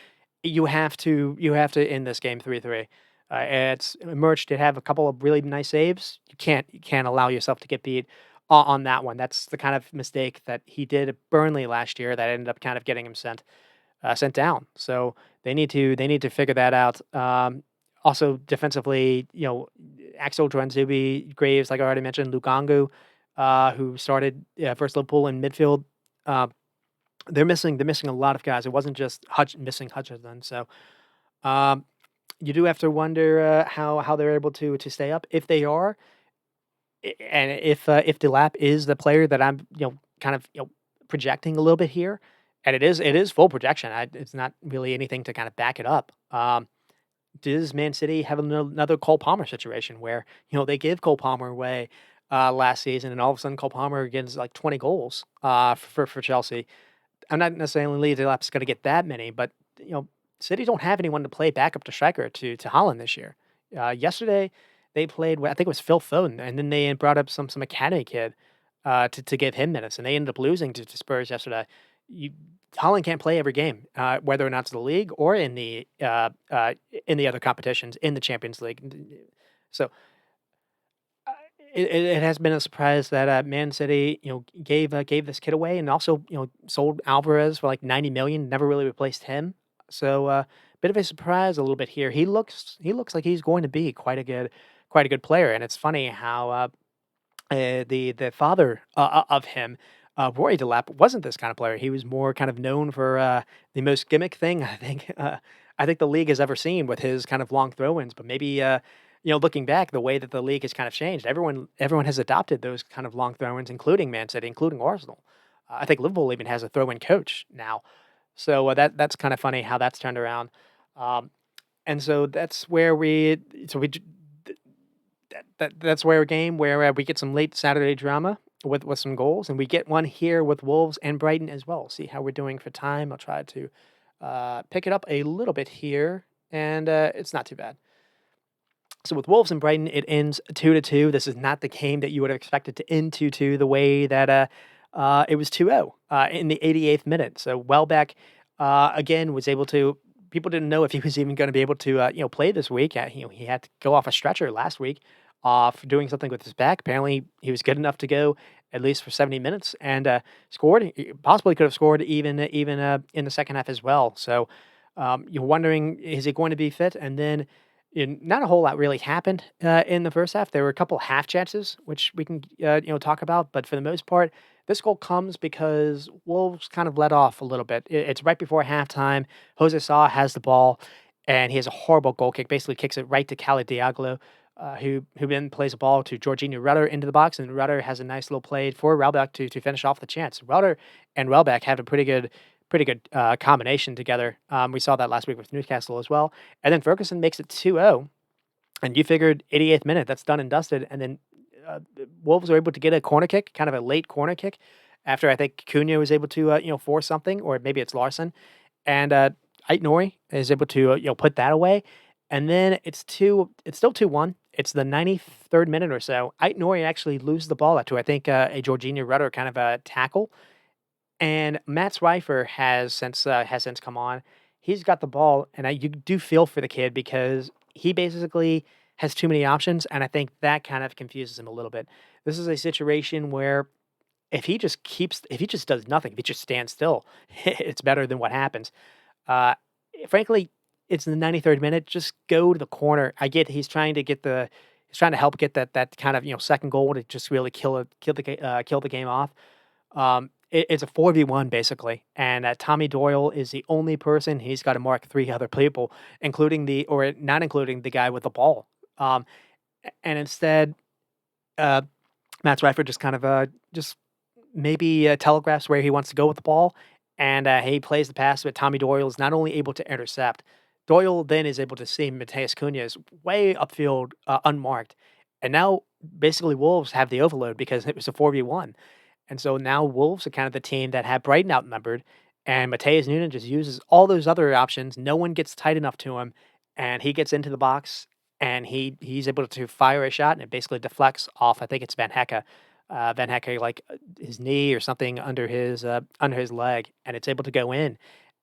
A: You have to end this game 3-3. It's emerged to have a couple of really nice saves. You can't allow yourself to get beat on that one. That's the kind of mistake that he did at Burnley last year that ended up kind of getting him sent down. So they need to figure that out. Also defensively, Axel Dranzubi, Graves, like I already mentioned, Lugangu, who started first Liverpool in midfield. Uh, they're missing a lot of guys. It wasn't just missing Hutchinson. So you do have to wonder how they're able to stay up if they are, and if Delap is the player that I'm kind of projecting a little bit here, and it is full projection. It's not really anything to kind of back it up. Does Man City have another Cole Palmer situation where they give Cole Palmer away last season, and all of a sudden Cole Palmer gets like 20 goals for Chelsea? I'm not necessarily Lee Delap's going to get that many, but City don't have anyone to play backup to striker to Holland this year. Yesterday they played, I think it was Phil Foden, and then they brought up some academy kid to give him minutes, and they ended up losing to Spurs yesterday. Holland can't play every game, whether or not it's the league or in the other competitions in the Champions League. So it has been a surprise that Man City gave this kid away, and also sold Alvarez for like 90 million. Never really replaced him. So bit of a surprise a little bit here. He looks like he's going to be quite a good player, and it's funny how the father of him, Roy Delap, wasn't this kind of player. He was more kind of known for the most gimmick thing I think the league has ever seen with his kind of long throw-ins. But maybe looking back, the way that the league has kind of changed, everyone has adopted those kind of long throw-ins, including Man City, including Arsenal. I think Liverpool even has a throw-in coach now. So that's kind of funny how that's turned around. And so that's where that's where a game where we get some late Saturday drama with some goals, and we get one here with Wolves and Brighton as well. See how we're doing for time. I'll try to pick it up a little bit here, and it's not too bad. So with Wolves and Brighton, it ends 2-2. This is not the game that you would have expected to end 2-2 the way that it was 2-0 in the 88th minute. So Welbeck again was able to. People didn't know if he was even going to be able to play this week. He had to go off a stretcher last week for doing something with his back. Apparently, he was good enough to go at least for 70 minutes and scored. He possibly could have scored even in the second half as well. So you're wondering, is he going to be fit? And then not a whole lot really happened in the first half. There were a couple half chances, which we can talk about. But for the most part, this goal comes because Wolves kind of let off a little bit. It's right before halftime. Jose Sa has the ball, and he has a horrible goal kick. Basically, kicks it right to Cali Diaglo, who then plays the ball to Jorginho Rutter into the box, and Rutter has a nice little play for Welbeck to finish off the chance. Rutter and Welbeck have a pretty good combination together. We saw that last week with Newcastle as well. And then Ferguson makes it 2-0, and you figured 88th minute, that's done and dusted. And then Wolves were able to get a corner kick, kind of a late corner kick, after I think Cunha was able to force something, or maybe it's Larson, and Ait Nouri is able to put that away. And then it's still 2-1. It's the 93rd minute or so. Ait Nouri actually loses the ball to I think a Jorginho Rutter kind of a tackle. And Matt Swifer has since come on. he's got the ball, and you do feel for the kid because he basically has too many options, and I think that kind of confuses him a little bit. This is a situation where if he just does nothing, if he just stands still, it's better than what happens. Uh, Frankly, it's in the 93rd minute. Just go to the corner. I get he's trying to help get that kind of second goal to just really kill the game off. It's a 4v1 basically, and Tommy Doyle is the only person. He's got to mark three other people, including the or not including the guy with the ball. Um, and instead, uh, Matt Bradford just kind of just maybe telegraphs where he wants to go with the ball, and he plays the pass, but Tommy Doyle is not only able to intercept, Doyle then is able to see Mateus Cunha is way upfield, unmarked, and now basically Wolves have the overload because it was a 4v1, and so now Wolves are kind of the team that had Brighton outnumbered, and Mateus Nunes just uses all those other options. No one gets tight enough to him, and he gets into the box, and he's able to fire a shot, and it basically deflects off. I think it's Van Hecke. Van Hecke, like his knee or something under his leg, and it's able to go in.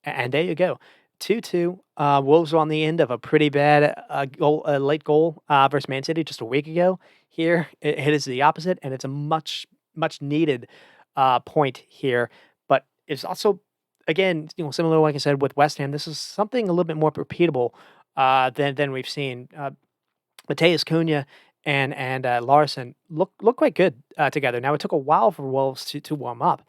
A: And there you go, 2-2. Wolves are on the end of a pretty bad late goal versus Man City just a week ago. Here, it is the opposite, and it's a much needed point here. But it's also, again, similar like I said with West Ham. This is something a little bit more repeatable than we've seen. Mateus Cunha and Larson look quite good together. Now it took a while for Wolves to warm up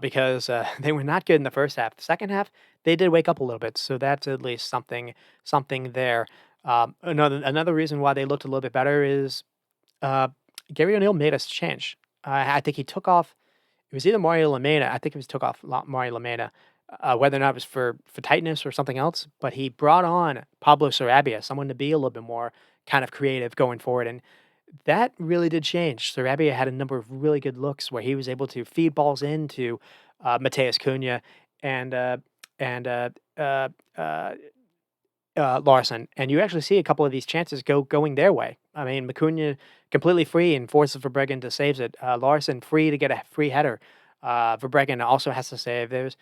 A: because they were not good in the first half. The second half they did wake up a little bit, so that's at least something there. Another reason why they looked a little bit better is uh, Gary O'Neill made us change. I think he took off. It was either Mario Lamela. I think it was took off Mario Lamela. Whether or not it was for tightness or something else, but he brought on Pablo Sarabia, someone to be a little bit more kind of creative going forward, and that really did change. Sarabia had a number of really good looks where he was able to feed balls into Mateus Cunha and and uh, uh, uh, Larson, and you actually see a couple of these chances going their way. I mean, Acuna completely free and forces Verbreggen to saves it. Larson free to get a free header. Verbreggen also has to save. There's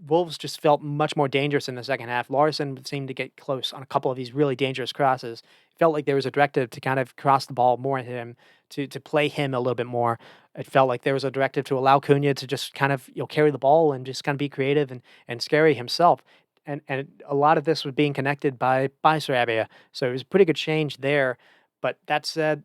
A: Wolves just felt much more dangerous in the second half. Larson seemed to get close on a couple of these really dangerous crosses. Felt like there was a directive to kind of cross the ball more at him, to play him a little bit more. It felt like there was a directive to allow Cunha to just kind of carry the ball and just kind of be creative and scary himself. And a lot of this was being connected by Sarabia, so it was a pretty good change there. But that said,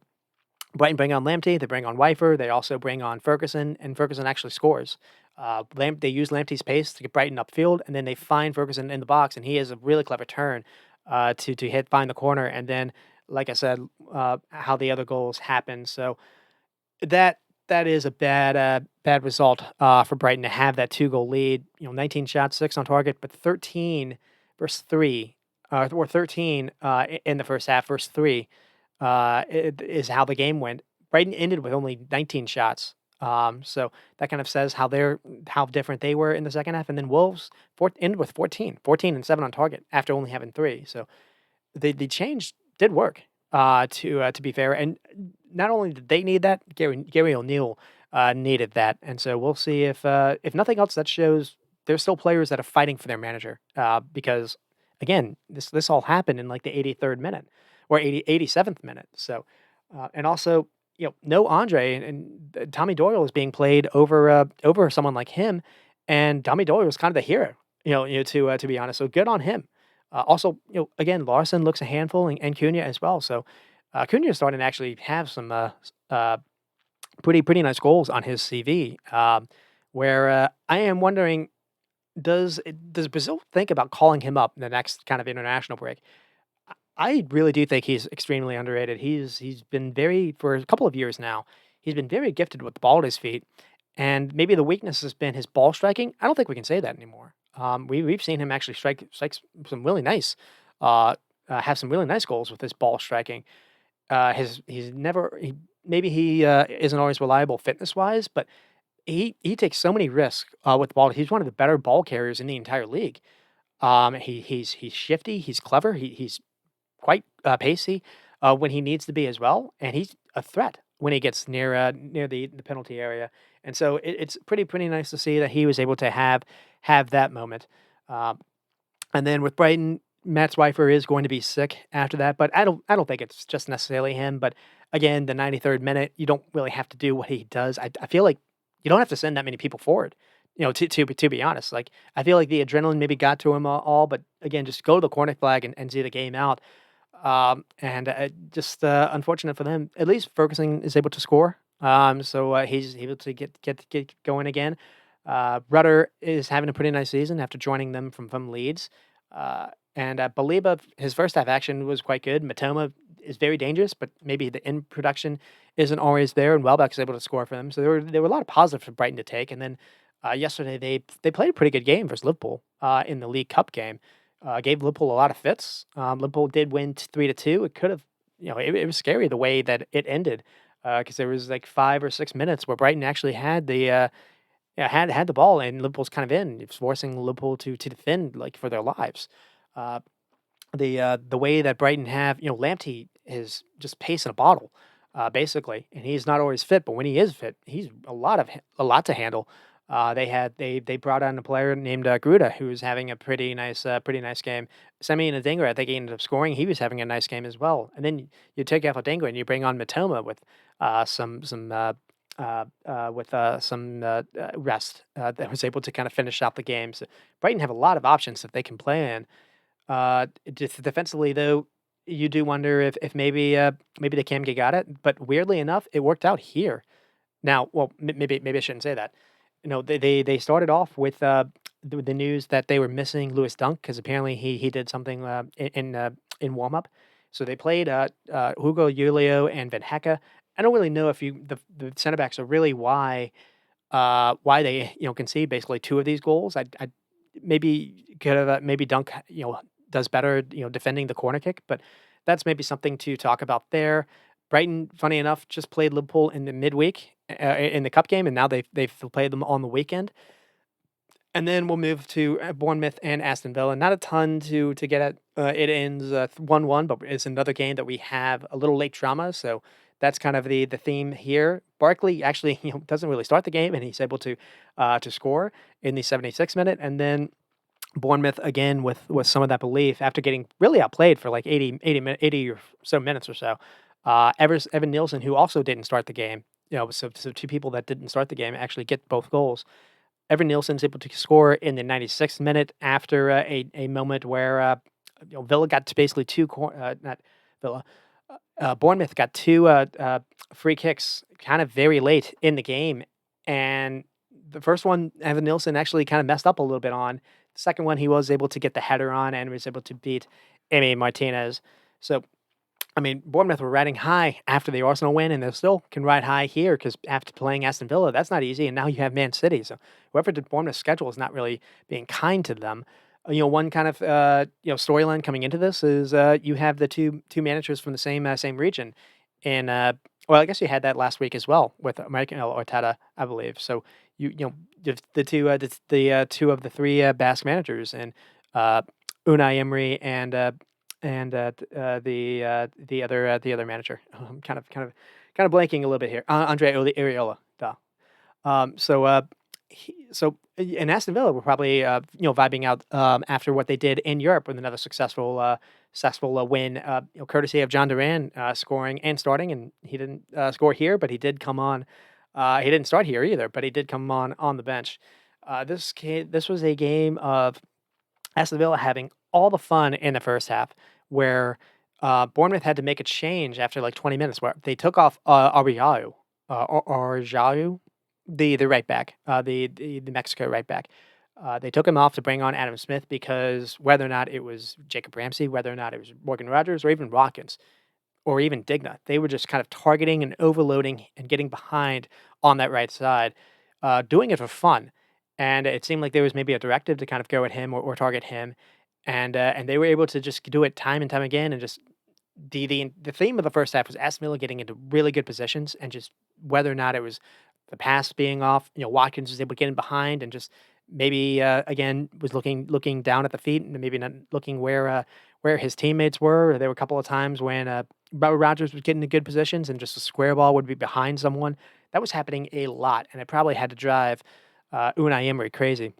A: Brighton bring on Lamptey, they bring on Weifer, they also bring on Ferguson, and Ferguson actually scores. They use Lamptey's pace to get Brighton upfield, and then they find Ferguson in the box, and he has a really clever turn to find the corner, and then, like I said, how the other goals happen. So that that is a bad result for Brighton to have that 2-goal lead. 19 shots, 6 on target, but 13 versus 3, or 13 in the first half versus 3 is how the game went. Brighton ended with only 19 shots. So that kind of says how different they were in the second half. And then Wolves ended with 14 and 7 on target after only having 3. So the change did work. To be fair, and not only did they need that, Gary O'Neill needed that, and so we'll see if nothing else, that shows there's still players that are fighting for their manager. Because again, this all happened in like the 83rd minute or 87th minute. So, and also no Andre and Tommy Doyle is being played over someone like him, and Tommy Doyle was kind of the hero. To be honest, so good on him. Also, again, Larson looks a handful, and Cunha as well. So, Cunha is starting to actually have some pretty nice goals on his CV. Where I am wondering, does Brazil think about calling him up in the next kind of international break? I really do think he's extremely underrated. He's been for a couple of years now. He's been very gifted with the ball at his feet, and maybe the weakness has been his ball striking. I don't think we can say that anymore. We've seen him actually strike some really nice, have some really nice goals with his ball striking. He's never maybe he isn't always reliable fitness wise, but he takes so many risks with the ball. He's one of the better ball carriers in the entire league. He's shifty. He's clever. He's quite pacey when he needs to be as well, and he's a threat when he gets near the penalty area. And so it's pretty nice to see that he was able to have that moment. Um, And then with Brighton, Matt Swifer is going to be sick after that, but I don't think it's just necessarily him. But again, the 93rd minute, you don't really have to do what he does. I feel like you don't have to send that many people forward. To be honest, like I feel like the adrenaline maybe got to him all, but again, just go to the corner flag and see the game out. And just unfortunate for them. At least Ferguson is able to score. So he's able to get going again. Rudder is having a pretty nice season after joining them from Leeds. And Baliba, his first half action was quite good. Matoma is very dangerous, but maybe the end production isn't always there. And Welbeck is able to score for them. So there were a lot of positives for Brighton to take. And then yesterday they played a pretty good game versus Liverpool in the League Cup game. Gave Liverpool a lot of fits. Liverpool did win 3-2. It could have, it was scary the way that it ended because there was like 5 or 6 minutes where Brighton actually had had the ball and Liverpool's kind of in, it's forcing Liverpool to defend like for their lives. Uh, the way that Brighton have, Lamptey is just pace in a bottle, basically, and he's not always fit, but when he is fit, he's a lot to handle. They brought on a player named Gruda who was having a pretty nice game. Semi Ndingra, I think he ended up scoring. He was having a nice game as well. And then you take out Ndingra and you bring on Matoma with some rest that was able to kind of finish out the game. So Brighton have a lot of options that they can play in. Defensively, though, you do wonder if maybe they can get it. But weirdly enough, it worked out here. Now, well, maybe I shouldn't say that. They started off with the news that they were missing Lewis Dunk because apparently he did something in warm up. So they played Hugo Julio and Van Hecke. I don't really know if the center backs are really why they concede basically two of these goals. I maybe could have maybe Dunk does better defending the corner kick, but that's maybe something to talk about there. Brighton, funny enough, just played Liverpool in the midweek in the cup game, and now they've played them on the weekend. And then we'll move to Bournemouth and Aston Villa. Not a ton to get at. It ends 1-1, but it's another game that we have a little late drama. So that's kind of the theme here. Barkley actually doesn't really start the game, and he's able to score in the 76th minute. And then Bournemouth again with some of that belief after getting really outplayed for like 80 or so minutes or so. Evan Nielsen, who also didn't start the game, so two people that didn't start the game actually get both goals. Evan Nielsen's able to score in the 96th minute after a moment where Villa got to basically not Villa, Bournemouth got two free kicks kind of very late in the game, and the first one Evan Nielsen actually kind of messed up a little bit on. The second one he was able to get the header on and was able to beat Emi Martinez. So I mean, Bournemouth were riding high after the Arsenal win, and they still can ride high here because after playing Aston Villa, that's not easy. And now you have Man City, so whoever did Bournemouth's schedule is not really being kind to them. One kind of storyline coming into this is you have the two managers from the same region, and well, I guess you had that last week as well with American Arteta, I believe. So the two of the three Basque managers and Unai Emery and the other manager. I'm kind of blanking a little bit here. Andre Iriola. Duh. So and Aston Villa were probably vibing out after what they did in Europe with another successful win, courtesy of John Duran scoring and starting, and he didn't score here, but he did come on. He didn't start here either, but he did come on the bench. This was a game of Aston Villa having all the fun in the first half, where Bournemouth had to make a change after like 20 minutes, where they took off Arjau, the right back, the Mexico right back. They took him off to bring on Adam Smith because whether or not it was Jacob Ramsey, whether or not it was Morgan Rogers, or even Watkins, or even Digna, they were just kind of targeting and overloading and getting behind on that right side, doing it for fun. And it seemed like there was maybe a directive to kind of go at him or target him, and they were able to just do it time and time again. And just the theme of the first half was Aston Villa getting into really good positions, and just whether or not it was the pass being off, Watkins was able to get in behind and just maybe again was looking down at the feet and maybe not looking where his teammates were. There were a couple of times when Rogers was getting into good positions and just a square ball would be behind someone. That was happening a lot, and it probably had to drive Unai Emery crazy.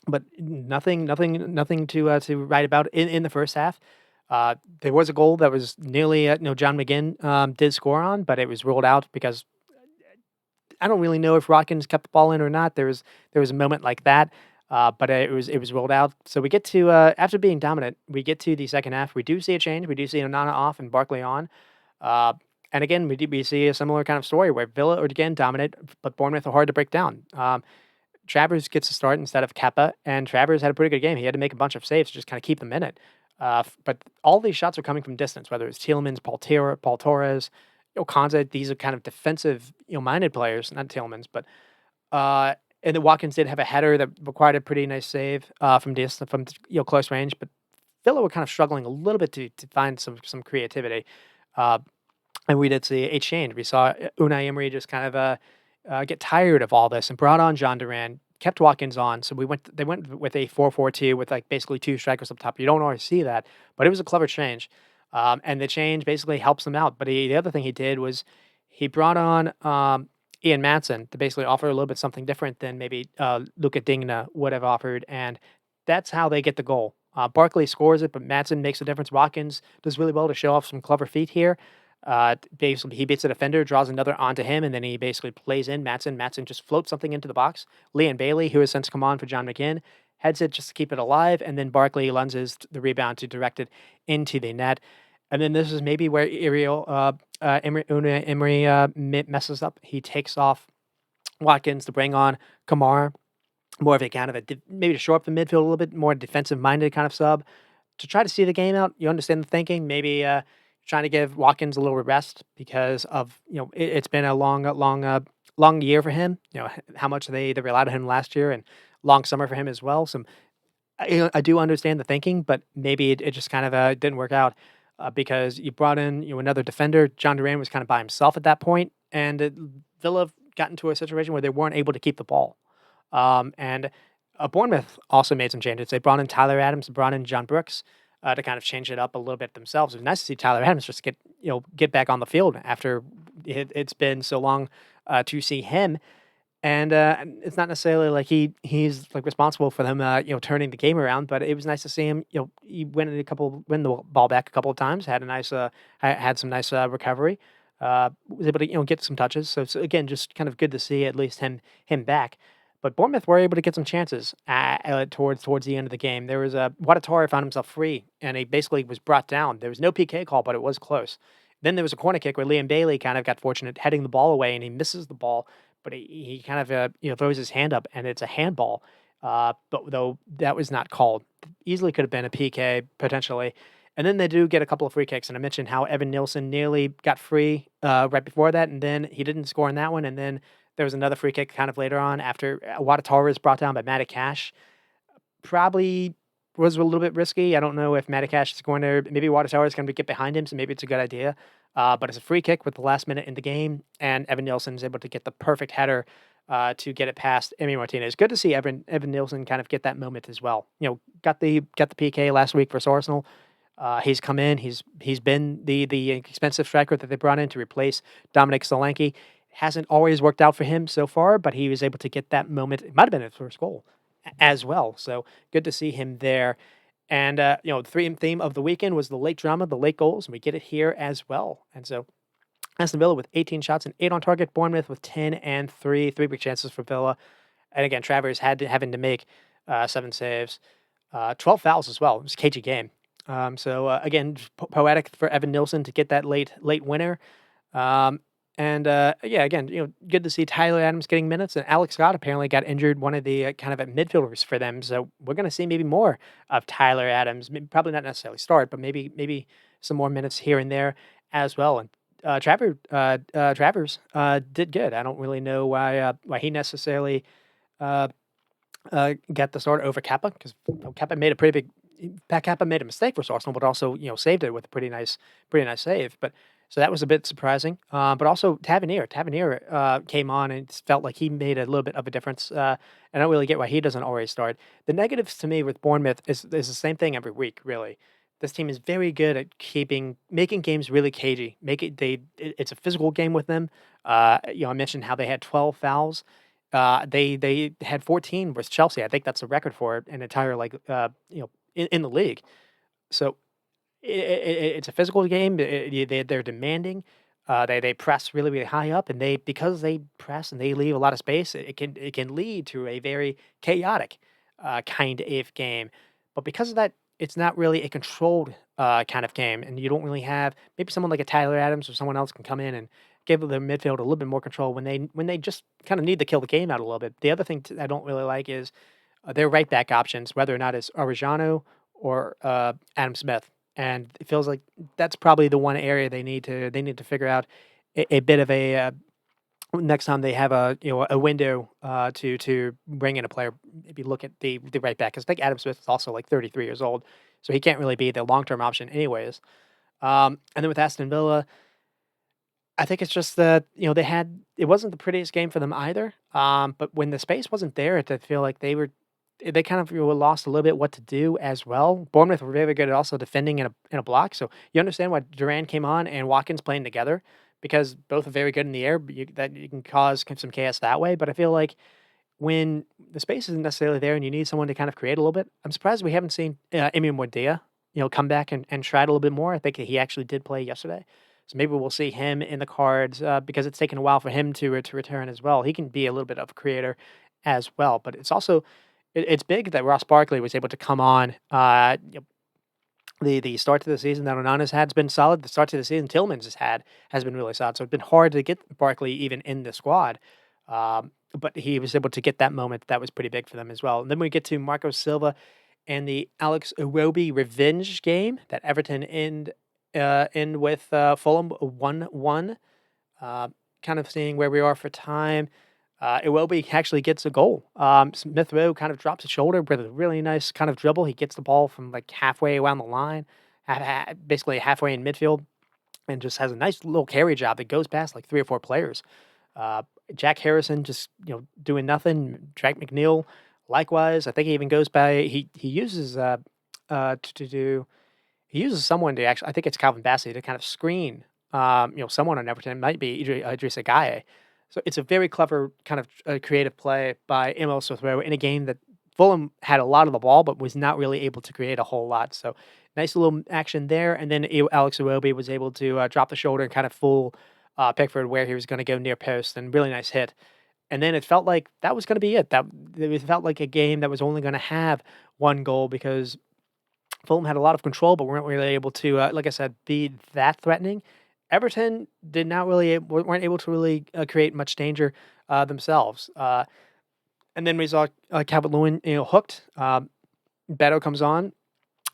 A: but nothing to write about in the first half. There was a goal that was nearly, John McGinn did score on, but it was ruled out because I don't really know if Watkins kept the ball in or not. There was a moment like that, but it was ruled out. So we get to after being dominant, we get to the second half. We do see a change. We do see Onana off and Barkley on. Uh, and again, we see a similar kind of story where Villa are again dominant, but Bournemouth are hard to break down. Travers gets a start instead of Kepa, and Travers had a pretty good game. He had to make a bunch of saves to just kind of keep them in it. But all these shots are coming from distance, whether it's Tielemans, Paul Torres, Konza. These are kind of defensive, minded players, not Tielemans, but uh, and then Watkins did have a header that required a pretty nice save from close range. But Villa were kind of struggling a little bit to find some creativity. Uh, and we did see a change. We saw Unai Emery just kind of get tired of all this and brought on John Duran, kept Watkins on. So they went with a 4-4-2 with like basically two strikers up top. You don't always see that, but it was a clever change. And the change basically helps them out. But the other thing he did was he brought on Ian Maatsen to basically offer a little bit something different than maybe Luca Digna would have offered. And that's how they get the goal. Barkley scores it, but Maatsen makes a difference. Watkins does really well to show off some clever feet here. Basically, he beats the defender, draws another onto him, and then he basically plays in Maatsen. Maatsen just floats something into the box. Leon Bailey, who has since come on for John McGinn, heads it just to keep it alive, and then Barkley lunges the rebound to direct it into the net. And then this is maybe where Emery messes up. He takes off Watkins to bring on Kamara, more of a kind of maybe to shore up the midfield a little bit, more defensive-minded kind of sub to try to see the game out. You understand the thinking. Maybe trying to give Watkins a little rest because of it's been a long year for him. How much they relied on him last year and long summer for him as well. So I do understand the thinking, but maybe it just kind of didn't work out because you brought in another defender. John Duran was kind of by himself at that point, and Villa got into a situation where they weren't able to keep the ball. And Bournemouth also made some changes. They brought in Tyler Adams, brought in John Brooks to kind of change it up a little bit themselves. It was nice to see Tyler Adams just get back on the field after it's been so long to see him. And it's not necessarily like he's like responsible for them, turning the game around. But it was nice to see him. He win the ball back a couple of times. Had a nice, had some nice recovery. Was able to get some touches. So again, just kind of good to see at least him back. But Bournemouth were able to get some chances towards the end of the game. There was a Watatara found himself free, and he basically was brought down. There was no PK call, but it was close. Then there was a corner kick where Liam Bailey kind of got fortunate heading the ball away, and he misses the ball, but he kind of throws his hand up, and it's a handball. But though that was not called, easily could have been a PK potentially. And then they do get a couple of free kicks, and I mentioned how Evan Nilsson nearly got free right before that, and then he didn't score in that one, and then there was another free kick kind of later on after Watatara was brought down by Matty Cash. Probably was a little bit risky. I don't know if Matty Cash is going to, maybe Watatara is going to get behind him, so maybe it's a good idea. But it's a free kick with the last minute in the game, and Evan Nilsson is able to get the perfect header to get it past Emi Martinez. Good to see Evan Nilsson kind of get that moment as well. Got the PK last week versus Arsenal. He's come in. He's been the expensive striker that they brought in to replace Dominic Solanke. Hasn't always worked out for him so far, but he was able to get that moment. It might have been his first goal as well. So good to see him there. And the theme of the weekend was the late drama, the late goals, and we get it here as well. And so Aston Villa with 18 shots and 8 on target. Bournemouth with 10 and 3 big chances for Villa. And again, Travers having to make 7 saves, 12 fouls as well. It was a cagey game. Again, poetic for Evan Nilsson to get that late winner. Again, good to see Tyler Adams getting minutes, and Alex Scott apparently got injured, one of the kind of midfielders for them. So we're going to see maybe more of Tyler Adams. Probably not necessarily start, but maybe some more minutes here and there as well. And Travers did good. I don't really know why he necessarily got the start over Kappa, because Kappa made a pretty big. Kappa made a mistake for Arsenal, but also saved it with a pretty nice save. But so that was a bit surprising. But also Tavernier came on and felt like he made a little bit of a difference. I don't really get why he doesn't always start. The negatives to me with Bournemouth is the same thing every week, really. This team is very good at making games really cagey. It's a physical game with them. I mentioned how they had 12 fouls. They had 14 with Chelsea. I think that's a record for an entire in the league. So it's a physical game. They're demanding. They press really really high up, and because they press and they leave a lot of space, it can lead to a very chaotic kind of game. But because of that, it's not really a controlled kind of game, and you don't really have maybe someone like a Tyler Adams or someone else can come in and give the midfield a little bit more control when they just kind of need to kill the game out a little bit. The other thing I don't really like is their right back options, whether or not it's Arellano or Adam Smith, and it feels like that's probably the one area they need to figure out a bit of a next time they have a window to bring in a player. Maybe look at the right back because I think Adam Smith is also like 33 years old, so he can't really be the long term option anyways. And then with Aston Villa, I think it's just that, it wasn't the prettiest game for them either. But when the space wasn't there, I feel like they kind of lost a little bit what to do as well. Bournemouth were very good at also defending in a block. So you understand why Duran came on and Watkins playing together because both are very good in the air. But you can cause some chaos that way. But I feel like when the space isn't necessarily there and you need someone to kind of create a little bit, I'm surprised we haven't seen Emi Mordia, come back and try it a little bit more. I think he actually did play yesterday. So maybe we'll see him in the cards because it's taken a while for him to return as well. He can be a little bit of a creator as well, but it's also it's big that Ross Barkley was able to come on. The start to the season that Onana's had has been solid. The start to the season Tillman's has been really solid. So it's been hard to get Barkley even in the squad. But he was able to get that moment. That was pretty big for them as well. And then we get to Marco Silva and the Alex Iwobi revenge game that Everton end with Fulham 1-1. Kind of seeing where we are for time. Iwobi actually gets a goal. Smith Rowe kind of drops his shoulder with a really nice kind of dribble. He gets the ball from like halfway around the line, basically halfway in midfield, and just has a nice little carry job that goes past like three or four players. Uh, Jack Harrison just doing nothing. Drake McNeil likewise. I think he even goes by he uses to do he uses someone to actually, I think it's Calvin Bassey, to kind of screen, someone on Everton. It might be Idrissa Gueye. So it's a very clever kind of creative play by Emil Smith Rowe in a game that Fulham had a lot of the ball, but was not really able to create a whole lot. So nice little action there. And then Alex Iwobi was able to drop the shoulder and kind of fool Pickford where he was going to go near post, and really nice hit. And then it felt like that was going to be it. That it felt like a game that was only going to have one goal because Fulham had a lot of control, but weren't really able to, like I said, be that threatening. Everton did not really weren't able to really create much danger themselves. And then we saw Calvert-Lewin, hooked. Beto comes on.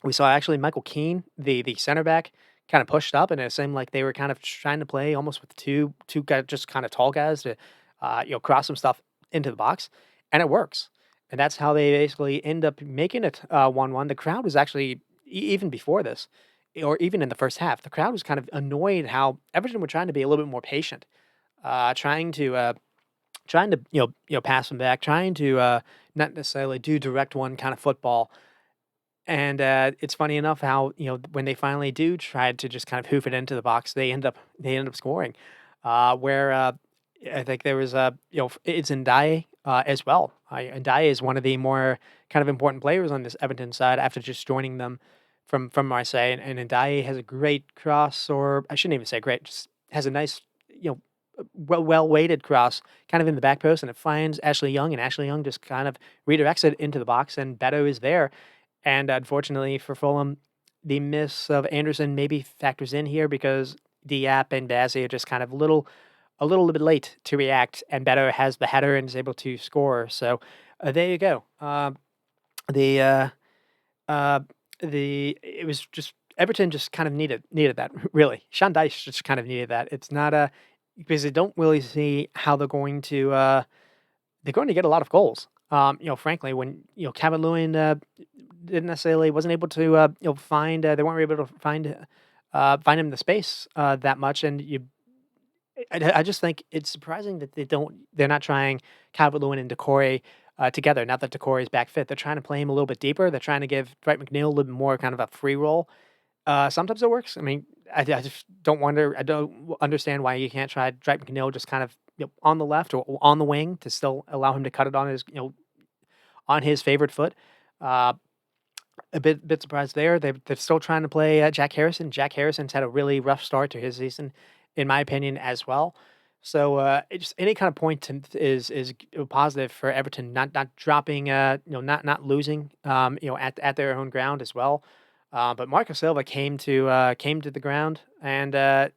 A: We saw actually Michael Keane, the center back, kind of pushed up, and it seemed like they were kind of trying to play almost with two guys, just kind of tall guys to cross some stuff into the box, and it works. And that's how they basically end up making it 1-1. The crowd was actually even before this, or even in the first half, the crowd was kind of annoyed how Everton were trying to be a little bit more patient, trying to pass them back, trying to not necessarily do direct one kind of football. And it's funny enough how when they finally do try to just kind of hoof it into the box, they end up scoring. Where I think there was it's Ndiaye as well. Ndiaye is one of the more kind of important players on this Everton side after just joining them from Marseille, and Ndiaye has a great cross, or I shouldn't even say great, just has a nice well weighted cross kind of in the back post, and it finds Ashley Young, and Ashley Young just kind of redirects it into the box, and Beto is there. And unfortunately for Fulham, the miss of Anderson maybe factors in here because Diop and Bazzi are just kind of a little bit late to react, and Beto has the header and is able to score. So there you go. The it was just Everton just kind of needed that really. Sean Dyche just kind of needed that. It's not a because they don't really see how they're going to get a lot of goals. Frankly, when Calvert Lewin didn't necessarily wasn't able to find they weren't able to find him the space that much, and I just think it's surprising that they're not trying Calvert Lewin and Decore together. Now that Decore is back fit, they're trying to play him a little bit deeper. They're trying to give Dwight McNeil a little bit more kind of a free role. Sometimes it works. I mean, I just don't understand why you can't try Dwight McNeil just kind of on the left or on the wing to still allow him to cut it on his on his favorite foot. Uh, a bit surprised there. They're still trying to play Jack Harrison. Jack Harrison's had a really rough start to his season, in my opinion, as well. So just any kind of point positive for Everton, not dropping, not losing, at their own ground as well. But Marco Silva came to the ground, and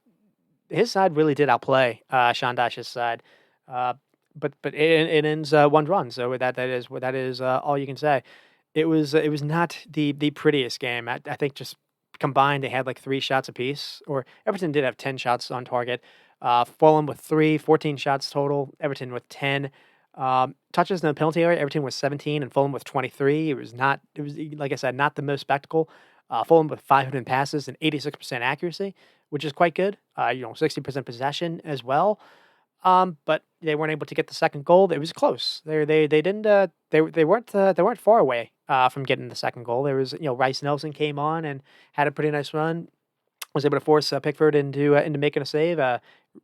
A: his side really did outplay Sean Dyche's side. Uh, but it ends 1-1. So that is all you can say. It was not the prettiest game. I think just combined they had like 3 shots apiece, or Everton did have 10 shots on target. Fulham with 3, 14 shots total. Everton with 10. Touches in the penalty area. Everton was 17 and Fulham with 23. It was not. It was like I said, not the most spectacle. Fulham with 500 passes and 86% accuracy, which is quite good. 60% possession as well. But they weren't able to get the second goal. It was close. They didn't they weren't far away from getting the second goal. There was Rice Nelson came on and had a pretty nice run. Was able to force Pickford into making a save.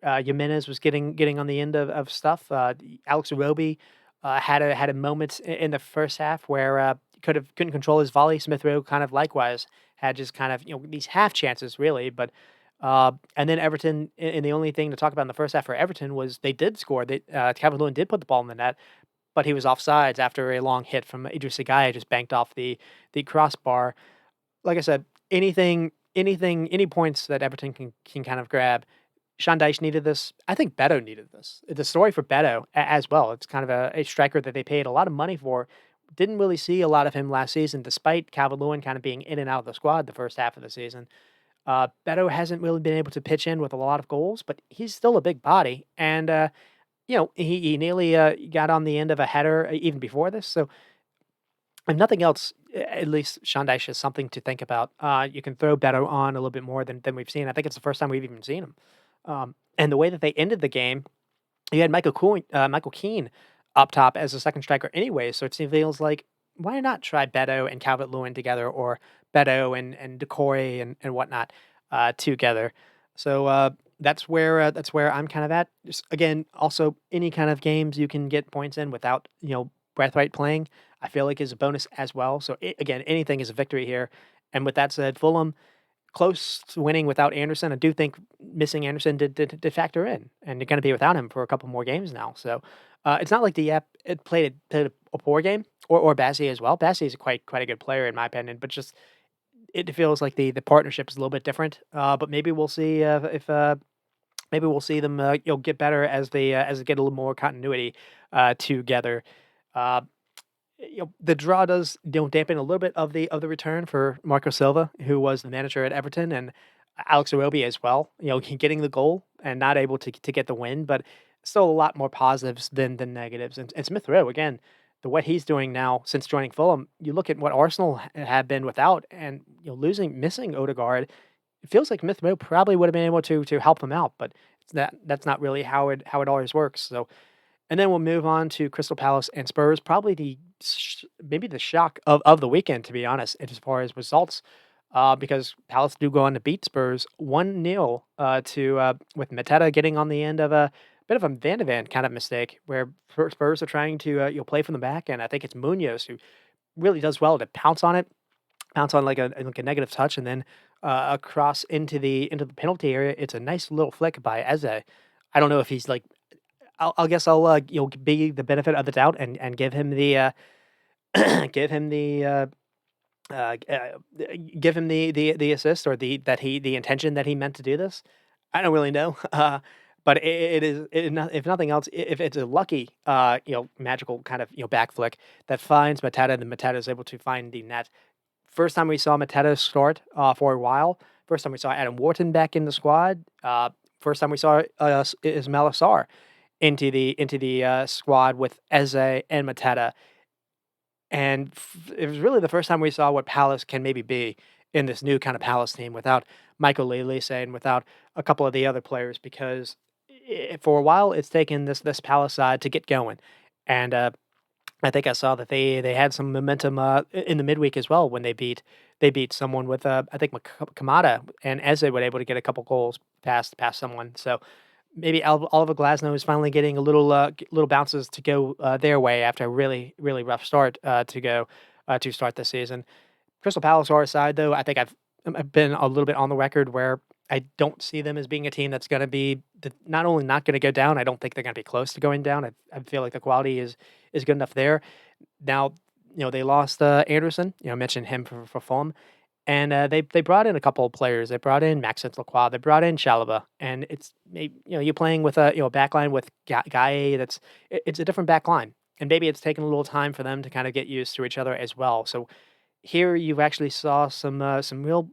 A: Jimenez was getting on the end of stuff. Alex Iwobi had a moment in the first half where couldn't control his volley. Smith Rowe kind of likewise had just kind of these half chances really, but and then Everton, and the only thing to talk about in the first half for Everton was they did score. Calvert-Lewin did put the ball in the net, but he was offsides after a long hit from Idrissa Gueye, just banked off the crossbar. Like I said, any points that Everton can kind of grab. Sean Dyche needed this. I think Beto needed this. The story for Beto as well. It's kind of a striker that they paid a lot of money for. Didn't really see a lot of him last season, despite Calvert-Lewin kind of being in and out of the squad the first half of the season. Beto hasn't really been able to pitch in with a lot of goals, but he's still a big body, and he nearly got on the end of a header even before this. So, if nothing else, at least Sean Dyche has something to think about. You can throw Beto on a little bit more than we've seen. I think it's the first time we've even seen him. And the way that they ended the game, you had Michael Keane up top as a second striker anyway. So it feels like why not try Beto and Calvert Lewin together, or Beto and Decore and whatnot together. So that's where I'm kind of at. Just again, also any kind of games you can get points in without Braithwaite playing, I feel like is a bonus as well. So again, anything is a victory here. And with that said, Fulham close to winning without Anderson. I do think missing Anderson did factor in, and you're going to be without him for a couple more games now. So it's not like it played a poor game, or Bassi as well. Bassi is quite a good player in my opinion, but just it feels like the partnership is a little bit different. But maybe we'll see if maybe we'll see them get better as they get a little more continuity together. Uh, the draw does dampen a little bit of the return for Marco Silva, who was the manager at Everton, and Alex Iwobi as well. Getting the goal and not able to get the win, but still a lot more positives than negatives. And Smith Rowe again, what he's doing now since joining Fulham. You look at what Arsenal have been without, and missing Odegaard. It feels like Smith Rowe probably would have been able to help them out, but that's not really how it always works. So. And then we'll move on to Crystal Palace and Spurs. Probably maybe the shock of the weekend, to be honest, as far as results, because Palace do go on to beat Spurs 1-0 to with Mateta getting on the end of a bit of a Van de Ven kind of mistake, where Spurs are trying to play from the back, and I think it's Munoz who really does well to pounce on like a negative touch, and then across into the penalty area. It's a nice little flick by Eze. I don't know if he's like. I guess I'll be the benefit of the doubt and give him the give him the uh, uh, give him the assist, or the intention that he meant to do this. I don't really know, but if nothing else, if it's a lucky magical kind of back flick that finds Mateta, and then Mateta is able to find the net. First time we saw Mateta start for a while. First time we saw Adam Wharton back in the squad. First time we saw Ismail Assar into the squad with Eze and Mateta. And it was really the first time we saw what Palace can maybe be in this new kind of Palace team without Michael Olise and without a couple of the other players, because for a while it's taken this Palace side to get going. And I think I saw that they had some momentum in the midweek as well when they beat someone with I think Kamada, and Eze were able to get a couple goals past someone. So maybe Oliver Glasnow is finally getting a little bounces to go their way after a really rough start to start the season. Crystal Palace are aside, though, I think I've been a little bit on the record where I don't see them as being a team that's going to be not only not going to go down. I don't think they're going to be close to going down. I feel like the quality is good enough there. Now, they lost Anderson. I mentioned him for Fulham, and they brought in a couple of players. They brought in Maxence Lacroix. They brought in Chalaba, and it's you're playing with a back line with Gaye. It's a different back line, and maybe it's taken a little time for them to kind of get used to each other as well. So here you actually saw some real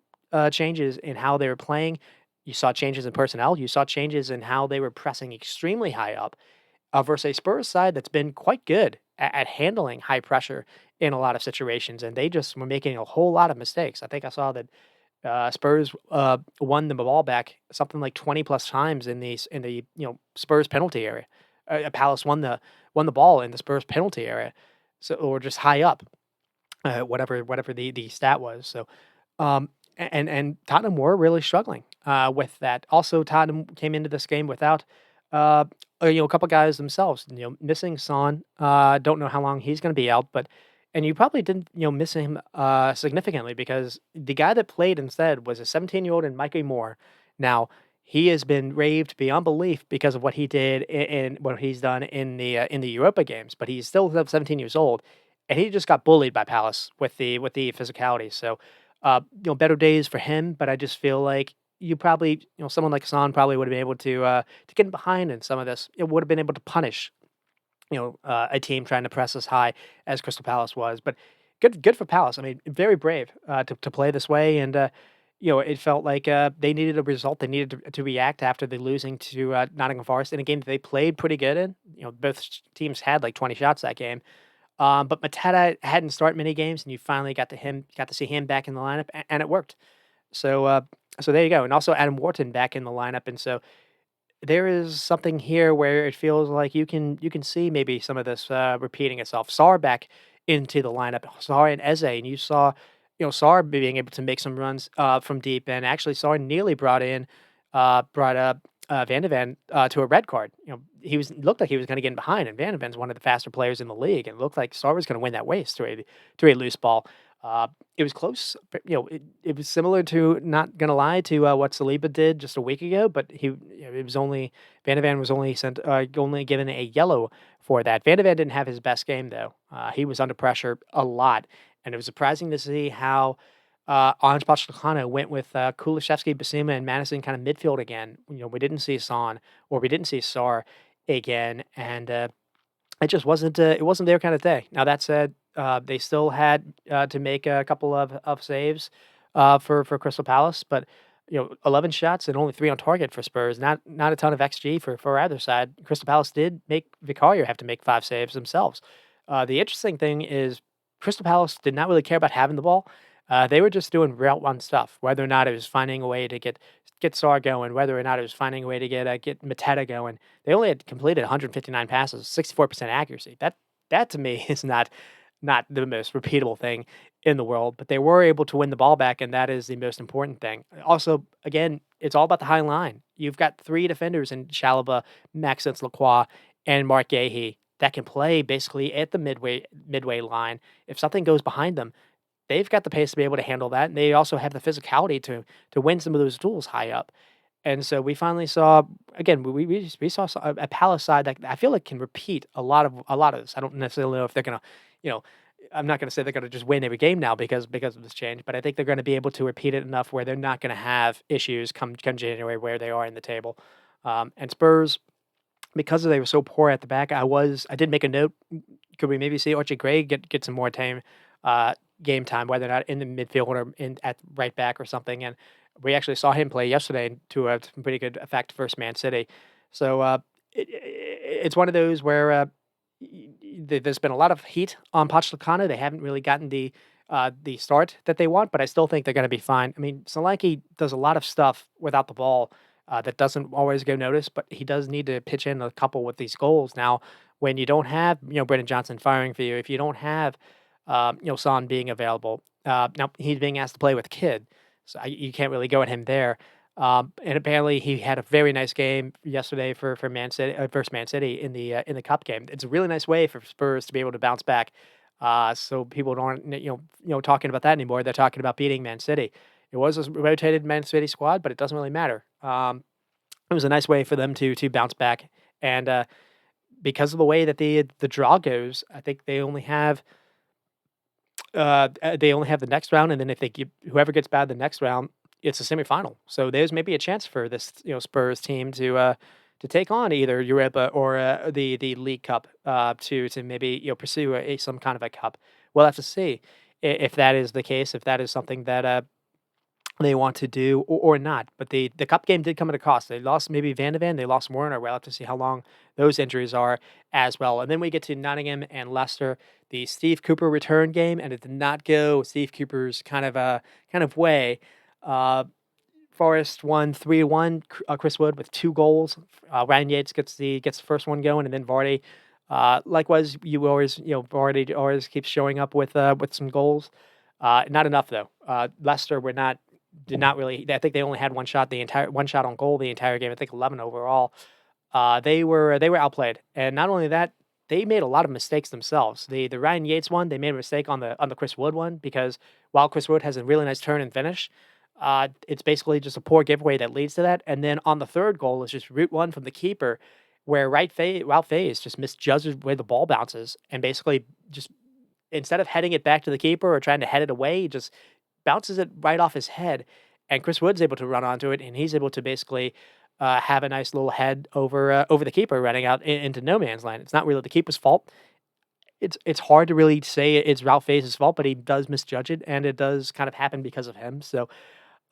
A: changes in how they were playing. You saw changes in personnel. You saw changes in how they were pressing extremely high up versus a Spurs side that's been quite good at handling high pressure in a lot of situations, and they just were making a whole lot of mistakes. I think I saw that Spurs won the ball back something like 20 plus times in the Spurs penalty area. Palace won the ball in the Spurs penalty area, so or just high up, whatever the stat was. So and Tottenham were really struggling with that. Also, Tottenham came into this game without a couple guys themselves. Missing Son. Don't know how long he's going to be out, but and you probably didn't miss him significantly because the guy that played instead was a 17-year-old and Mikey Moore. Now he has been raved beyond belief because of what he did in what he's done in the Europa games, but he's still 17 years old, and he just got bullied by Palace with the physicality. So better days for him, but I just feel like you probably, someone like Son probably would have been able to get behind in some of this. It would have been able to punish, a team trying to press as high as Crystal Palace was. But good for Palace. I mean, very brave to play this way, and it felt like they needed a result. They needed to react after the losing to Nottingham Forest in a game that they played pretty good in. Both teams had like 20 shots that game. But Mateta hadn't started many games, and you finally got to see him back in the lineup, and it worked. So there you go, and also Adam Wharton back in the lineup, and so there is something here where it feels like you can see maybe some of this repeating itself. Sarr back into the lineup, Sarr and Eze, and you saw Sarr being able to make some runs from deep, and actually Sarr nearly brought up Van de Ven to a red card. He looked like he was going to get in behind, and Van de Ven's one of the faster players in the league, and it looked like Sarr was going to win that race to a loose ball. It was close, but it was similar to, not gonna lie, to what Saliba did just a week ago, but it was only Van de Ven was only given a yellow for that. Van de Ven didn't have his best game though. He was under pressure a lot, and it was surprising to see how Ange Postecoglou went with Kulusevski, Basuma, and Madison kind of midfield again. We didn't see Son or we didn't see Sarr again, and it wasn't their kind of day. Now that said, they still had to make a couple of saves for Crystal Palace, but 11 shots and only 3 on target for Spurs. Not a ton of XG for either side. Crystal Palace did make Vicario have to make 5 saves themselves. The interesting thing is Crystal Palace did not really care about having the ball. They were just doing route one stuff, whether or not it was finding a way to get Sarr going, whether or not it was finding a way to get Mateta going. They only had completed 159 passes, 64% accuracy. That to me is not the most repeatable thing in the world, but they were able to win the ball back, and that is the most important thing. Also, again, it's all about the high line. You've got 3 defenders in Chalaba, Maxence Lacroix, and Mark Gahey that can play basically at the midway line. If something goes behind them, they've got the pace to be able to handle that, and they also have the physicality to win some of those duels high up. And so we finally saw again. We saw a Palace side that I feel like can repeat a lot of this. I don't necessarily know if they're gonna, you know, I'm not gonna say they're gonna just win every game now because of this change, but I think they're gonna be able to repeat it enough where they're not gonna have issues come January where they are in the table. And Spurs, because they were so poor at the back, I did make a note. Could we maybe see Archie Gray get some more uh, game time, whether or not in the midfield or in at right back or something? And we actually saw him play yesterday to a pretty good effect versus Man City. So it's one of those where there's been a lot of heat on Pochettino. They haven't really gotten the start that they want, but I still think they're going to be fine. I mean, Solanke does a lot of stuff without the ball that doesn't always go noticed, but he does need to pitch in a couple with these goals. Now, when you don't have Brendan Johnson firing for you, if you don't have Son being available, now he's being asked to play with Kid, so you can't really go at him there. And apparently he had a very nice game yesterday for Man City versus Man City in the cup game. It's a really nice way for Spurs to be able to bounce back. So people don't talking about that anymore. They're talking about beating Man City. It was a rotated Man City squad, but it doesn't really matter. It was a nice way for them to bounce back, and because of the way that the draw goes, I think they only have the next round, and then if they keep whoever gets bad the next round, it's a semifinal. So there's maybe a chance for this Spurs team to take on either Europa or the League Cup to maybe pursue some kind of a cup. We'll have to see if that is the case, if that is something that they want to do or not. But the cup game did come at a cost. They lost maybe Van de Ven, they lost Warner. We'll have to see how long those injuries are as well. And then we get to Nottingham and Leicester, the Steve Cooper return game, and it did not go Steve Cooper's kind of way. Uh, Forest won 3-1. Chris Wood with 2 goals. Ryan Yates gets the first one going, and then Vardy. Likewise, you always Vardy always keeps showing up with some goals. Not enough though. Leicester did not really. I think they only had one shot on goal the entire game. I think 11 overall. They were outplayed, and not only that, they made a lot of mistakes themselves. The Ryan Yates one, they made a mistake on the Chris Wood one because while Chris Wood has a really nice turn and finish, it's basically just a poor giveaway that leads to that. And then on the third goal, it's just route one from the keeper, where Ralph Faes just misjudges where the ball bounces, and basically just instead of heading it back to the keeper or trying to head it away, he just bounces it right off his head. And Chris Wood's able to run onto it, and he's able to basically have a nice little head over the keeper, running out into no man's land. It's not really the keeper's fault. It's hard to really say it's Ralph Faes' fault, but he does misjudge it, and it does kind of happen because of him. So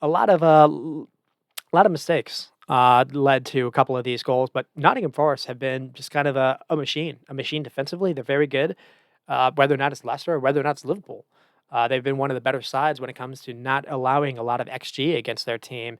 A: a lot of mistakes led to a couple of these goals, but Nottingham Forest have been just kind of a machine defensively. They're very good, whether or not it's Leicester or whether or not it's Liverpool. They've been one of the better sides when it comes to not allowing a lot of XG against their team.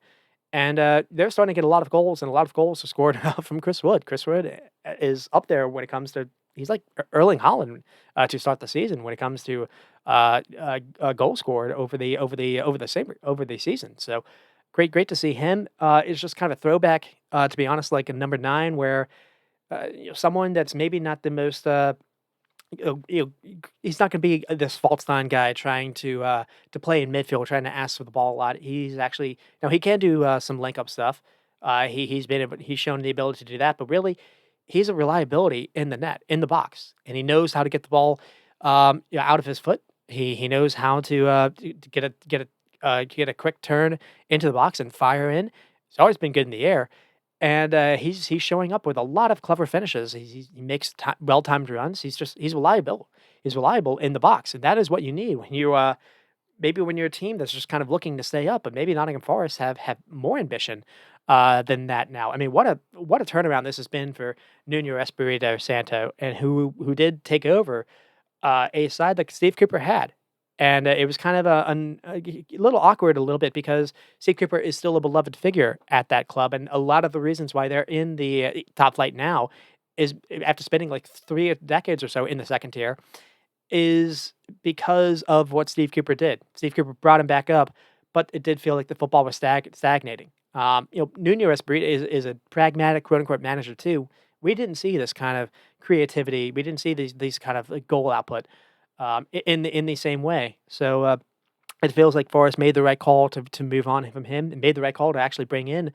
A: And they're starting to get a lot of goals, and a lot of goals are scored from Chris Wood. Chris Wood is up there when it comes to he's like Erling Haaland to start the season when it comes to a goal scored over the season. So great to see him. It's just kind of a throwback, to be honest, like a number 9, where someone that's maybe not the most he's not going to be this false nine guy trying to play in midfield, trying to ask for the ball a lot. He's actually now he can do some link up stuff. He's shown the ability to do that, but really, he's a reliability in the net, in the box, and he knows how to get the ball out of his foot. He knows how to get a quick turn into the box and fire in. He's always been good in the air, and he's showing up with a lot of clever finishes. He makes well timed runs. He's reliable. He's reliable in the box, and that is what you need when you maybe when you're a team that's just kind of looking to stay up. But maybe Nottingham Forest have more ambition than that now. I mean, what a turnaround this has been for Nuno Espirito Santo, and who did take over a side that Steve Cooper had. And it was kind of a little awkward a little bit because Steve Cooper is still a beloved figure at that club. And a lot of the reasons why they're in the top flight now is after spending like 3 decades or so in the second tier is because of what Steve Cooper did. Steve Cooper brought him back up, but it did feel like the football was stagnating. Nuno Espirito is a pragmatic quote unquote manager too. We didn't see this kind of creativity. We didn't see these kind of like, goal output in the same way. So it feels like Forrest made the right call to move on from him, and made the right call to actually bring in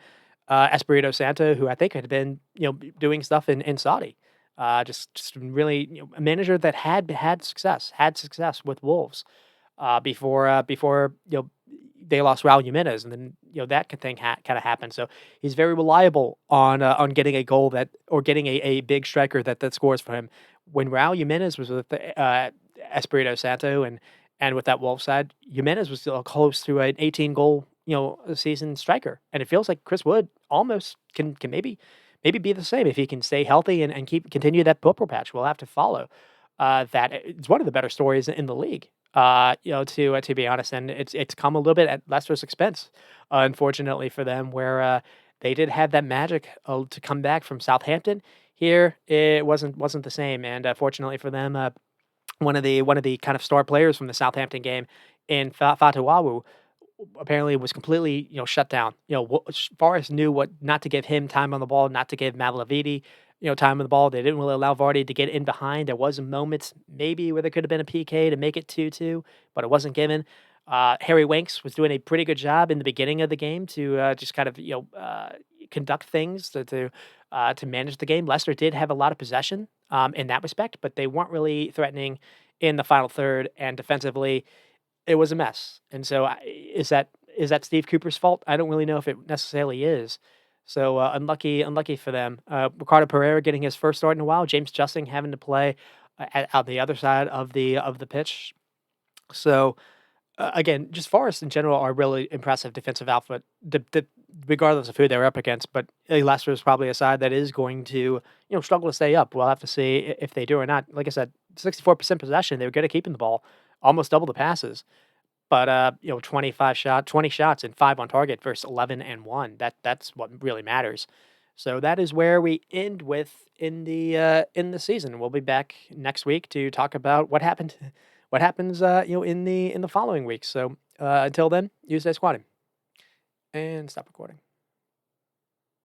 A: Espirito Santo, who I think had been doing stuff in Saudi. Just really a manager that had success with Wolves before they lost Raul Jimenez, and then that thing kind of happened. So he's very reliable on getting a goal or getting a big striker that scores for him. When Raul Jimenez was with Espirito Santo and with that Wolves side, Jimenez was still close to an 18 goal season striker, and it feels like Chris Wood almost can maybe be the same if he can stay healthy and continue that purple patch. We'll have to follow that. It's one of the better stories in the league. To be honest, and it's come a little bit at Leicester's expense, unfortunately for them, where they did have that magic to come back from Southampton. Here, it wasn't the same, and fortunately for them, one of the kind of star players from the Southampton game in Fatawawu apparently was completely, shut down. Forest knew what not to give him time on the ball, not to give Madelavidi, time on the ball. They didn't really allow Vardy to get in behind. There was moments maybe where there could have been a PK to make it 2-2, but it wasn't given. Harry Winks was doing a pretty good job in the beginning of the game to just kind of conduct things to manage the game. Leicester did have a lot of possession in that respect, but they weren't really threatening in the final third. And defensively, it was a mess. And so, is that Steve Cooper's fault? I don't really know if it necessarily is. So, unlucky for them. Ricardo Pereira getting his first start in a while. James Justin having to play on the other side of the pitch. So, again, just Forest in general are really impressive defensive outfit, regardless of who they're up against. But Leicester is probably a side that is going to struggle to stay up. We'll have to see if they do or not. Like I said, 64% possession. They were good at keeping the ball, almost double the passes. But 20 shots and 5 on target versus 11 and 1. That's what really matters. So that is where we end with in the season. We'll be back next week to talk about what happens in the following week. So until then, you stay squatting and stop recording.